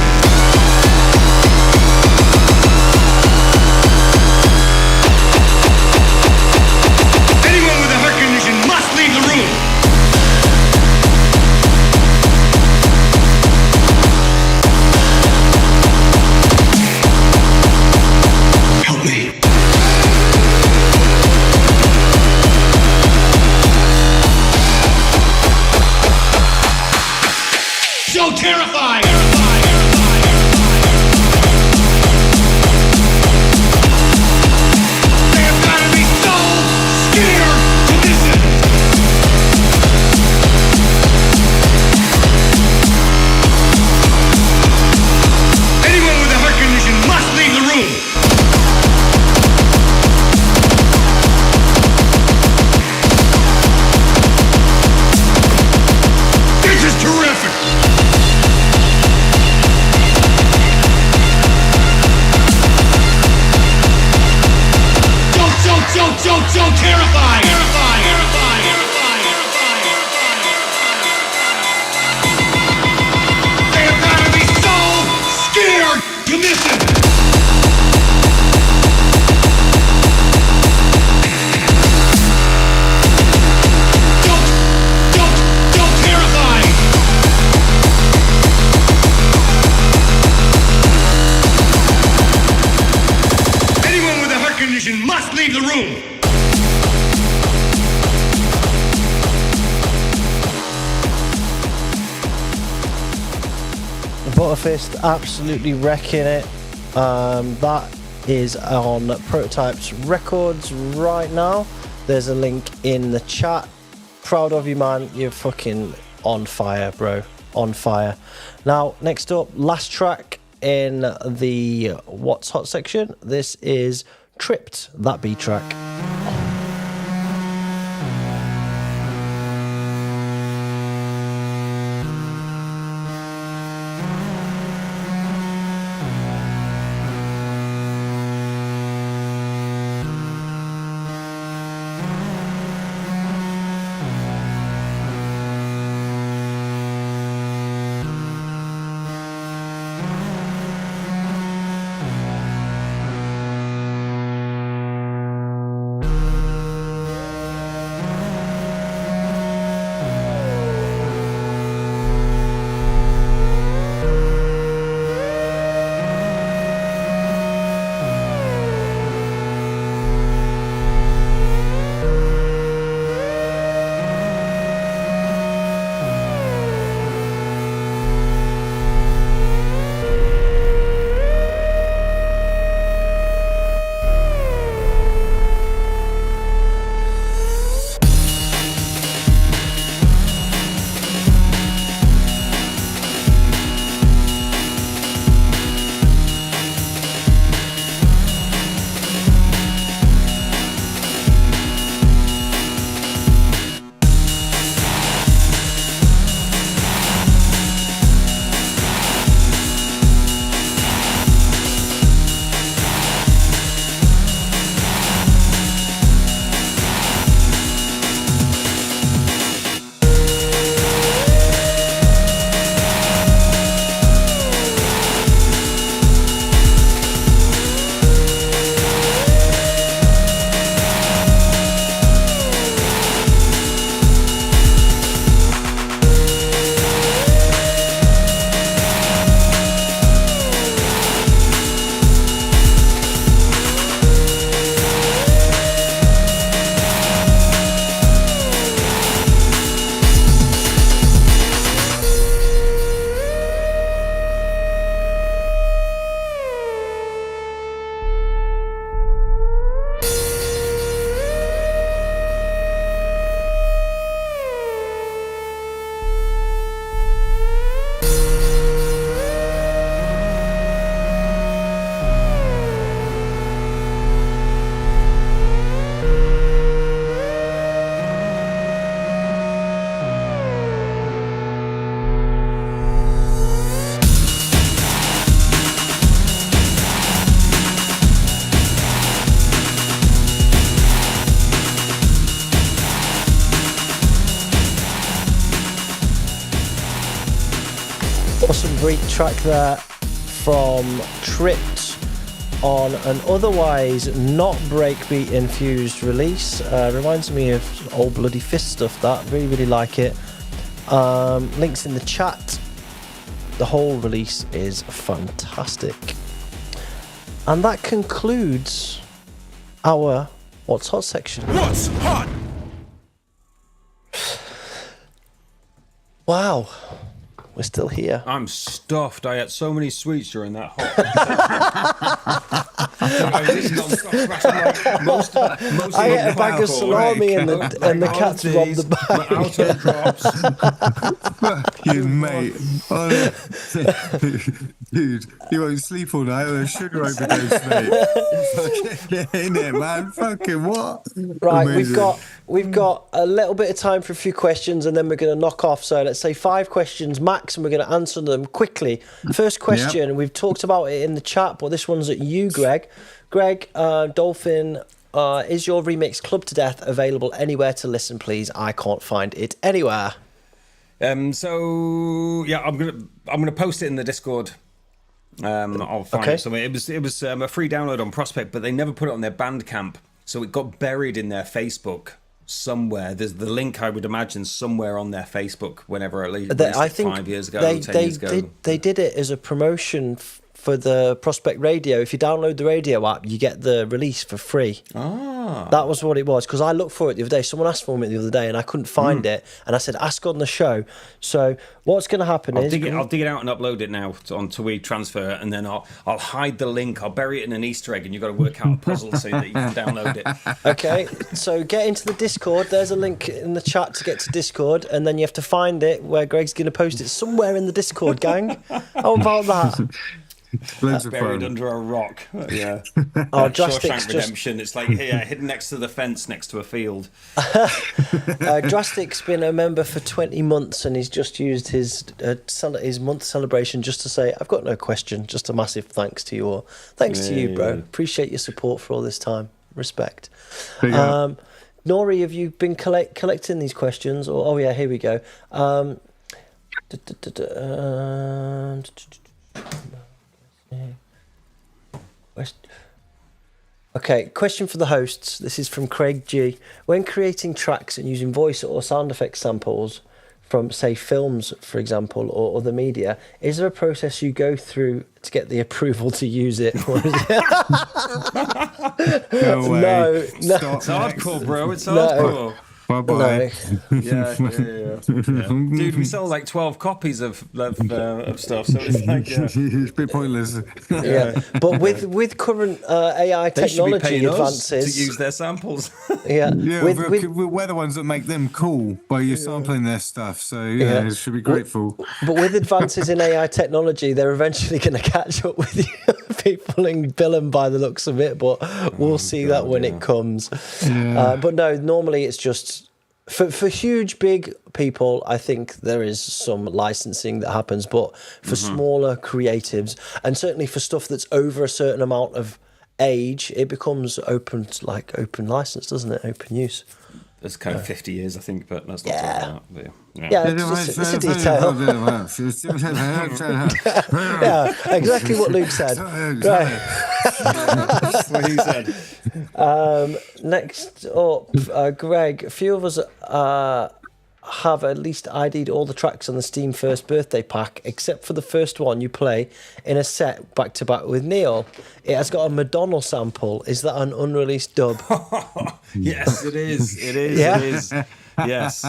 You're missing! Don't terrify! Anyone with a heart condition must leave the room! Butterfist absolutely wrecking it. That is on Prototypes Records right now. There's a link in the chat. Proud of you, man. You're fucking on fire, bro. On fire. Now, next up, last track in the What's Hot section. This is Tripped, that B track. Awesome break track there from Tripped on an otherwise not breakbeat infused release. Reminds me of old Bloody Fist stuff. That really like it. Links in the chat. The whole release is fantastic. And that concludes our What's Hot section. What's hot? Wow. We're still here. I'm stuffed. I ate so many sweets during that hot. I ate a bag of salami and the cats robbed the bag. Fucking mate. Dude, you won't sleep all night with a sugar overdose, mate. In it, man. Fucking what? Right, Amazing. we've got a little bit of time for a few questions and then we're going to knock off. So let's say 5 questions max and we're going to answer them quickly. First question, We've talked about it in the chat, but this one's at you, Greg. Greg, Dolphin, is your remix Club to Death available anywhere to listen, please? I can't find it anywhere. So yeah, I'm gonna post it in the Discord I'll find it somewhere. It was a free download on Prospect, but they never put it on their Bandcamp, so it got buried in their Facebook somewhere. There's the link, I would imagine, somewhere on their Facebook. Whenever at least I think 5 years ago, 10 years ago. They did it as a promotion for the Prospect Radio. If you download the radio app, you get the release for free. That was what it was, because I looked for it the other day. Someone asked for it the other day and I couldn't find it, and I said ask on the show. So what's going to happen I'll dig it out and upload it now onto WeTransfer, and then I'll hide the link. I'll bury it in an Easter egg, and you've got to work out a puzzle so that you can download it. Okay, so get into the Discord. There's a link in the chat to get to Discord, and then you have to find it where Greg's going to post it somewhere in the Discord, gang. How about that? Buried under a rock. Yeah. Shawshank Redemption. It's like hidden next to the fence, next to a field. Drastic's been a member for 20 months, and he's just used his month celebration just to say, I've got no question. Just a massive thanks to you all. Thanks to you, bro. Appreciate your support for all this time. Respect. Nori, have you been collecting these questions? Or here we go. Okay, question for the hosts. This is from Craig G. When creating tracks and using voice or sound effect samples from, say, films, for example, or other media, is there a process you go through to get the approval to use it? Or is it... No way. No. It's hardcore, bro. It's hardcore. Bye-bye. Yeah. Dude, we sell like 12 copies of stuff, so it's like... It's a bit pointless. But with current AI technology advances... to use their samples. We're the ones that make them cool by you sampling their stuff, so you should be grateful. But with advances in AI technology, they're eventually going to catch up with people and bill them by the looks of it, but we'll see that when it comes. But no, normally it's just... For huge, big people, I think there is some licensing that happens, but for smaller creatives, and certainly for stuff that's over a certain amount of age, it becomes open license, doesn't it? Open use. It's kind of 50 years, I think, but let's not talk about that. It's a detail. Exactly what Luke said. Right. That's what he said. Next up, Greg, a few of us have at least ID'd all the tracks on the Steam First Birthday pack, except for the first one you play in a set back-to-back with Neil. It has got a Madonna sample. Is that an unreleased dub? Yes, it is. It is. Yeah? It is. Yes.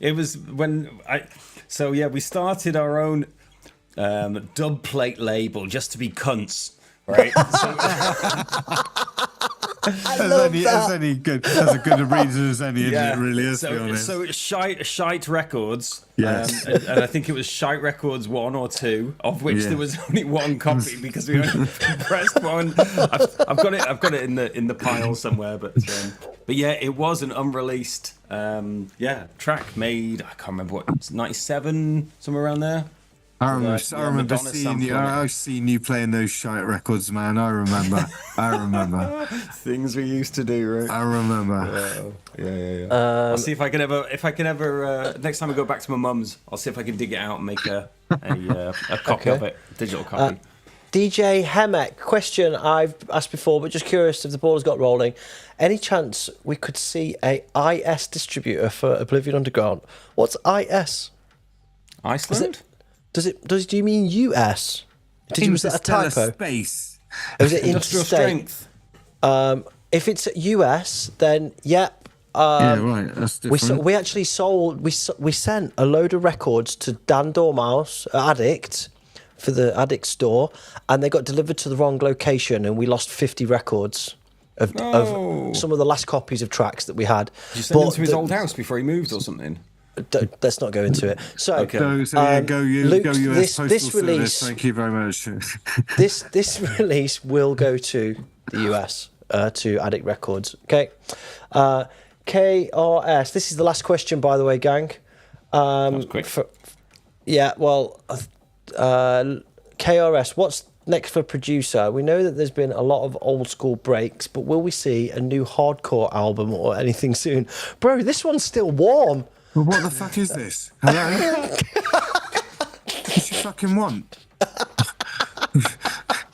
It was when we started our own dub plate label just to be cunts, right? That's a good reason as any, isn't it, really, is, to be honest. So Shite Records, yes. And I think it was Shite Records 1 or 2, of which there was only one copy because we only pressed one. I've got it in the pile somewhere, but it was an unreleased track made, I can't remember what, 97, somewhere around there. I remember seeing you playing those Shite Records, man. I remember. Things we used to do, right? I remember. I'll see if I can ever. Next time I go back to my mum's, I'll see if I can dig it out and make a copy of it, digital copy. DJ Hemek, question I've asked before, but just curious if the ball has got rolling. Any chance we could see a IS distributor for Oblivion Underground? What's IS? Iceland? Do you mean US? Was that a typo? Space. Or is it industrial strength? If it's US, then right. That's different. We actually sold. We sent a load of records to Dan Dormouse, Addict, for the Addict store, and they got delivered to the wrong location, and we lost 50 records of some of the last copies of tracks that we had. Did you send them to his old house before he moved or something? Let's not go into it. So, Luke, go US this release. Service. Thank you very much. this release will go to the US, to Addict Records. Okay. KRS. This is the last question, by the way, gang. That was quick. KRS. What's next for producer? We know that there's been a lot of old school breaks, but will we see a new hardcore album or anything soon? Bro, this one's still warm. Well, what the fuck is this? Hello? What do you fucking want?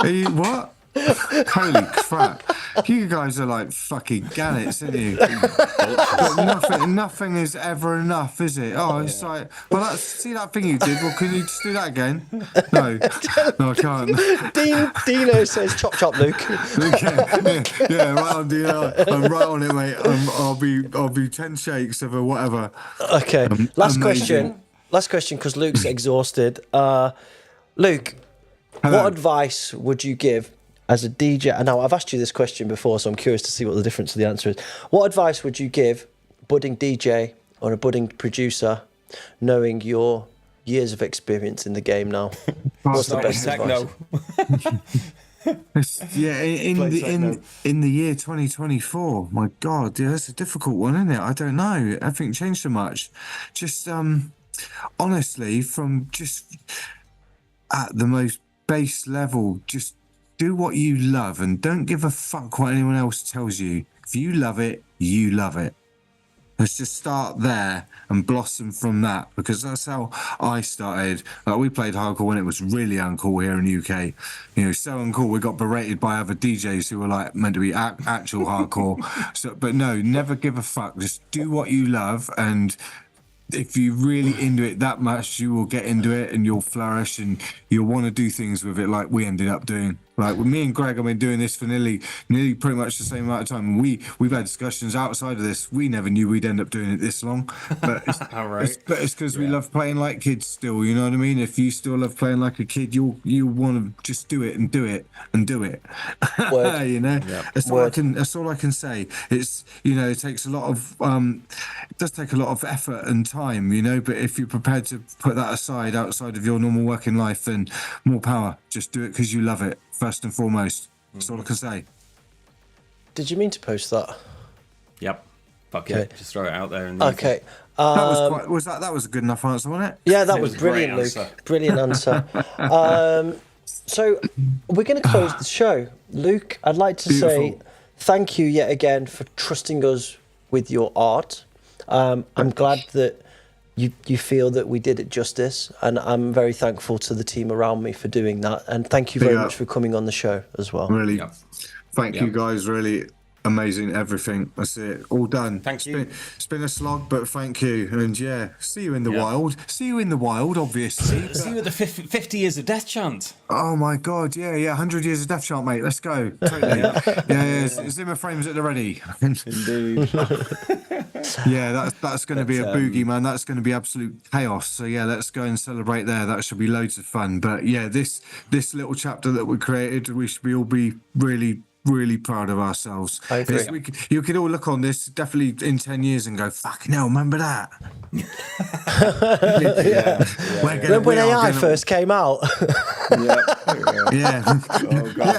What? Holy crap. You guys are like fucking gannets, aren't you? But nothing is ever enough, is it? Oh, it's like, well, see that thing you did? Well, can you just do that again? No, I can't. Dino says, chop, chop, Luke. Yeah, right on, Dino. I'm right on it, mate. I'll be 10 shakes of a whatever. Okay, last question, because Luke's exhausted. Luke, what advice would you give as a DJ? And now I've asked you this question before, so I'm curious to see what the difference of the answer is. What advice would you give budding DJ or a budding producer, knowing your years of experience in the game now? What's the best advice? In the year 2024, my God, yeah, that's a difficult one, isn't it? I don't know. Everything changed so much. Just honestly, from just at the most base level, just do what you love and don't give a fuck what anyone else tells you. If you love it, you love it. Let's just start there and blossom from that, because that's how I started. Like, we played hardcore when it was really uncool here in the UK. You know, so uncool, we got berated by other DJs who were like meant to be actual hardcore. So, but no, never give a fuck. Just do what you love, and if you're really into it that much, you will get into it and you'll flourish and you'll want to do things with it like we ended up doing. Like with me and Greg, I've been doing this for nearly pretty much the same amount of time. We've had discussions outside of this. We never knew we'd end up doing it this long. But it's because we love playing like kids still, you know what I mean? If you still love playing like a kid, you'll want to just do it and do it and do it. You know? Yep. That's all I can say. It's, you know, it takes a lot of it does take a lot of effort and time, you know, but if you're prepared to put that aside outside of your normal working life, then more power. Just do it because you love it. First and foremost. That's all I can say. Did you mean to post that? Yep. Fuck yeah. Just throw it out there. Okay. That was a good enough answer, wasn't it? Yeah, that was brilliant, Luke. Brilliant answer. So we're going to close the show. Luke, I'd like to say thank you yet again for trusting us with your art. I'm glad that you feel that we did it justice, and I'm very thankful to the team around me for doing that, and thank you very much for coming on the show as well. Really, thank you guys, really amazing everything. That's it, all done. Thank you. It's been a slog, but thank you, and yeah, see you in the wild. See you in the wild, obviously. See you at the 50 years of Death Chant. Oh my God, yeah, 100 years of Death Chant, mate. Let's go. Totally. Zimmer frames at the ready. Indeed. Yeah, that's going to be a boogie, man. That's going to be absolute chaos. So yeah, let's go and celebrate there. That should be loads of fun. But yeah, this little chapter that we created, we should all be really proud of ourselves. I agree. You could all look on this definitely in 10 years and go, fucking hell, remember that? Remember when AI first came out? Yeah. Oh, God,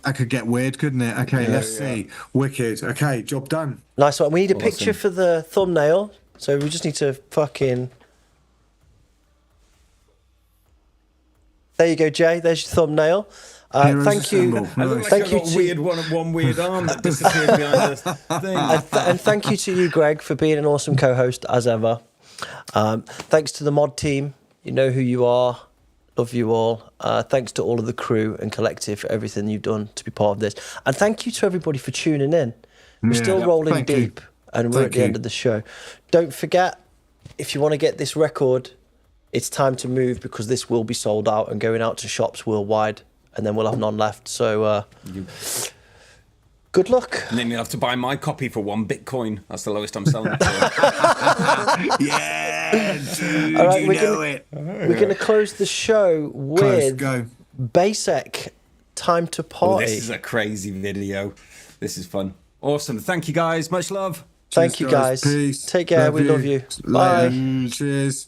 that could get weird, couldn't it? Okay, let's see. Wicked. Okay, job done. Nice one. We need a picture for the thumbnail, so we just need to fucking... There you go, Jay. There's your thumbnail. Thank you. I look like I've got one weird arm that disappeared behind the thing. And thank you to you, Greg, for being an awesome co-host as ever. Thanks to the mod team. You know who you are. Love you all. Thanks to all of the crew and collective for everything you've done to be part of this. And thank you to everybody for tuning in. We're still rolling deep, and we're at the end of the show. Don't forget, if you want to get this record, it's time to move, because this will be sold out and going out to shops worldwide, and then we'll have none left. So good luck. And then you'll have to buy my copy for $1 That's the lowest I'm selling it for. Yeah, dude, all right, we're going to close the show with Basic, Time to Party. This is a crazy video. This is fun. Awesome. Thank you, guys. Much love. Thank you, guys. Peace. Take care. We love you. Bye. Cheers.